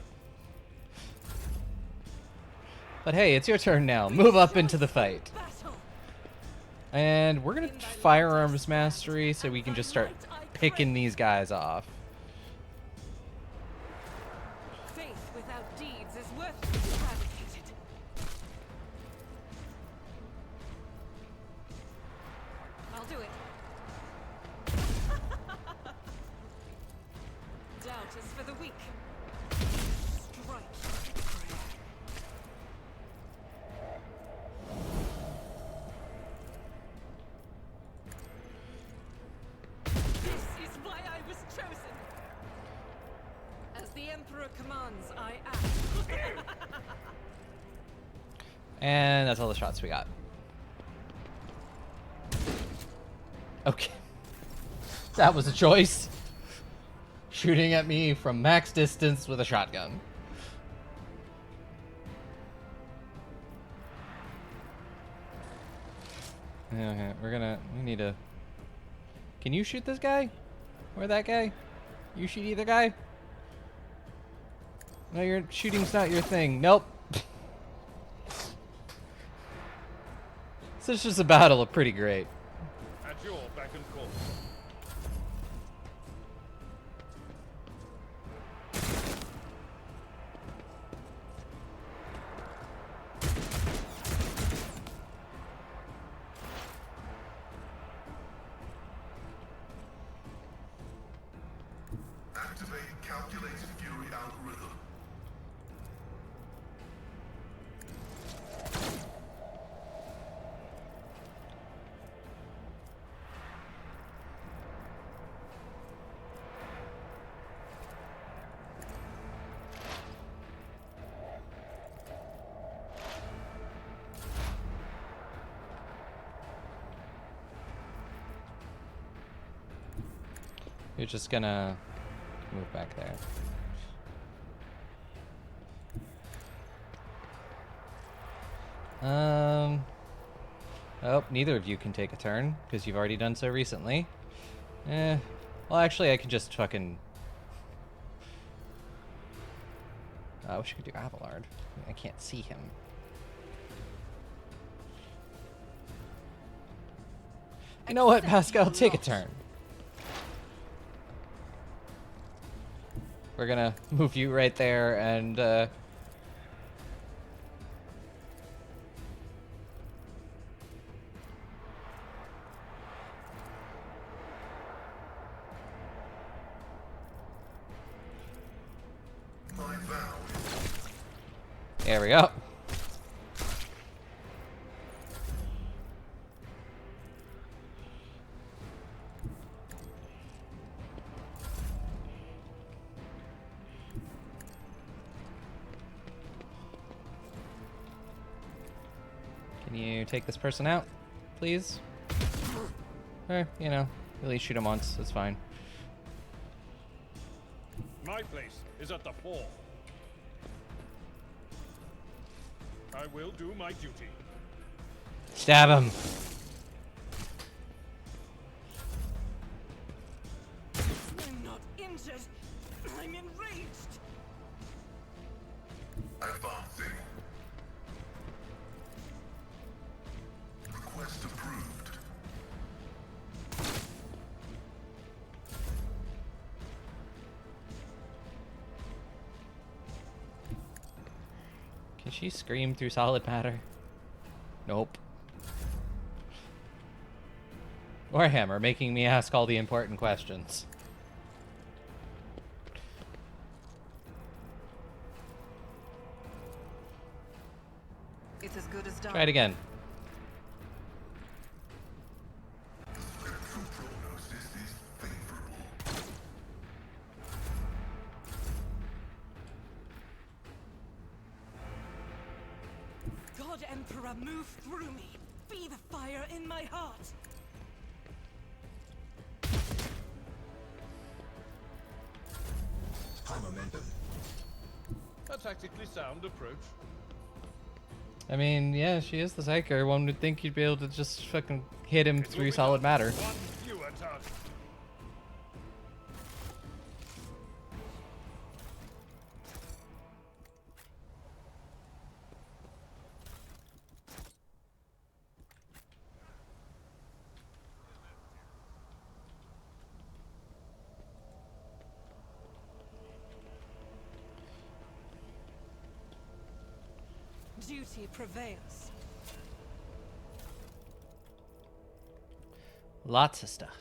But hey, it's your turn now. Move up into the fight. And we're gonna firearms mastery so we can just start picking these guys off. Faith without deeds is worthless eradicated. I'll do it. Doubt is for the weak. Strike prayer. This is why I was chosen. As the Emperor commands, I act. And that's all the shots we got. Okay. That was a choice. Shooting at me from max distance with a shotgun. Okay, we need to... Can you shoot this guy? Or that guy? You shoot either guy? No, your shooting's not your thing. Nope. This is just a battle of pretty great. At your beck and call. Activate calculated fury algorithm. You're just gonna move back there. Oh, neither of you can take a turn, because you've already done so recently. Well, actually, I can just fucking... I wish I could do Abelard. I can't see him. You know what, Pascal? Take a turn. We're gonna move you right there, and My vow there we go. Can you take this person out, please? Or, you know, at least shoot him once. That's fine. My place is at the fore. I will do my duty. Stab him. I'm not injured. I'm enraged. advancing. Request approved. Can she scream through solid matter? Nope. Warhammer, making me ask all the important questions. It's as good as done. Try it again. Spectral prognosis is favorable. God Emperor, move through me. Be the fire in my heart. High momentum. A tactically sound approach. I mean, yeah, she is the Psyker. One would think you'd be able to just fucking hit him through solid matter. One fewer target. Duty prevails. Lots of stuff.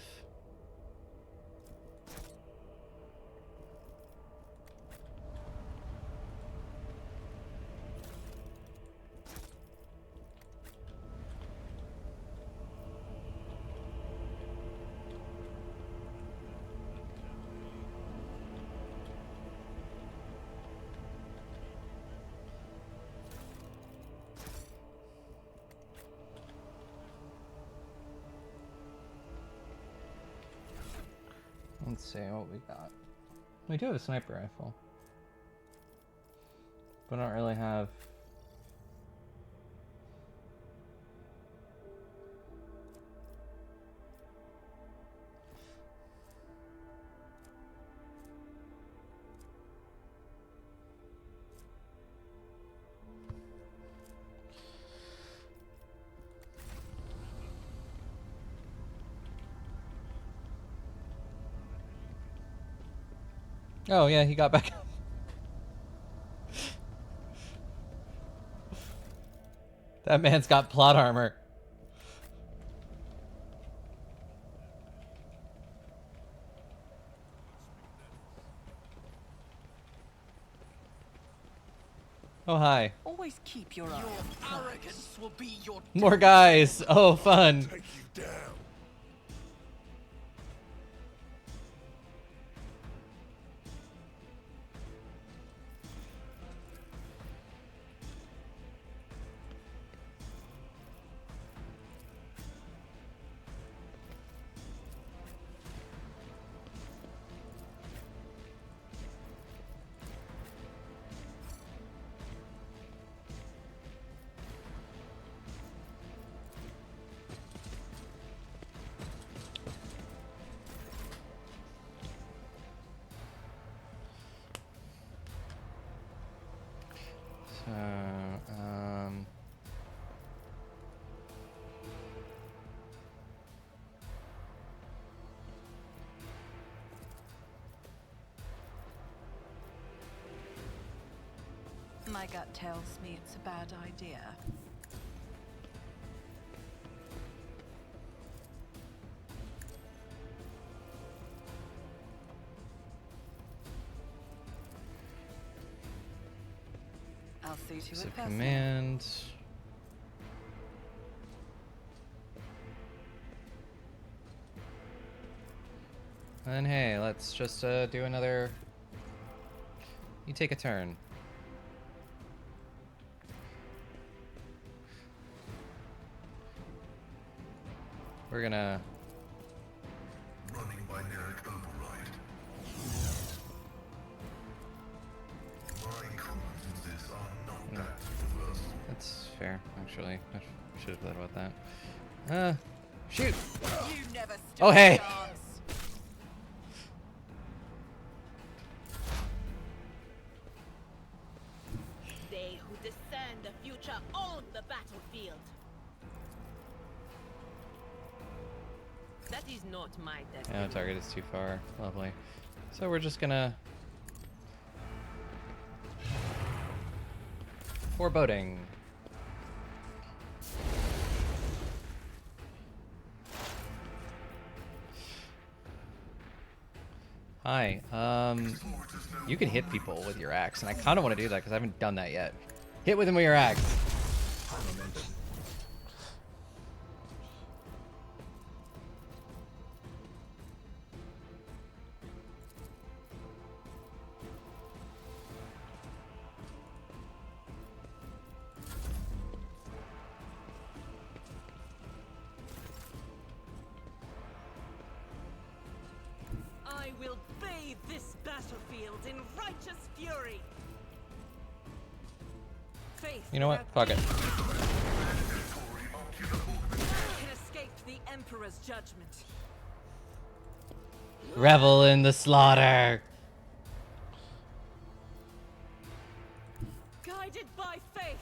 Let's see what we got. We do have a sniper rifle. But don't really have... Oh yeah, he got back up. That man's got plot armor. Oh hi. Always keep your eye. Your arrogance will be your More guys. Oh fun. Take you down. So, My gut tells me it's a bad idea. I'll see to so it personally. command. And hey, let's just do another. You take a turn. We're gonna. Running binaric override. My competences are not that universal. That's fair, actually. I should have thought about that. Shoot! You never stood Oh, hey. a chance. They who discern the future own the battlefield. That is not my destiny. Yeah, target is too far. Lovely. So we're just gonna. Foreboding. Hi. You can hit people with your axe, and I kind of want to do that because I haven't done that yet. Hit with them with your axe. I will bathe this battlefield in righteous fury. Faith You know what? Fuck it. can escape the Emperor's judgment. Revel in the slaughter. Guided by faith.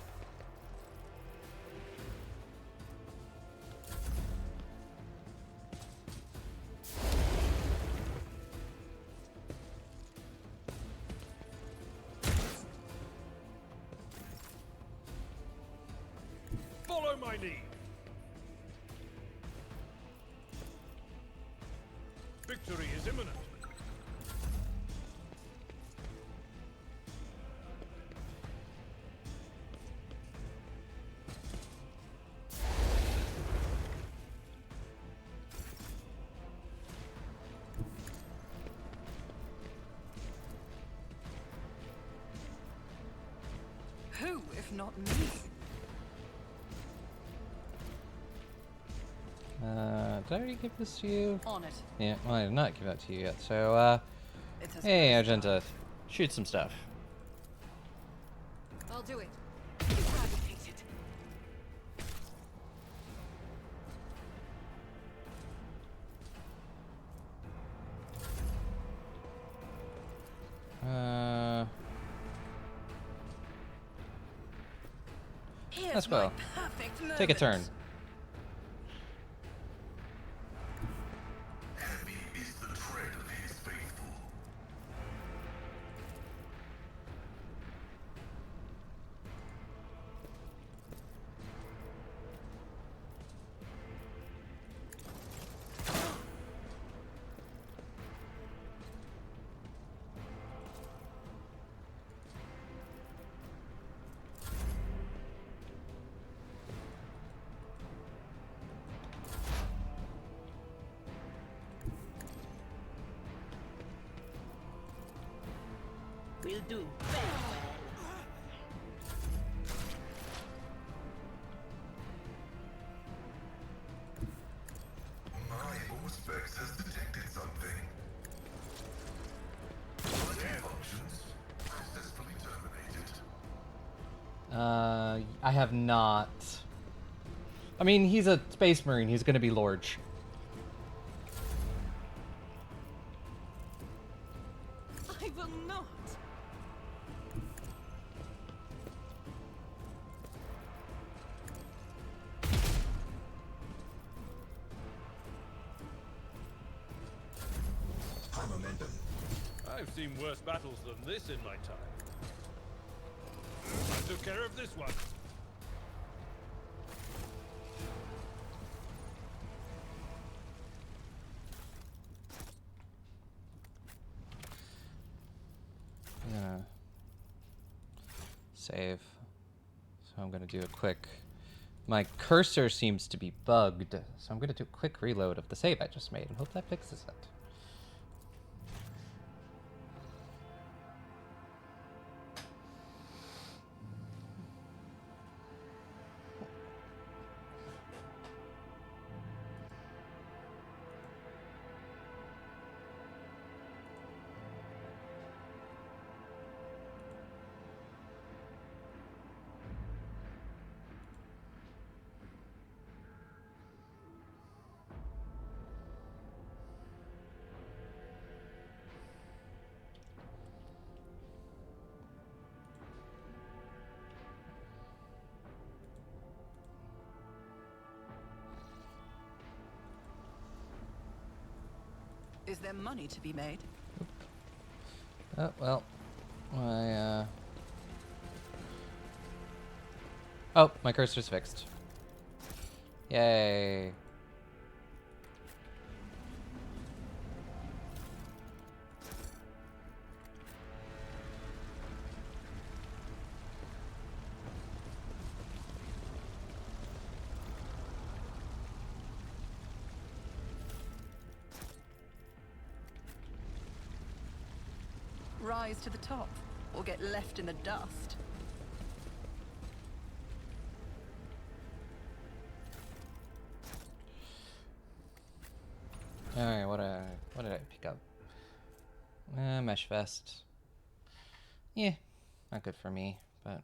Follow my lead. Victory is imminent. Who, if not me? Did I already give this to you? On it. Yeah, well, I did not give that to you yet. So, It's as hey, good as Argenta, shoot some stuff. I'll do it. Eradicate it. Here's Let's my go. perfect Take a turn. moment. Heavy is the tread of his faithful. Will do. My Auspex has detected something. Functions successfully terminated. I have not. I mean, he's a space marine. He's gonna be large. I will not. I've seen worse battles than this in my time. I took care of this one. I'm gonna save. So I'm gonna do a quick. My cursor seems to be bugged, so I'm gonna do a quick reload of the save I just made and hope that fixes it. Is there money to be made? Oh, well. Oh, my cursor's fixed. Yay. rise to the top, or get left in the dust. Alright, what did I pick up? Mesh vest. Yeah, not good for me, but...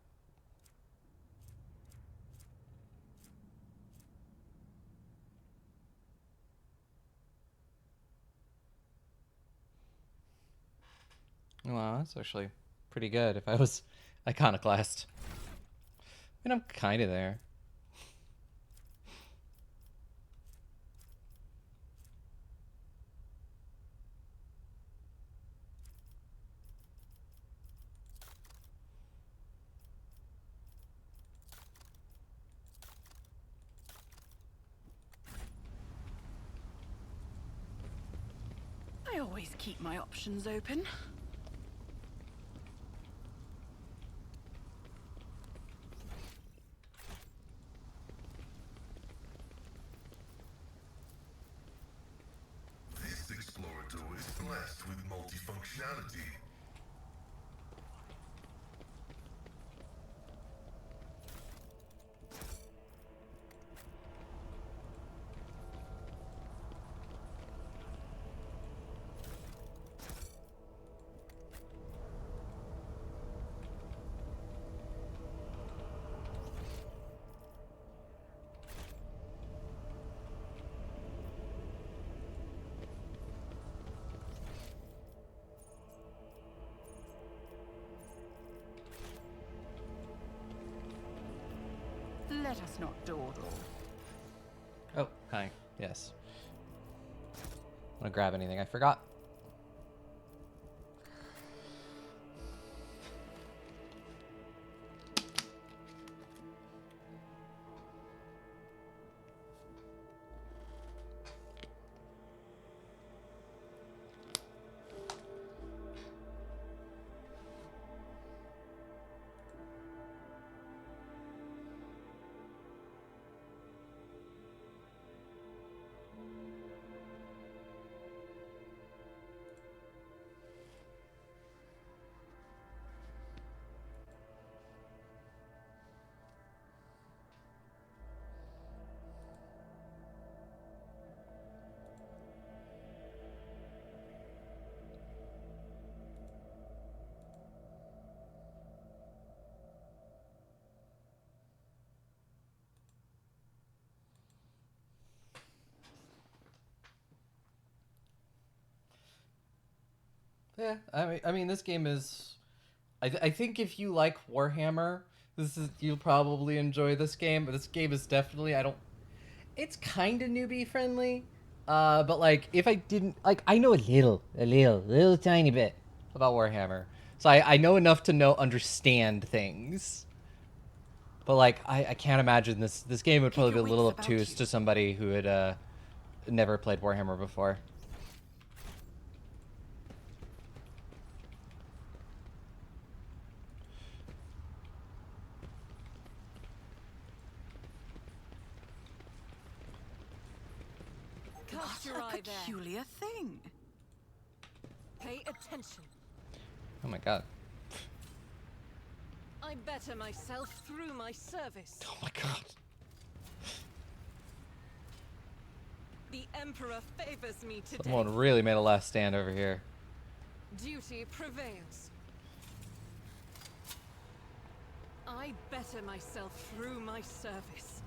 Wow, that's actually pretty good if I was iconoclast. I mean, I'm kind of there. I always keep my options open. This explorator is blessed with multifunctionality. Let us not dawdle. Oh, hi. Yes. Want to grab anything I forgot? Yeah, I mean, this game is. I think if you like Warhammer, you'll probably enjoy this game. But this game is definitely It's kind of newbie friendly, but like if I didn't like, I know a little tiny bit about Warhammer, so I know enough to understand things. But like I can't imagine this game would probably be a little obtuse to somebody who had never played Warhammer before. Cast your A eye there. peculiar thing. Pay attention. Oh my god. I better myself through my service. Oh my god. The Emperor favors me today. Someone really made a last stand over here. Duty prevails. I better myself through my service.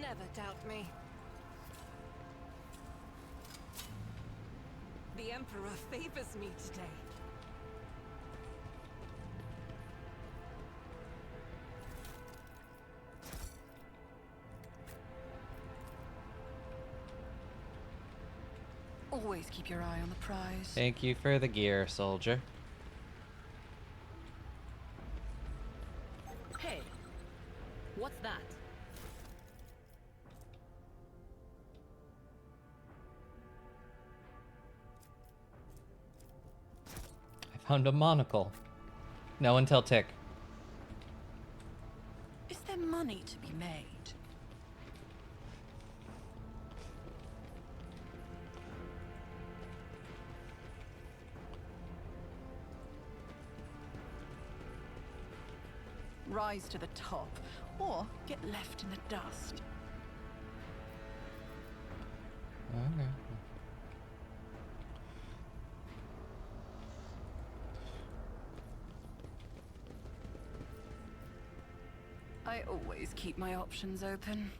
Never doubt me. The Emperor favors me today. Always keep your eye on the prize. Thank you for the gear, soldier. Hey, what's that? I found a monocle. No one tell Tick. Is there money to be made? rise to the top, or get left in the dust. Okay. I always keep my options open.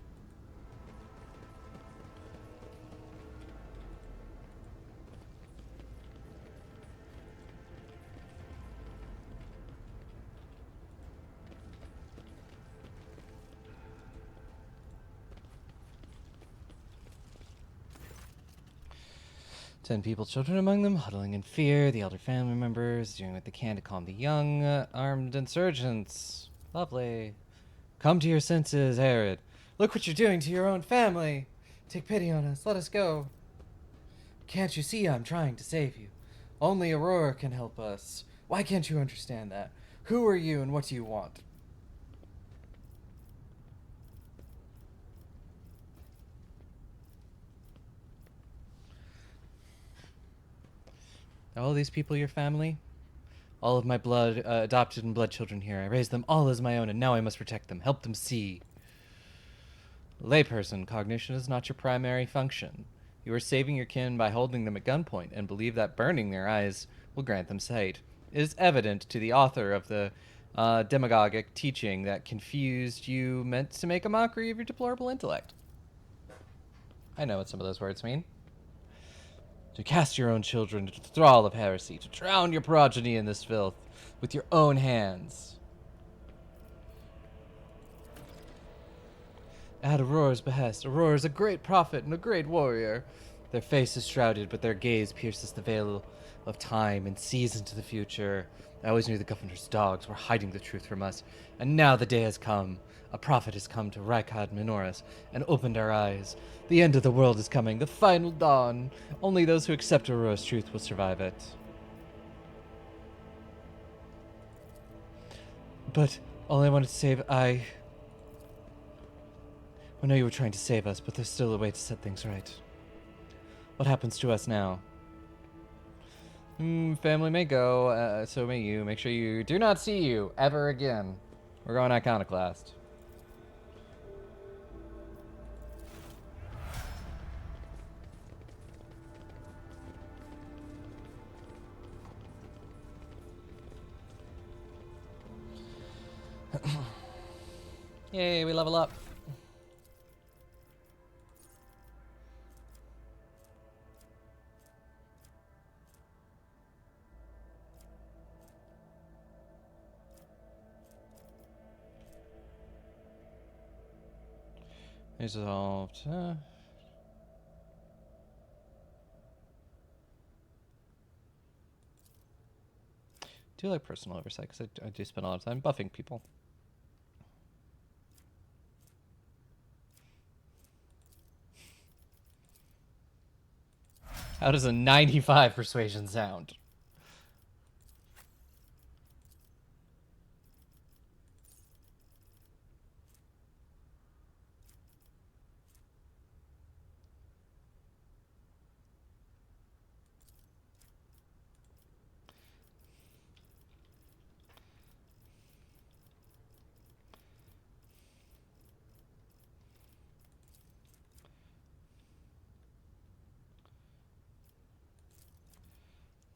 10 people, children among them, huddling in fear. The elder family members doing what they can to calm the young, armed insurgents. Lovely. Come to your senses, Herod. Look what you're doing to your own family. Take pity on us. Let us go. Can't you see I'm trying to save you? Only Aurora can help us. Why can't you understand that? Who are you and what do you want? Are all these people your family? All of my blood, adopted and blood children here. I raised them all as my own, and now I must protect them, help them see. Layperson, cognition is not your primary function. You are saving your kin by holding them at gunpoint, and believe that burning their eyes will grant them sight. It is evident to the author of the demagogic teaching that confused you meant to make a mockery of your deplorable intellect. I know what some of those words mean. To cast your own children into the thrall of heresy, to drown your progeny in this filth with your own hands. At Aurora's behest, Aurora is a great prophet and a great warrior. Their face is shrouded, but their gaze pierces the veil of time and sees into the future. I always knew the governor's dogs were hiding the truth from us, and now the day has come. A prophet has come to Rykad Minoris and opened our eyes. The end of the world is coming, the final dawn. Only those who accept Aurora's truth will survive it. But all I wanted to save, I know you were trying to save us, but there's still a way to set things right. What happens to us now? Family may go, so may you. Make sure you do not see you ever again. We're going iconoclast. Yay, we level up. Resolved. Do like personal oversight because I do spend a lot of time buffing people. How does a 95 persuasion sound?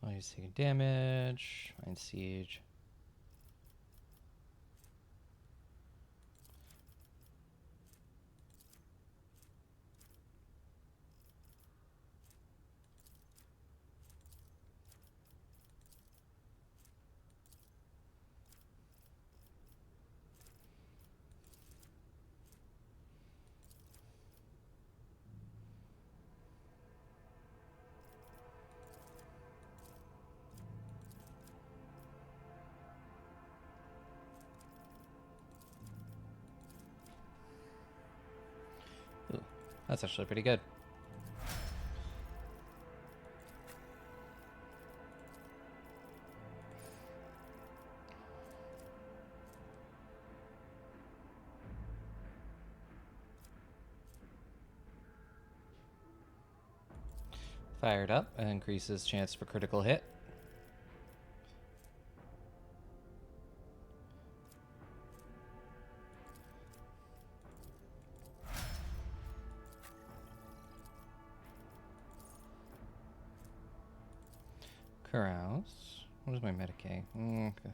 Oh, he's taking damage. Mind Siege. Ooh, that's actually pretty good. Fired up and increases chance for critical hit. Carouse. What is my Medicaid? Okay.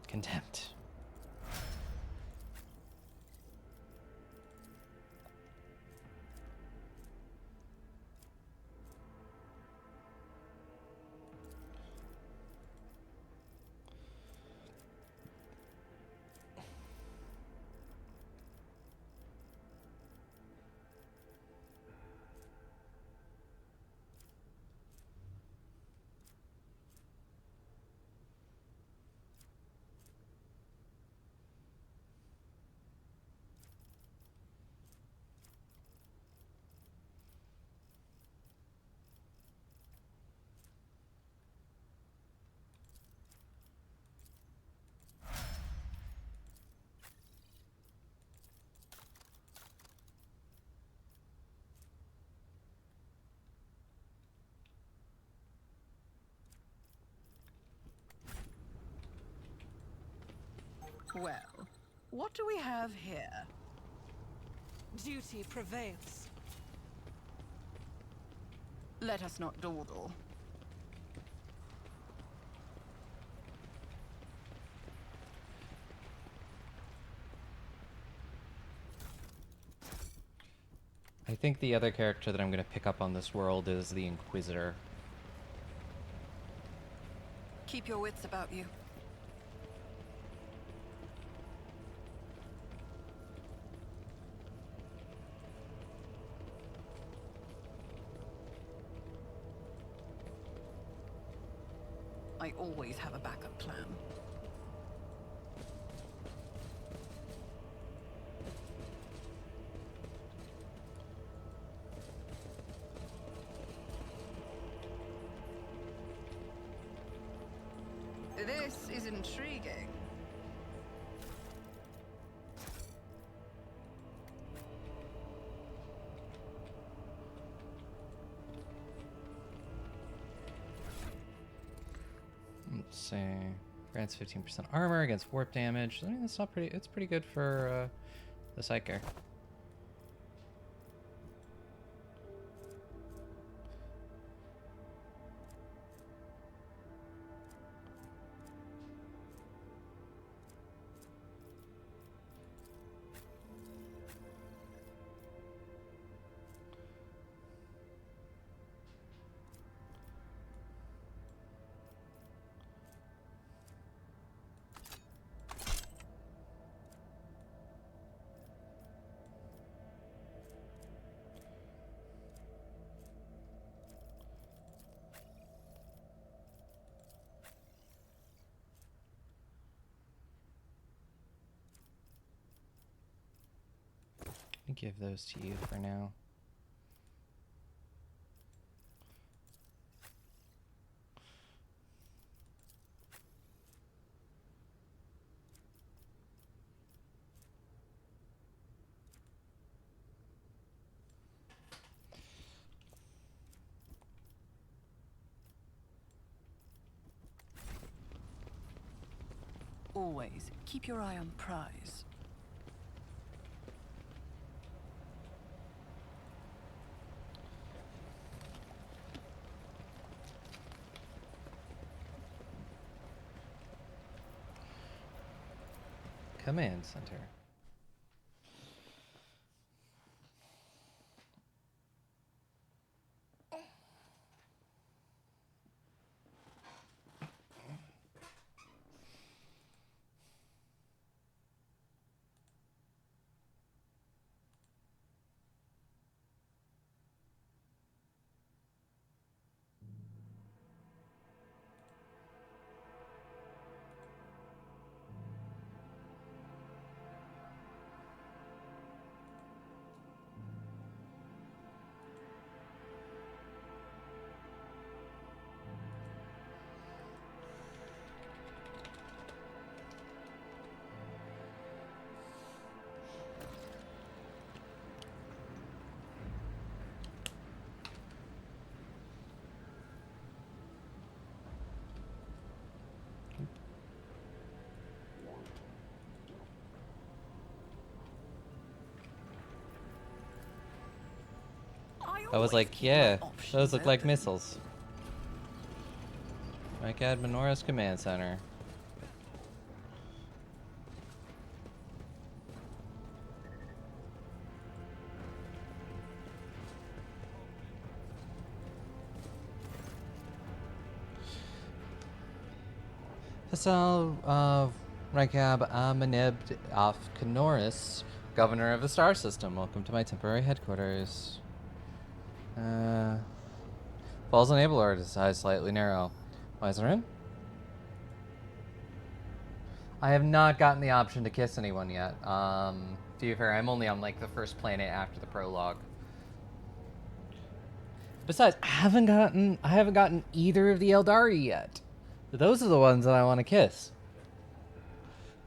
Contempt. Well, what do we have here? Duty prevails. Let us not dawdle. I think the other character that I'm going to pick up on this world is the Inquisitor. Keep your wits about you. I always have a backup plan. This is intriguing. Let's see. Grants 15% armor against warp damage. I mean, that's not pretty. It's pretty good for the Psyker. I'll give those to you for now. Always keep your eye on the prize. Command Center. I was always like, keep my yeah, options those look like open. missiles. Like at Menora's command center. Hassal Rakab Amenebd of Canoris, Governor of the Star System. Welcome to my temporary headquarters. Falls on Aeldari, his eyes slightly narrow. Weizerin? I have not gotten the option to kiss anyone yet. To be fair, I'm only on like the first planet after the prologue. Besides, I haven't gotten either of the Aeldari yet. Those are the ones that I want to kiss.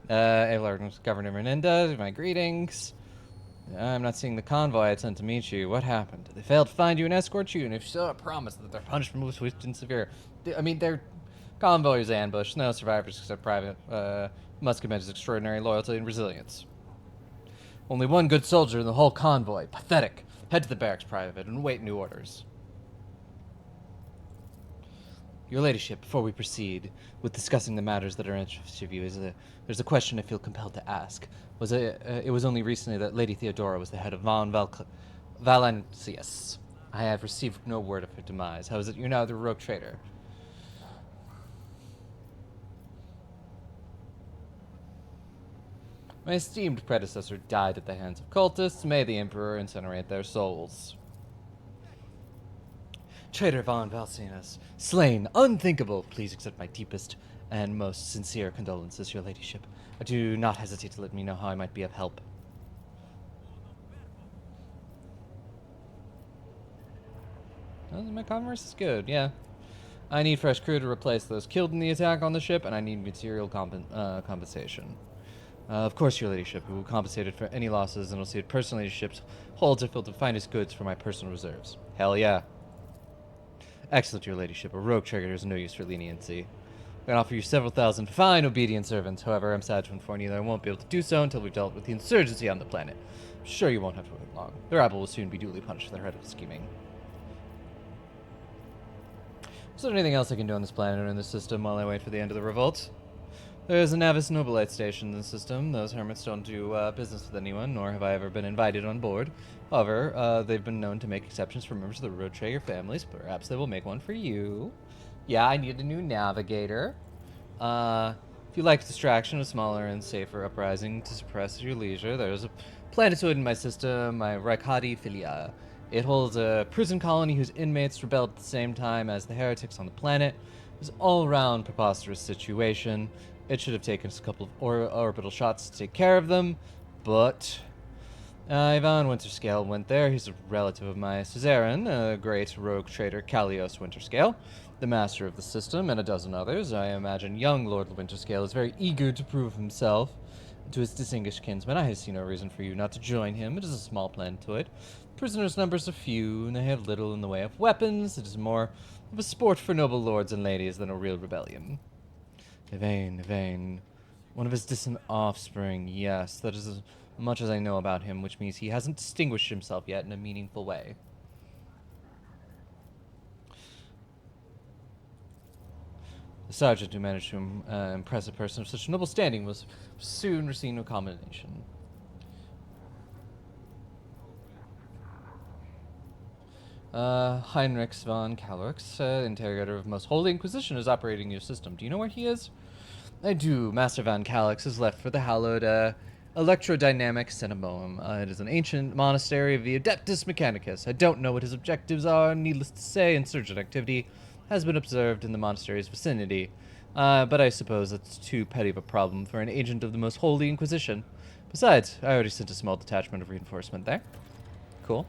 Aeldari, Governor Menendez, my greetings. I'm not seeing the convoy I sent to meet you. What happened? They failed to find you and escort you, and if so, I promise that their punishment was swift and severe. I mean, their convoy was ambushed. No survivors except Private must commend his extraordinary loyalty and resilience. Only one good soldier in the whole convoy. Pathetic. Head to the barracks, Private, and wait new orders. Your ladyship, before we proceed with discussing the matters that are interested of you, there's a question I feel compelled to ask. It was only recently that Lady Theodora was the head of Von Valancius. I have received no word of her demise. How is it you're now the rogue traitor? My esteemed predecessor died at the hands of cultists. May the Emperor incinerate their souls. Traitor Von Valsinas, slain, unthinkable. Please accept my deepest and most sincere condolences, your ladyship. Do not hesitate to let me know how I might be of help. Oh, my commerce is good, yeah. I need fresh crew to replace those killed in the attack on the ship, and I need material compensation. Of course, your ladyship, who will compensate it for any losses and will see it personally to ships holds are filled with finest goods for my personal reserves. Hell yeah. Excellent, your ladyship. A rogue traitor is no use for leniency. I can offer you several thousand fine, obedient servants. However, I'm sad to inform you that I won't be able to do so until we've dealt with the insurgency on the planet. I'm sure you won't have to wait long. The rabble will soon be duly punished for their headless scheming. Is there anything else I can do on this planet or in this system while I wait for the end of the revolt? There's a Navis Nobilite station in the system. Those hermits don't do business with anyone, nor have I ever been invited on board. However, they've been known to make exceptions for members of the road trader families. Perhaps they will make one for you. Yeah, I need a new navigator. If you like distraction, a smaller and safer uprising to suppress your leisure, there's a planetoid in my system, my Raikadi Filia. It holds a prison colony whose inmates rebelled at the same time as the heretics on the planet. It was an all-round preposterous situation. It should have taken us a couple of orbital shots to take care of them, but Ivan Winterscale went there. He's a relative of my suzerain, a great rogue trader Callios Winterscale, the master of the system, and a dozen others. I imagine young Lord Winterscale is very eager to prove himself to his distinguished kinsman. I see no reason for you not to join him. It is a small planetoid. Prisoners' numbers are few, and they have little in the way of weapons. It is more of a sport for noble lords and ladies than a real rebellion. Yvain. One of his distant offspring, yes. That is as much as I know about him, which means he hasn't distinguished himself yet in a meaningful way. The sergeant who managed to impress a person of such noble standing was soon receiving no commendation. Heinrich von Kalorx, interrogator of Most Holy Inquisition, is operating your system. Do you know where he is? I do. Master von Kalorx has left for the hallowed Electrodynamic Cenomoum. It is an ancient monastery of the Adeptus Mechanicus. I don't know what his objectives are. Needless to say, insurgent activity has been observed in the monastery's vicinity. But I suppose that's too petty of a problem for an agent of the Most Holy Inquisition. Besides, I already sent a small detachment of reinforcement there. Cool.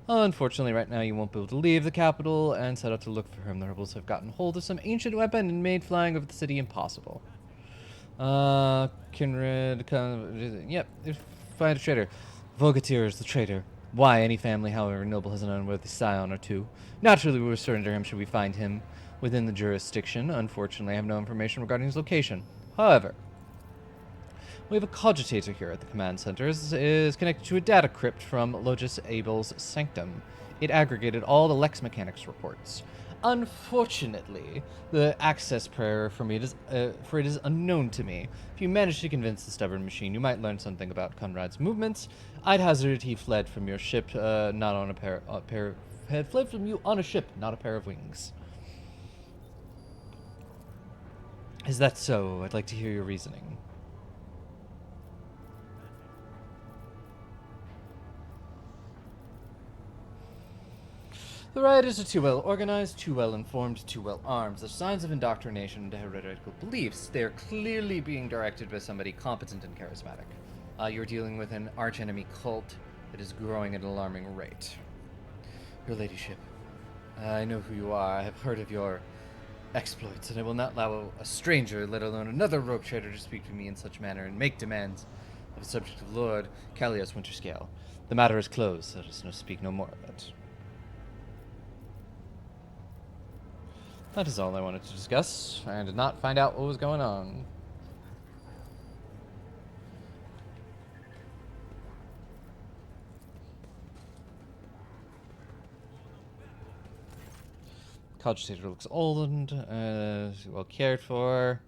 Unfortunately, right now you won't be able to leave the capital and set out to look for him. The rebels have gotten hold of some ancient weapon and made flying over the city impossible. Kinred, yep, find a traitor. Vogatir is the traitor. Why, any family, however noble, has an unworthy scion or two. Naturally, we will surrender him should we find him within the jurisdiction. Unfortunately, I have no information regarding his location. However, we have a cogitator here at the command center. Is connected to a data crypt from Logis Abel's sanctum. It aggregated all the Lex Mechanics reports. Unfortunately, the access prayer for it is unknown to me. If you manage to convince the stubborn machine, you might learn something about Conrad's movements. I'd hazard he fled from your ship, not on had fled from you on a ship, not a pair of wings. Is that so? I'd like to hear your reasoning. The rioters are too well organized, too well informed, too well armed. The signs of indoctrination into heretical beliefs. They are clearly being directed by somebody competent and charismatic. You're dealing with an archenemy cult that is growing at an alarming rate. Your ladyship, I know who you are. I have heard of your exploits, and I will not allow a stranger, let alone another rogue trader, to speak to me in such manner and make demands of a subject of Lord Callias Winterscale. The matter is closed. Let us speak no more of it. That is all I wanted to discuss. I did not find out what was going on. Cogitator looks old and well cared for.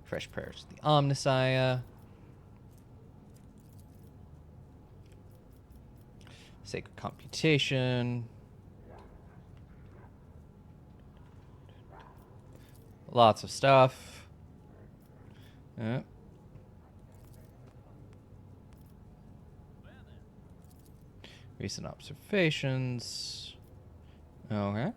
Fresh prayers to the Omnissiah. Sacred computation. Lots of stuff. Recent observations. Okay.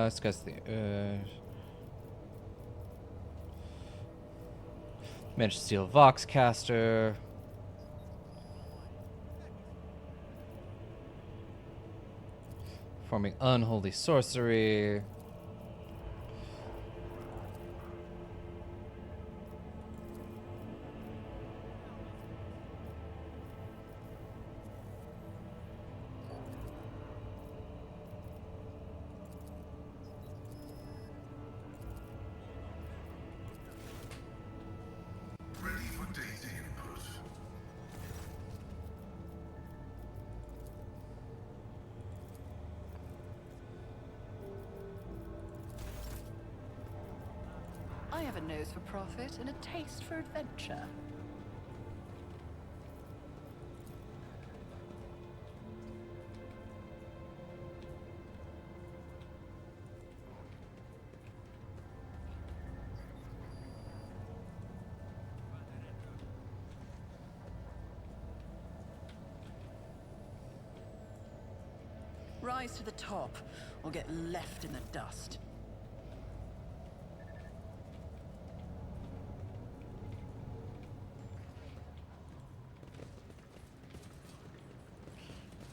Discuss the managed to steal Voxcaster. Performing unholy sorcery. Ready for data input. I have a nose for profit and a taste for adventure. Rise to the top, or get left in the dust.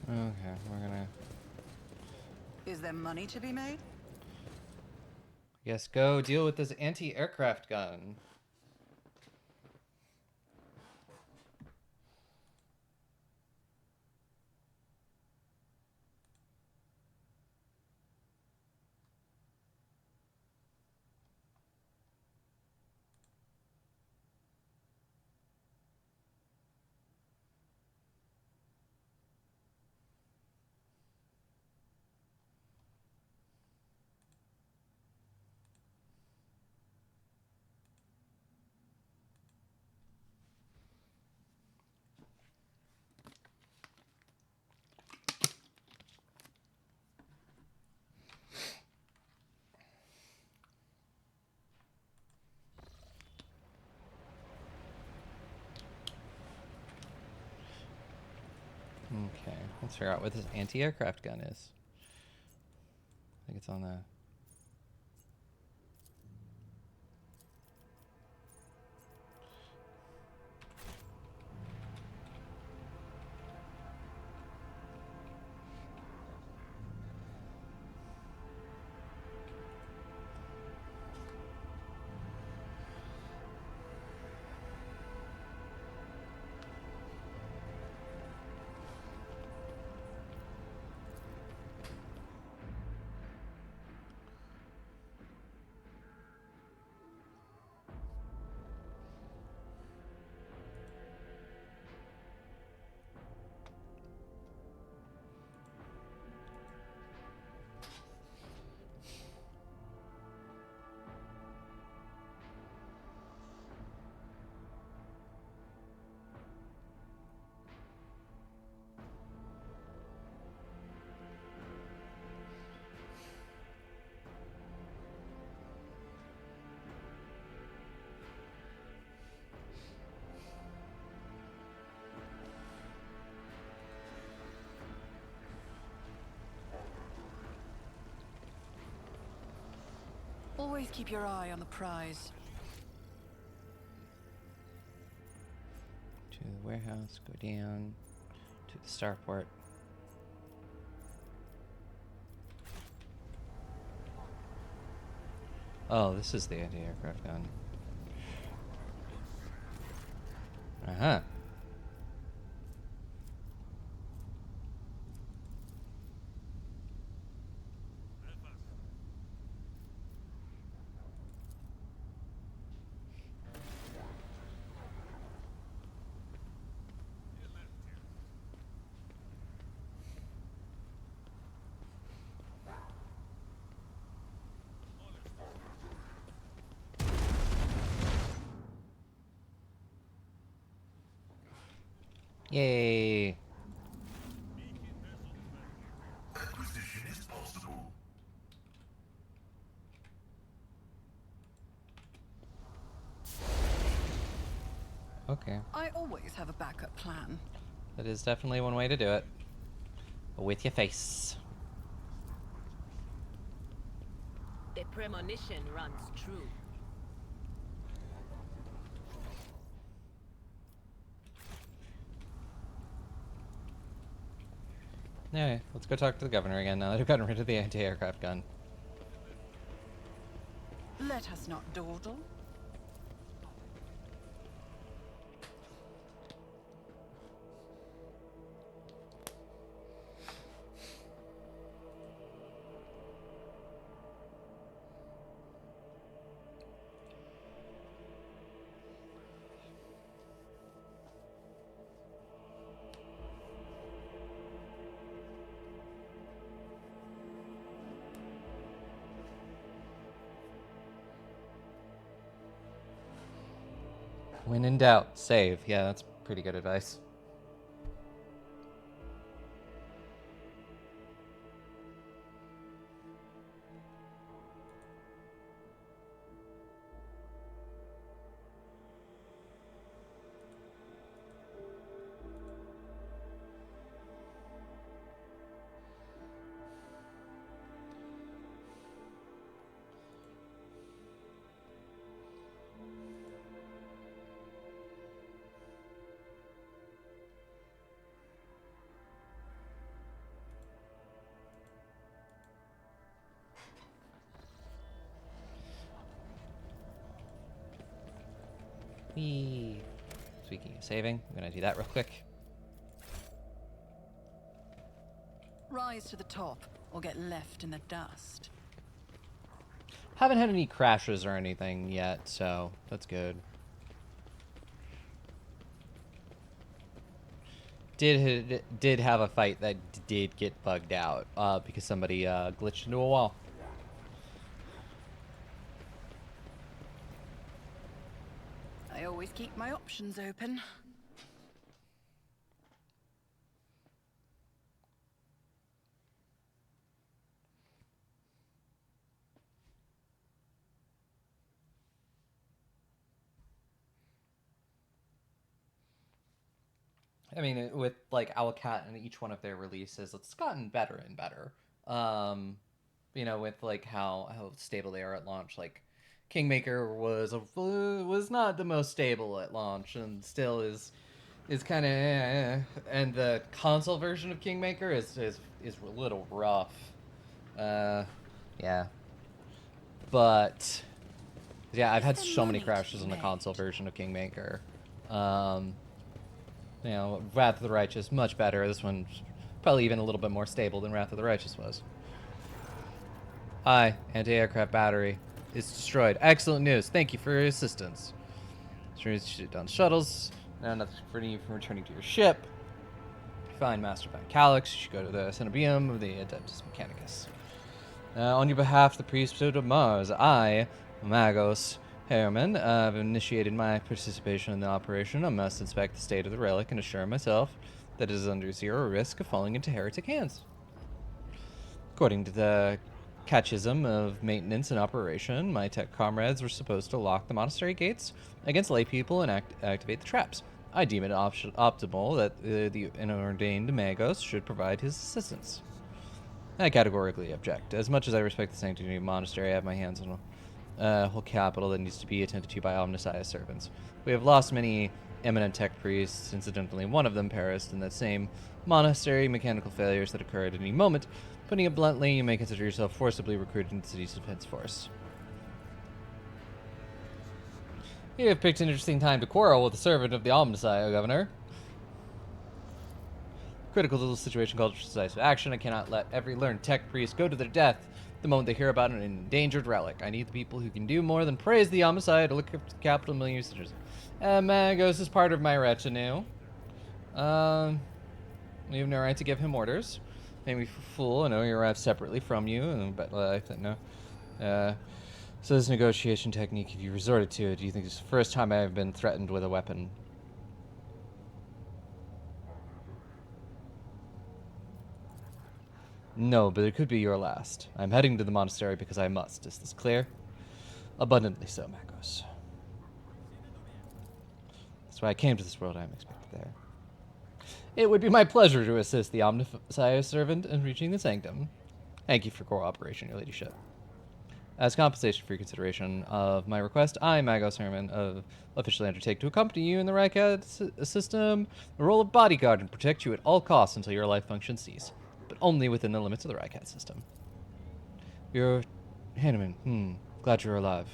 Okay, we're gonna... Is there money to be made? Yes, go deal with this anti-aircraft gun. Okay, let's figure out what this anti-aircraft gun is. think it's on the... Always keep your eye on the prize. To the warehouse, go down to the starport. Oh, this is the anti-aircraft gun. Uh-huh. Yay! Acquisition is possible. Okay. I always have a backup plan. That is definitely one way to do it. With your face. The premonition runs true. Alright, let's go talk to the governor again now that I've gotten rid of the anti-aircraft gun. Let us not dawdle. When in doubt, save. Yeah, that's pretty good advice. Whee! Speaking of saving, I'm gonna do that real quick. Rise to the top, or get left in the dust. Haven't had any crashes or anything yet, so that's good. Did have a fight that did get bugged out because somebody glitched into a wall. I always keep my options open. I mean, with like Owlcat and each one of their releases, it's gotten better and better. you know, with like how stable they are at launch. Like Kingmaker was not the most stable at launch, and still is kind of, and the console version of Kingmaker is a little rough. Yeah, but yeah, I've Is had there so many money to crashes be on the console made? version of Kingmaker. Um, you know, Wrath of the Righteous much better. This one's probably even a little bit more stable than Wrath of the Righteous was. Hi, anti-aircraft battery is destroyed. Excellent news. Thank you for your assistance. Shoot down shuttles. Now nothing preventing you from returning to your ship. Find Master Van Calyx. You should go to the Cenobium of the Adeptus Mechanicus. On your behalf, the priesthood of Mars, I, Magos Herman, have initiated my participation in the operation. I must inspect the state of the relic and assure myself that it is under zero risk of falling into heretic hands. According to the catechism of maintenance and operation, my tech comrades were supposed to lock the monastery gates against lay people and activate the traps. I deem it optimal that the ordained Magos should provide his assistance. I categorically object. As much as I respect the sanctity of the monastery, I have my hands on a whole capital that needs to be attended to by Omnissiah's servants. We have lost many eminent tech priests. Incidentally, one of them perished in that same monastery. Mechanical failures that occur at any moment. Putting it bluntly, you may consider yourself forcibly recruited into the city's defense force. You have picked an interesting time to quarrel with a servant of the Omnissiah, Governor. Critical little situation calls for decisive action. I cannot let every learned tech priest go to their death the moment they hear about an endangered relic. I need the people who can do more than praise the Omnissiah to look up to the capital million users. Magos is part of my retinue. You have no right to give him orders. Make me for fool. I know he arrived separately from you, but I think no. So this negotiation technique, if you resorted to it, do you think it's the first time I've been threatened with a weapon? No, but it could be your last. I'm heading to the monastery because I must. Is this clear? Abundantly so, Magos. That's why I came to this world. I am expected there. It would be my pleasure to assist the Omnissiah servant in reaching the sanctum. Thank you for cooperation, your ladyship. As compensation for your consideration of my request, I, Magos Herman, officially undertake to accompany you in the Rycat system, the role of bodyguard, and protect you at all costs until your life functions cease, but only within the limits of the Rycat system. You're Hanneman. Glad you're alive.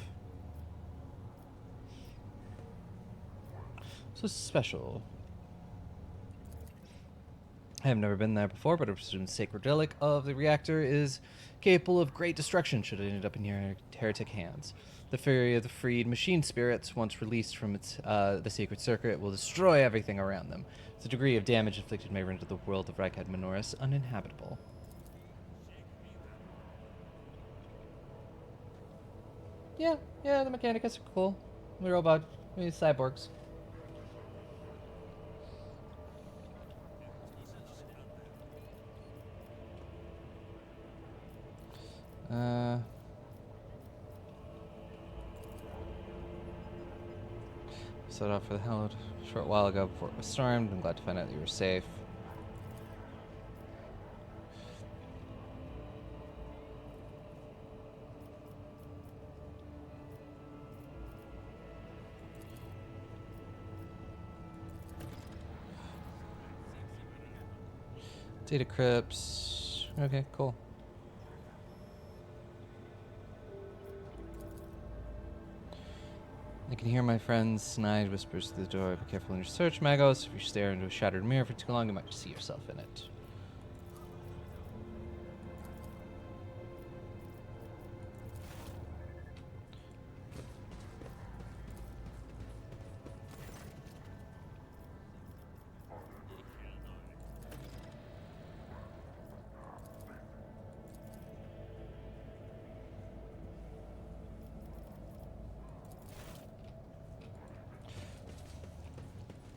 So special. I have never been there before, but I presume the sacred relic of the reactor is capable of great destruction should it end up in heretic hands. The fury of the freed machine spirits, once released from the sacred circuit, will destroy everything around them. The degree of damage inflicted may render the world of Rykad Minoris uninhabitable. Yeah, the Mechanicus are cool. The robot, cyborgs. Set off for the Hellwood a short while ago before it was stormed. I'm glad to find out that you were safe. Data crypts. Okay, cool. I can hear my friend's snide whispers through the door. Be careful in your search, Magos. If you stare into a shattered mirror for too long, you might see yourself in it.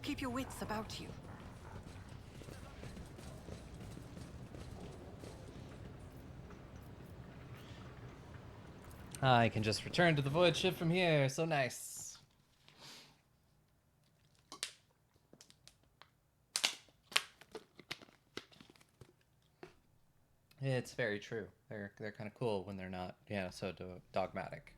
Keep your wits about you. I can just return to the void ship from here. So nice. It's very true. They're kind of cool when they're not, so dogmatic.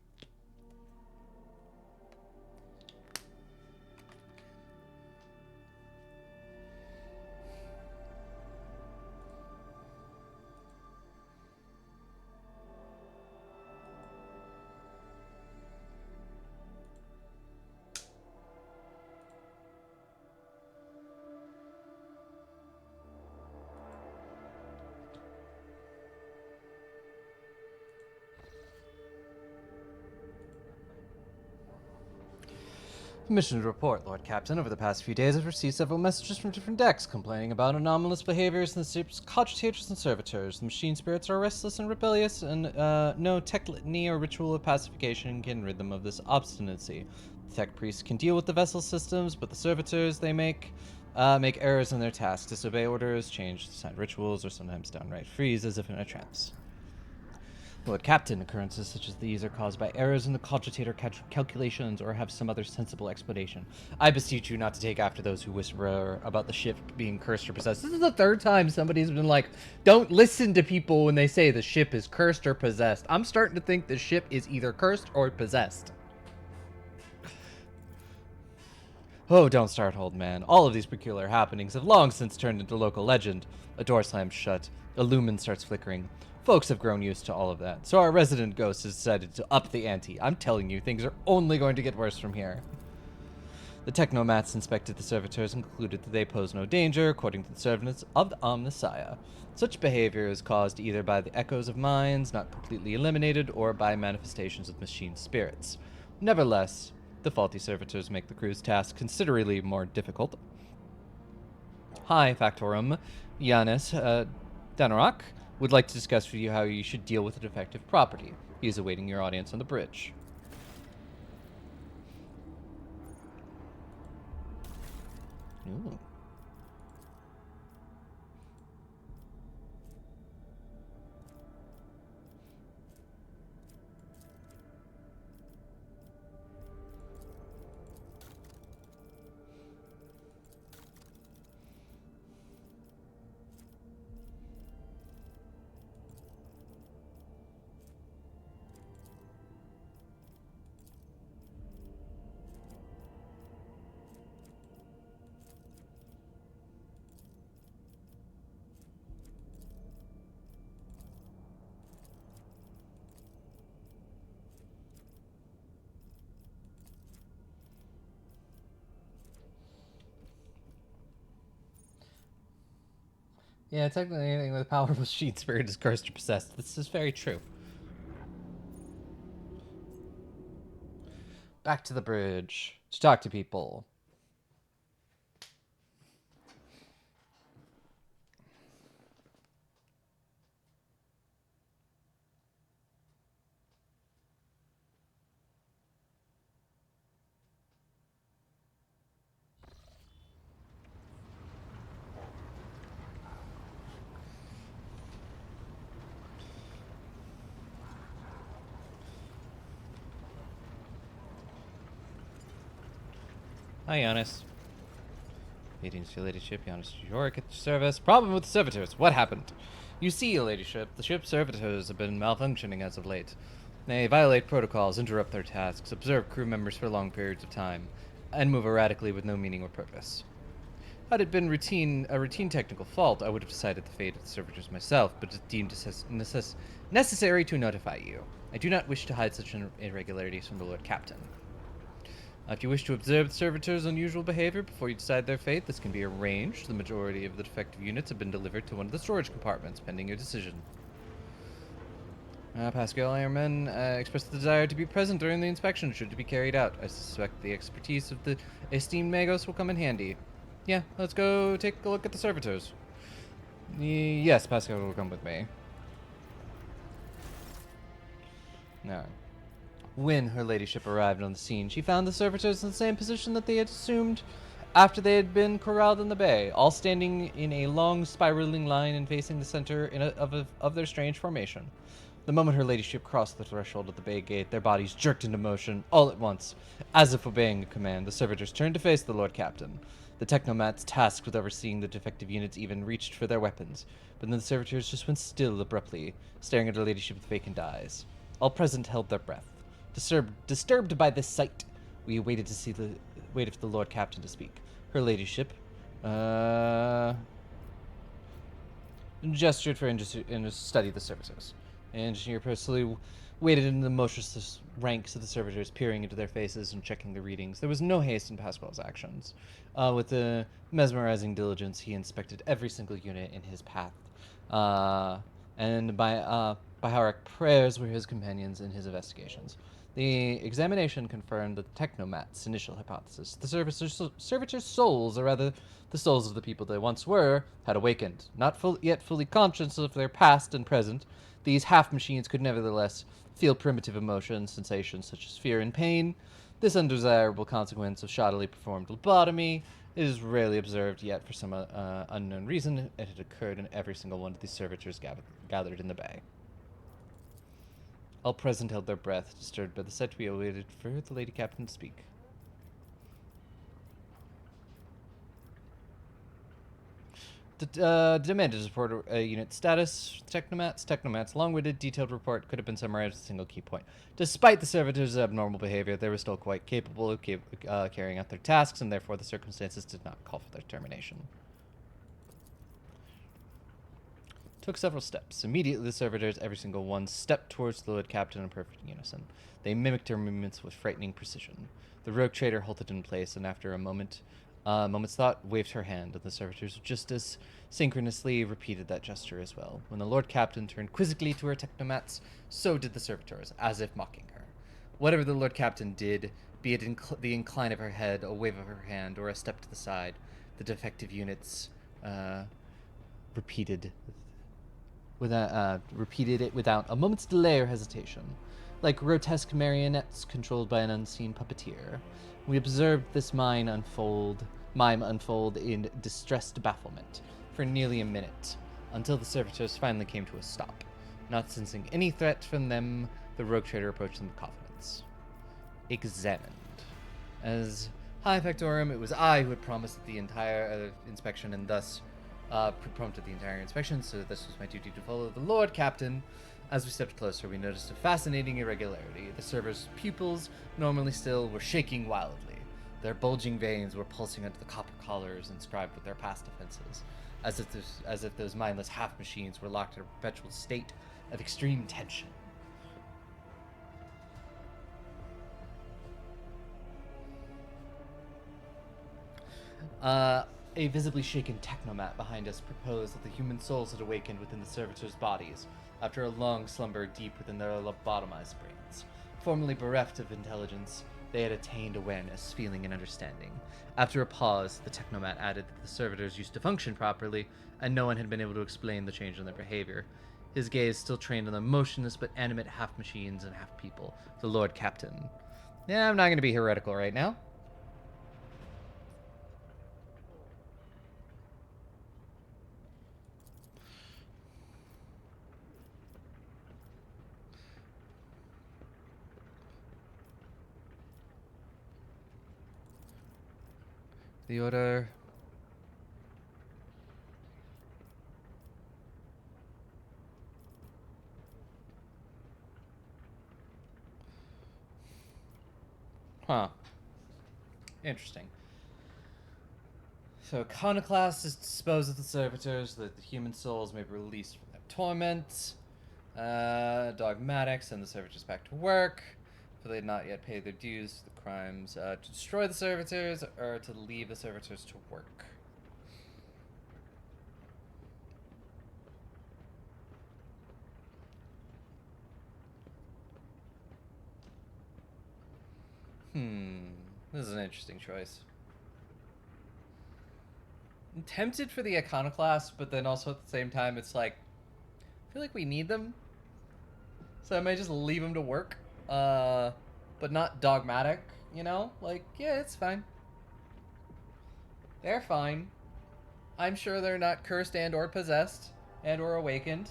Mission to report, Lord Captain. Over the past few days, I've received several messages from different decks complaining about anomalous behaviors in the ship's cogitators and servitors. The machine spirits are restless and rebellious, and no tech litany or ritual of pacification can rid them of this obstinacy. The tech priests can deal with the vessel systems, but the servitors they make errors in their tasks, disobey orders, change assigned rituals, or sometimes downright freeze as if in a trance. Lord Captain, occurrences such as these are caused by errors in the cogitator calculations or have some other sensible explanation. I beseech you not to take after those who whisper about the ship being cursed or possessed. This is the third time somebody's been like, don't listen to people when they say the ship is cursed or possessed. I'm starting to think the ship is either cursed or possessed. Oh, don't start, old man. All of these peculiar happenings have long since turned into local legend. A door slams shut. A lumen starts flickering. Folks have grown used to all of that, so our resident ghost has decided to up the ante. I'm telling you, things are only going to get worse from here. The technomats inspected the servitors and concluded that they pose no danger, according to the servants of the Omnissiah. Such behavior is caused either by the echoes of minds not completely eliminated or by manifestations of machine spirits. Nevertheless, the faulty servitors make the crew's task considerably more difficult. Hi, Factorum. Yanis Danarak would like to discuss with you how you should deal with a defective property. He is awaiting your audience on the bridge. Ooh. Yeah, technically anything with a powerful machine spirit is cursed or possessed. This is very true. Back to the bridge to talk to people. Hi, Giannis. Greetings, your ladyship. Giannis York at your service. Problem with the servitors. What happened? You see, your ladyship, the ship's servitors have been malfunctioning as of late. They violate protocols, interrupt their tasks, observe crew members for long periods of time, and move erratically with no meaning or purpose. Had it been a routine technical fault, I would have decided the fate of the servitors myself, but it deemed necessary to notify you. I do not wish to hide such irregularities from the Lord Captain. If you wish to observe the servitors' unusual behavior before you decide their fate, this can be arranged. The majority of the defective units have been delivered to one of the storage compartments, pending your decision. Pascal Airman expressed the desire to be present during the inspection should it be carried out. I suspect the expertise of the esteemed Magos will come in handy. Yeah, let's go take a look at the servitors. Yes, Pascal will come with me. No. When her ladyship arrived on the scene, she found the servitors in the same position that they had assumed after they had been corralled in the bay, all standing in a long spiraling line and facing the center of their strange formation. The moment her ladyship crossed the threshold of the bay gate, their bodies jerked into motion all at once. As if obeying a command, the servitors turned to face the Lord Captain. The technomats tasked with overseeing the defective units even reached for their weapons, but then the servitors just went still abruptly, staring at her ladyship with vacant eyes. All present held their breath. Disturbed by this sight, we waited for the Lord Captain to speak. Her ladyship, gestured for him to study the servitors. The engineer personally waited in the motionless ranks of the servitors, peering into their faces and checking the readings. There was no haste in Pasquale's actions. With a mesmerizing diligence, he inspected every single unit in his path. And by Biharic prayers were his companions in his investigations. The examination confirmed the technomat's initial hypothesis. The servitors' souls, or rather the souls of the people they once were, had awakened. Not yet fully conscious of their past and present, these half-machines could nevertheless feel primitive emotions, sensations such as fear and pain. This undesirable consequence of shoddily performed lobotomy is rarely observed, yet for some unknown reason it had occurred in every single one of these servitors gathered in the bay. All present held their breath, disturbed by the sight. We awaited for the lady captain to speak. Demanded report unit status. Technomats' long-winded, detailed report could have been summarized with a single key point. Despite the servitors' abnormal behavior, they were still quite capable of carrying out their tasks, and therefore the circumstances did not call for their termination. Took several steps. Immediately, the servitors, every single one, stepped towards the Lord Captain in perfect unison. They mimicked her movements with frightening precision. The rogue trader halted in place, and after a moment's thought, waved her hand, and the servitors just as synchronously repeated that gesture as well. When the Lord Captain turned quizzically to her technomats, so did the servitors, as if mocking her. Whatever the Lord Captain did, be it the incline of her head, a wave of her hand, or a step to the side, the defective units repeated it without a moment's delay or hesitation. Like grotesque marionettes controlled by an unseen puppeteer, we observed this mime unfold in distressed bafflement for nearly a minute, until the servitors finally came to a stop. Not sensing any threat from them, the rogue trader approached them with confidence. Examined. As High Factorum, it was I who had promised the entire inspection, and thus prompted the entire inspection, so this was my duty to follow the Lord Captain. As we stepped closer, we noticed a fascinating irregularity. The server's pupils, normally still, were shaking wildly. Their bulging veins were pulsing under the copper collars inscribed with their past offenses, as if those mindless half-machines were locked in a perpetual state of extreme tension. A visibly shaken technomat behind us proposed that the human souls had awakened within the servitors' bodies after a long slumber deep within their lobotomized brains. Formerly bereft of intelligence, they had attained awareness, feeling, and understanding. After a pause, the technomat added that the servitors used to function properly, and no one had been able to explain the change in their behavior. His gaze still trained on the motionless but animate half-machines and half-people, the Lord Captain. Yeah, I'm not going to be heretical right now. The order. Huh. Interesting. So, Iconoclast disposes the servitors so that the human souls may be released from their torment. Dogmatic send the servitors back to work, for they had not yet paid their dues to the crimes. To destroy the servitors, or to leave the servitors to work. This is an interesting choice. I'm tempted for the Iconoclast, but then also at the same time, it's like, I feel like we need them. So I might just leave them to work. But not dogmatic, you know? Like, yeah, it's fine. They're fine. I'm sure they're not cursed and or possessed and or awakened.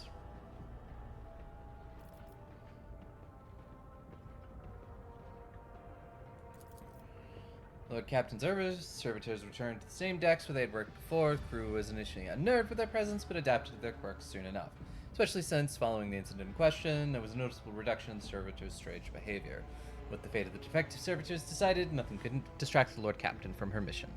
Lord Captain's orders, servitors returned to the same decks where they had worked before. The crew was initially unnerved with their presence, but adapted to their quirks soon enough. Especially since, following the incident in question, there was a noticeable reduction in servitors' strange behavior. With the fate of the defective servitors decided, nothing could distract the Lord Captain from her mission.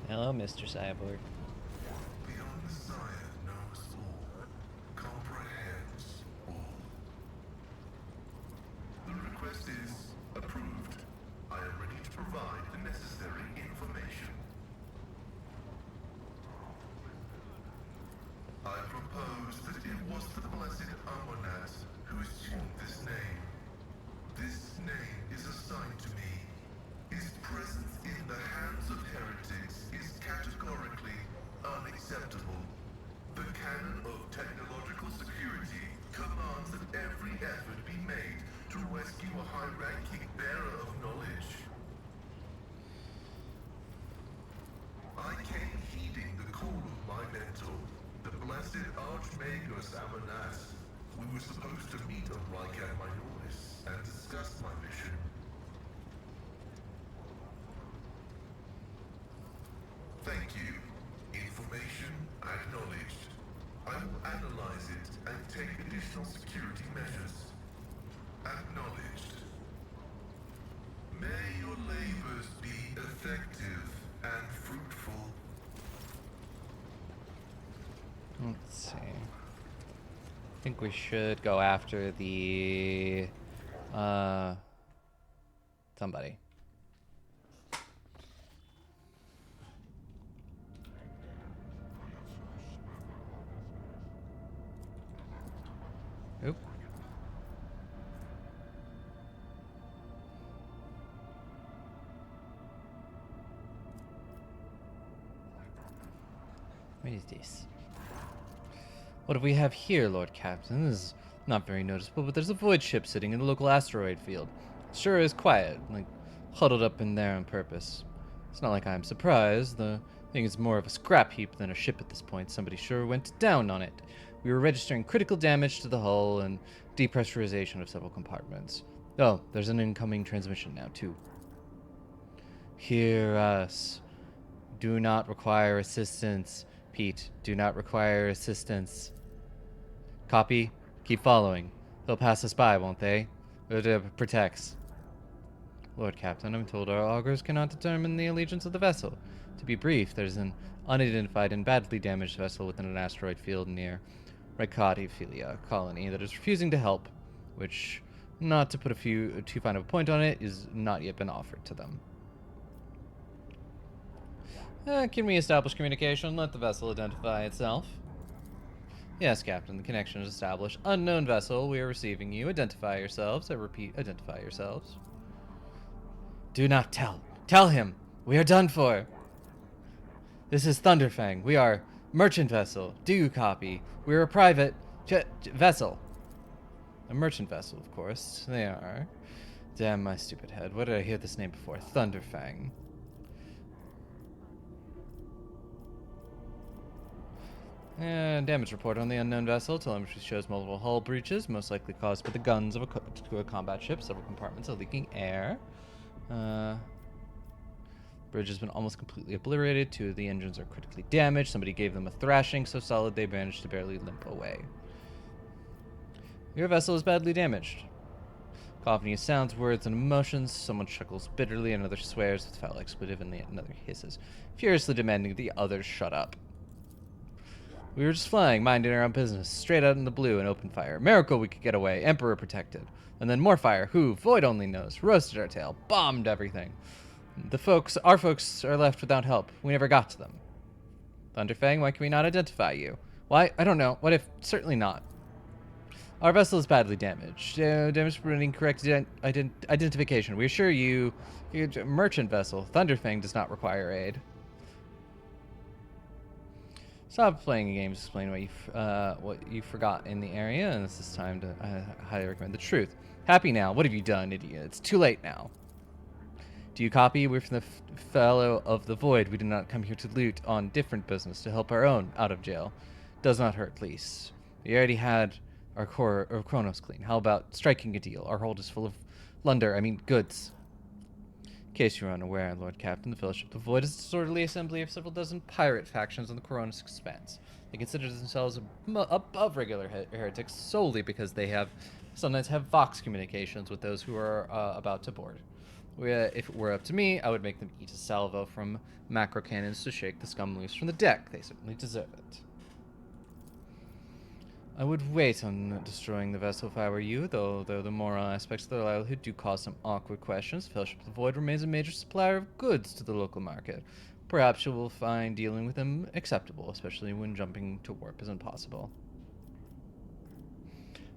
Hello, Mr. Cyborg. The Messiah knows all, comprehends all. The request is approved. I am ready to provide the necessary information. I propose that it was the blessed Amonat who assumed this name. This name is assigned to me. His presence in the hands of heretics is categorically unacceptable. The canon of technological security commands that every effort be made to rescue a high-ranking bearer of knowledge. I came heeding the call of my mentor, the blessed Archmagus Amanas. We were supposed to meet on Rycat Minoris and discuss my mission. Thank you. Information acknowledged. I will analyze it and take additional security measures. Acknowledged. May your labors be effective and fruitful. Let's see. I think we should go after the somebody. Oop. What is this? What do we have here, Lord Captain? This is not very noticeable, but there's a void ship sitting in the local asteroid field. It sure is quiet, like huddled up in there on purpose. It's not like I'm surprised. The thing is more of a scrap heap than a ship at this point. Somebody sure went down on it. We were registering critical damage to the hull and depressurization of several compartments. Oh, there's an incoming transmission now, too. Hear us. Do not require assistance. Pete, do not require assistance. Copy. Keep following. They'll pass us by, won't they? It protects. Lord Captain, I'm told our augurs cannot determine the allegiance of the vessel. To be brief, there's an unidentified and badly damaged vessel within an asteroid field near Ricatiphilia colony that is refusing to help, which, not to put too fine of a point on it, is not yet been offered to them. Can we establish communication? Let the vessel identify itself. Yes, Captain, the connection is established. Unknown vessel, we are receiving you. Identify yourselves. I repeat, identify yourselves. Do not tell. Tell him. We are done for. This is Thunderfang. We are merchant vessel. Do you copy? We are a private vessel. A merchant vessel, of course. They are. Damn my stupid head. What did I hear this name before? Thunderfang. And damage report on the unknown vessel. Telemetry shows multiple hull breaches, most likely caused by the guns of a combat ship. Several compartments are leaking air. Bridge has been almost completely obliterated. 2 of the engines are critically damaged. Somebody gave them a thrashing so solid they managed to barely limp away. Your vessel is badly damaged. Coffee sounds, words, and emotions. Someone chuckles bitterly, another swears with foul expletive, and another hisses, furiously demanding the others shut up. We were just flying, minding our own business, straight out in the blue and open fire. Miracle we could get away, Emperor protected. And then more fire, who, Void only knows, roasted our tail, bombed everything. Our folks are left without help. We never got to them. Thunderfang, why can we not identify you? Why? I don't know. What if? Certainly not. Our vessel is badly damaged. Damaged for incorrect identification. We assure you, you're a merchant vessel. Thunderfang does not require aid. Stop playing games. Explain what you forgot in the area, and this is time to. I highly recommend the truth. Happy now. What have you done, idiot? It's too late now. Do you copy? We're from the fellow of the void. We did not come here to loot on different business to help our own out of jail. Does not hurt, please. We already had our core or Kronos clean. How about striking a deal? Our hold is full of goods. In case you are unaware, Lord Captain, the Fellowship of the Void is a disorderly assembly of several dozen pirate factions on the Coronis expanse. They consider themselves above regular heretics solely because they sometimes have Vox communications with those who are about to board. If it were up to me, I would make them eat a salvo from macro cannons to shake the scum loose from the deck. They certainly deserve it. I would wait on destroying the vessel if I were you, though the moral aspects of the livelihood do cause some awkward questions. Fellowship of the Void remains a major supplier of goods to the local market. Perhaps you will find dealing with them acceptable, especially when jumping to warp is impossible.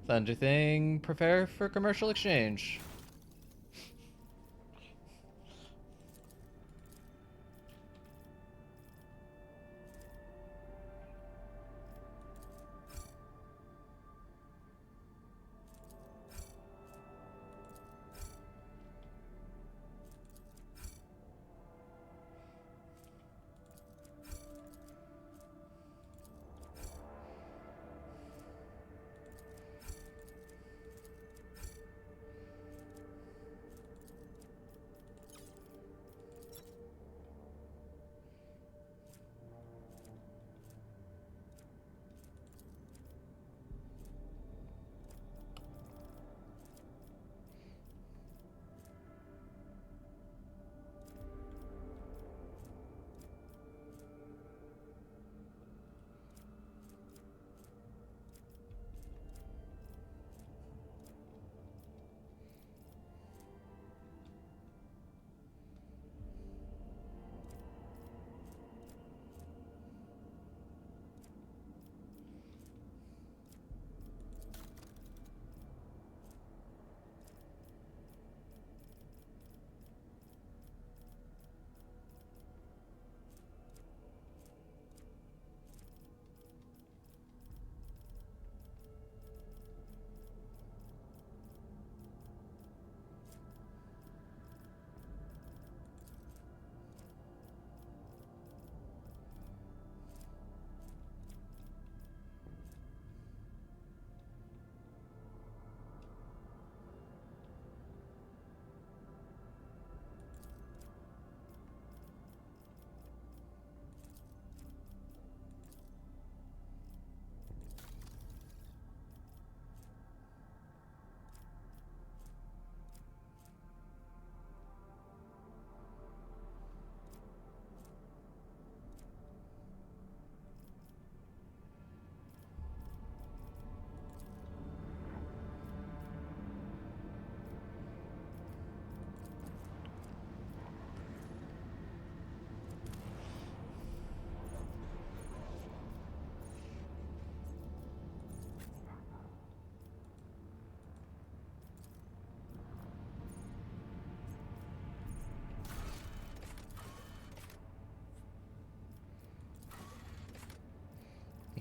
Thunder Thing, prepare for commercial exchange.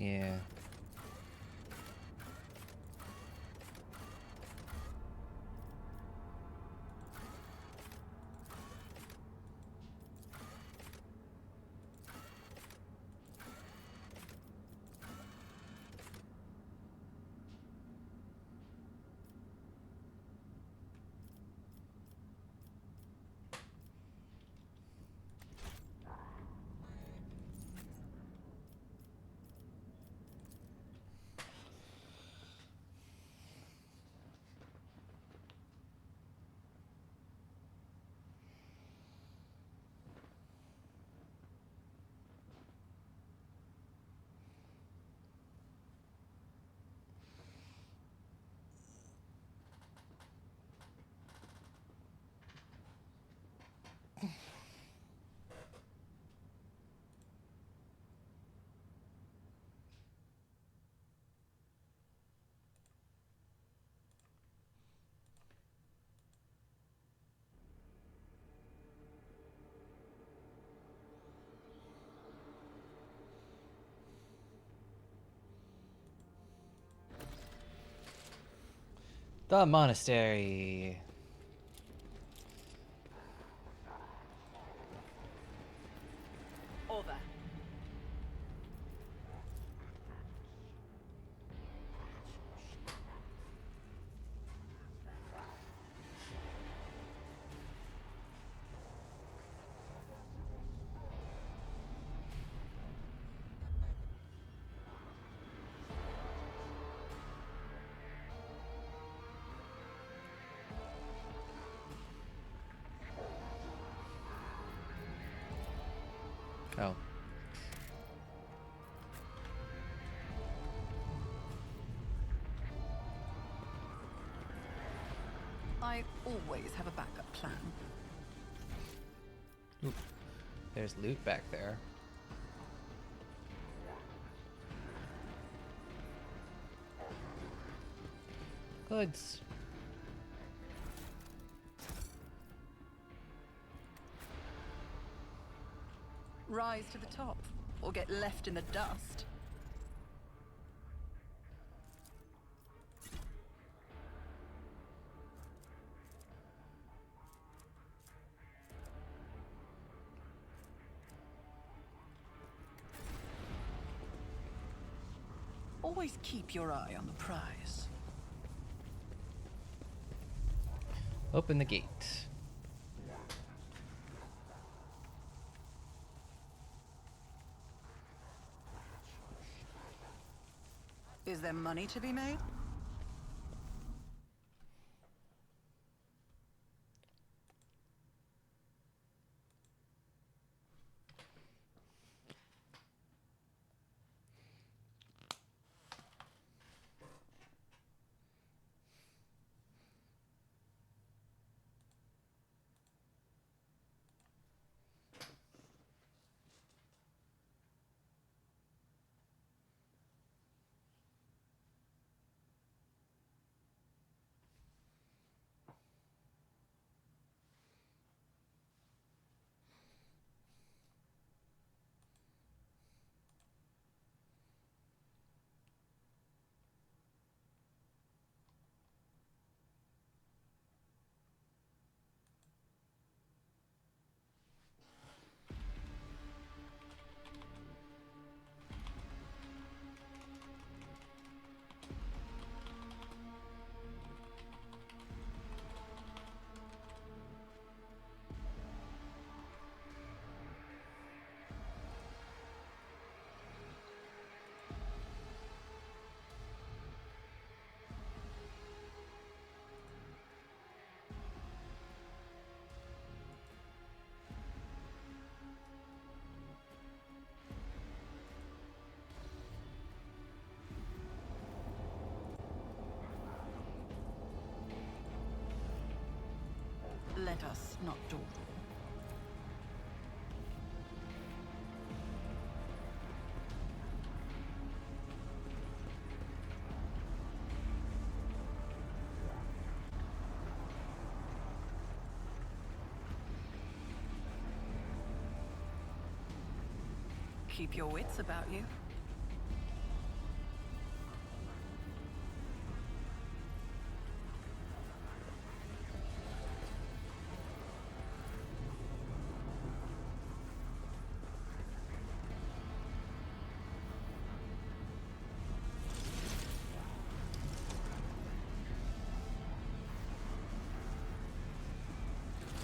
Yeah. The monastery. Over. Oh. I always have a backup plan. Ooh. There's loot back there. Goods. Rise to the top, or get left in the dust. Always keep your eye on the prize. Open the gate. Is there money to be made? Let us not dawdle. Keep your wits about you.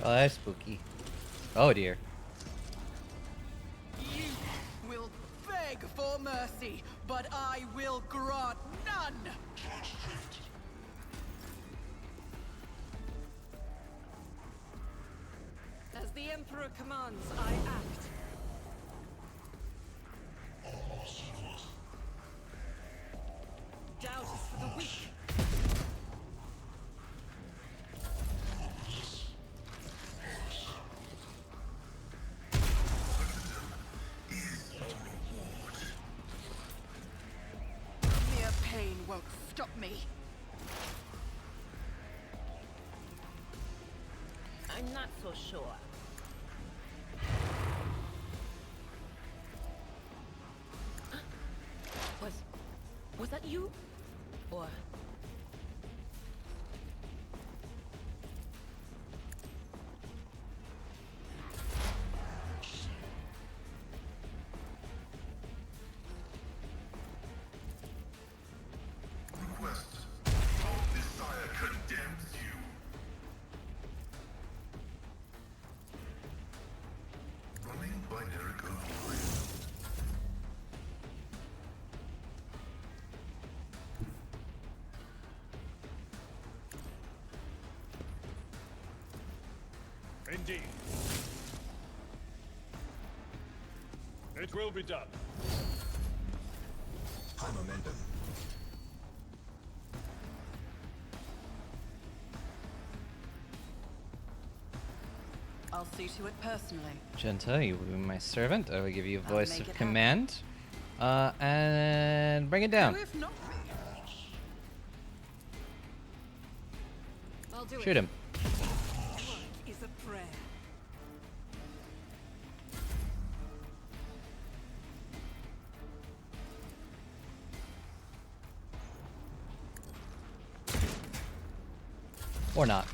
Oh, that's spooky. Oh dear. You will beg for mercy, but I will grant none! As the Emperor commands, I act. Doubt is for the weak. Mere pain won't stop me. I'm not so sure. Was that you? Or Indeed. It will be done. High momentum. I'll see to it personally. Genta, you will be my servant. I will give you a I'll voice make of it command. And bring it down. Who if not me? I'll do Shoot him. Work is a prayer. Or not.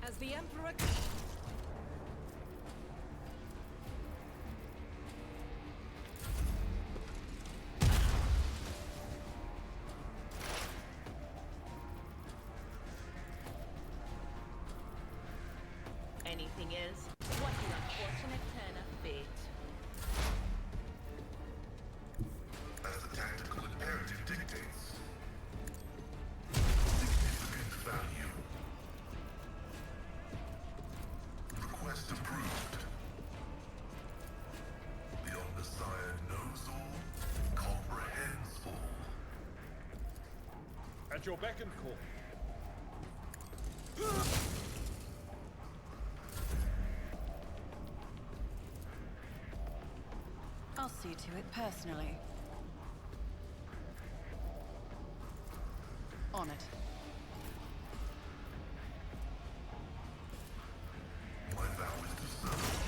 As the Emperor... Anything else? What an unfortunate turn of fate. As the tactical imperative dictates. Significant value. Request approved. The Omnissiah knows all, comprehends all. At your beck and call. I'll see to it personally. On it. My vow is to serve.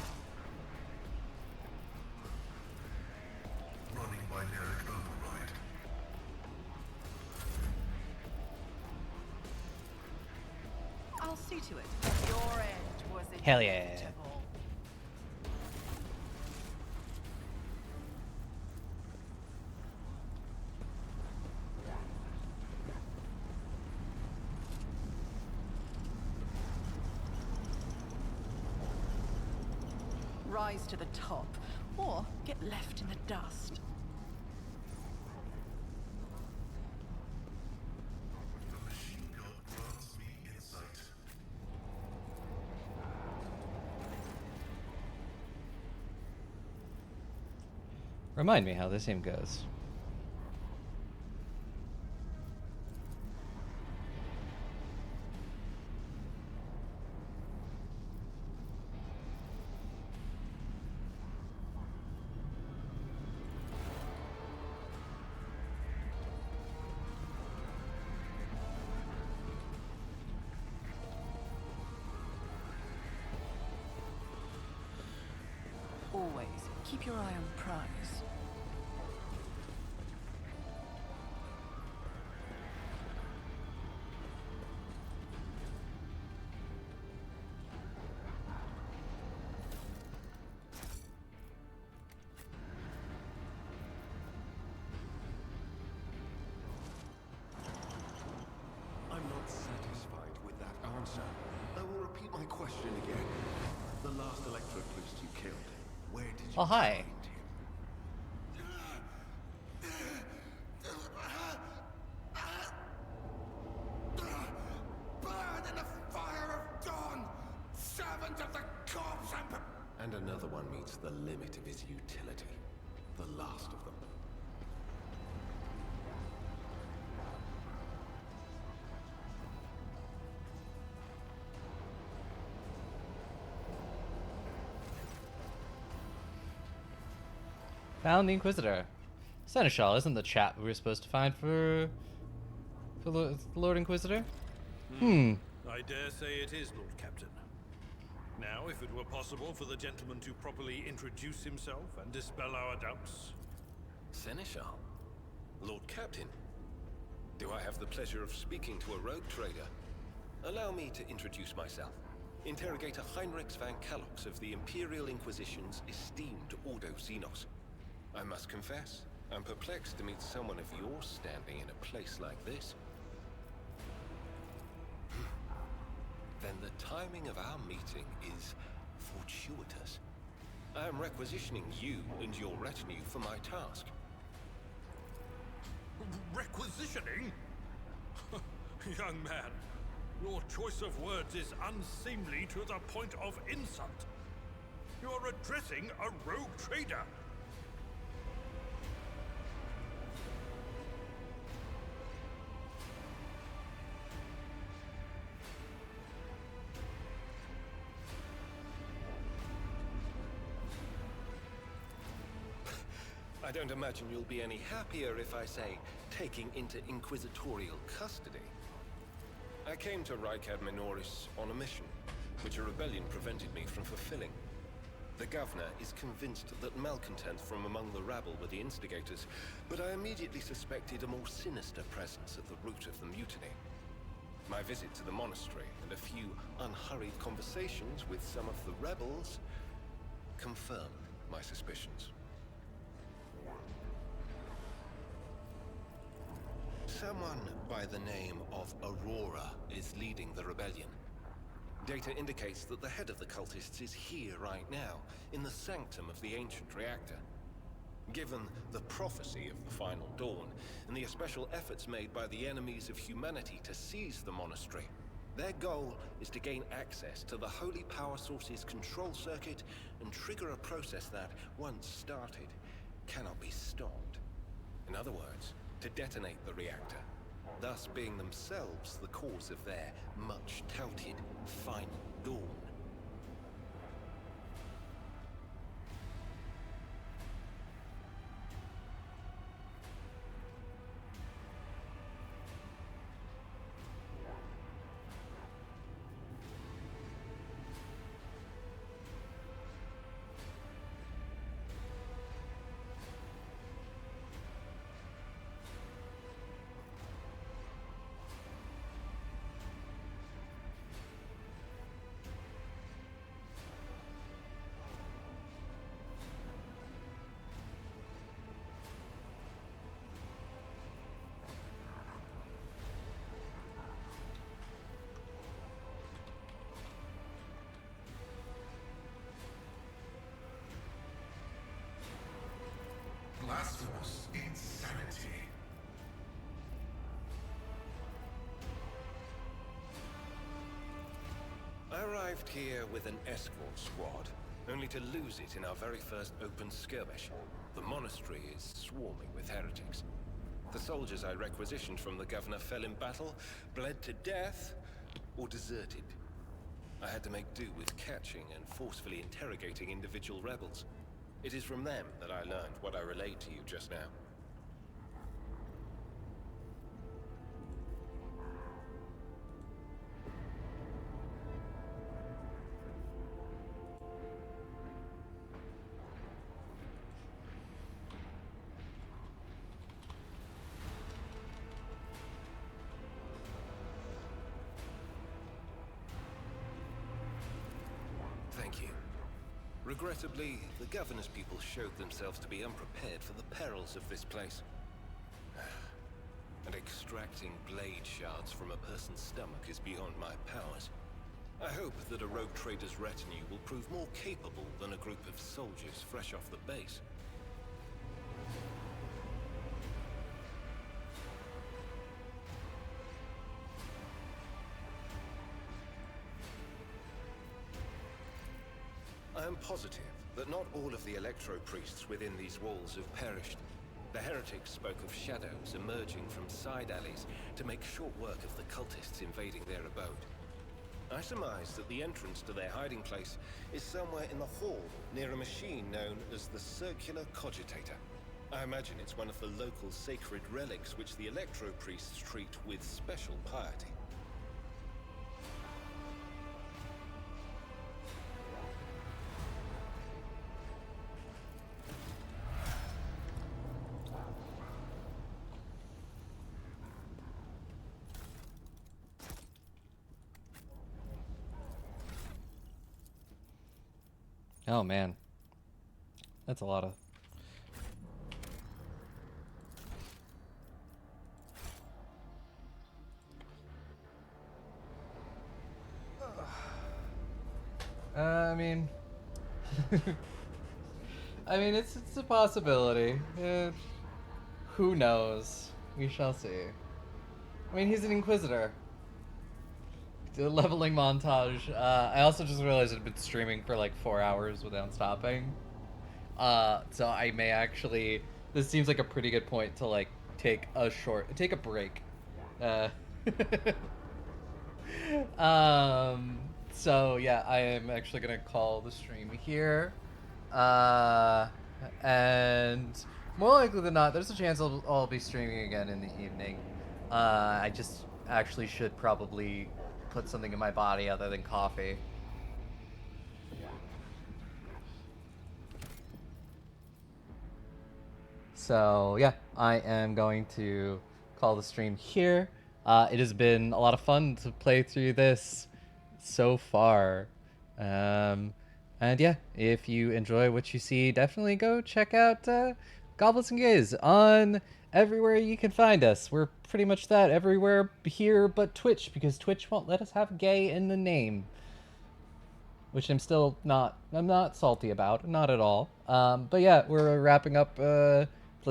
Running binaric override. I'll see to it. Your end was Hell yeah. inevitable. Rise to the top, or get left in the dust. The machine god grants me insight. Remind me how this game goes. Always keep your eye on prize. I'm not satisfied with that answer. I will repeat my question again. The last electroclust you killed, where did you Oh, hi. find him? Burn in the fire of dawn! Servant of the corpse and... And another one meets the limit of his utility. The last of them. Found the Inquisitor. Seneschal isn't the chap we were supposed to find for the Lord Inquisitor? I dare say it is, Lord Captain. Now, if it were possible for the gentleman to properly introduce himself and dispel our doubts. Seneschal? Lord Captain? Do I have the pleasure of speaking to a rogue trader? Allow me to introduce myself. Interrogator Heinrich van Kalox of the Imperial Inquisition's esteemed Ordo Xenos. I must confess, I'm perplexed to meet someone of your standing in a place like this. Then the timing of our meeting is fortuitous. I am requisitioning you and your retinue for my task. Requisitioning? Young man, your choice of words is unseemly to the point of insult. You are addressing a rogue trader. I don't imagine you'll be any happier if I say taking into inquisitorial custody. I came to Rykad Minoris on a mission, which a rebellion prevented me from fulfilling. The governor is convinced that malcontents from among the rabble were the instigators, but I immediately suspected a more sinister presence at the root of the mutiny. My visit to the monastery and a few unhurried conversations with some of the rebels confirmed my suspicions. Someone by the name of Aurora is leading the rebellion. Data indicates that the head of the cultists is here right now, in the sanctum of the ancient reactor. Given the prophecy of the final dawn, and the especial efforts made by the enemies of humanity to seize the monastery, their goal is to gain access to the holy power source's control circuit and trigger a process that, once started, cannot be stopped. In other words, to detonate the reactor, thus being themselves the cause of their much-touted final dawn. Blasphemous insanity. I arrived here with an escort squad, only to lose it in our very first open skirmish. The monastery is swarming with heretics. The soldiers I requisitioned from the governor fell in battle, bled to death, or deserted. I had to make do with catching and forcefully interrogating individual rebels. It is from them that I learned what I relayed to you just now. Thank you. Regrettably, the governor's people showed themselves to be unprepared for the perils of this place. And extracting blade shards from a person's stomach is beyond my powers. I hope that a rogue trader's retinue will prove more capable than a group of soldiers fresh off the base. I am positive that not all of the electro-priests within these walls have perished. The heretics spoke of shadows emerging from side alleys to make short work of the cultists invading their abode. I surmise that the entrance to their hiding place is somewhere in the hall near a machine known as the Circular Cogitator. I imagine it's one of the local sacred relics which the electro-priests treat with special piety. Oh man, that's a lot of. I mean, it's a possibility. Who knows? We shall see. I mean, he's an Inquisitor. The leveling montage. I also just realized I'd been streaming for like 4 hours without stopping. So I may actually. This seems like a pretty good point to like take a break. Uh, So yeah, I am actually gonna call the stream here. And more likely than not, there's a chance I'll be streaming again in the evening. I just actually should probably put something in my body other than coffee. So yeah, I am going to call the stream here. It has been a lot of fun to play through this so far. And yeah, if you enjoy what you see, definitely go check out Goblets and Gays on everywhere you can find us. We're pretty much that everywhere here but Twitch, because Twitch won't let us have gay in the name. Which I'm not salty about, not at all. But yeah, we're wrapping up the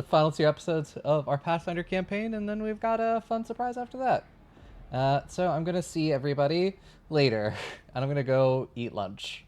final 2 episodes of our Pathfinder campaign, and then we've got a fun surprise after that. So I'm gonna see everybody later, and I'm gonna go eat lunch.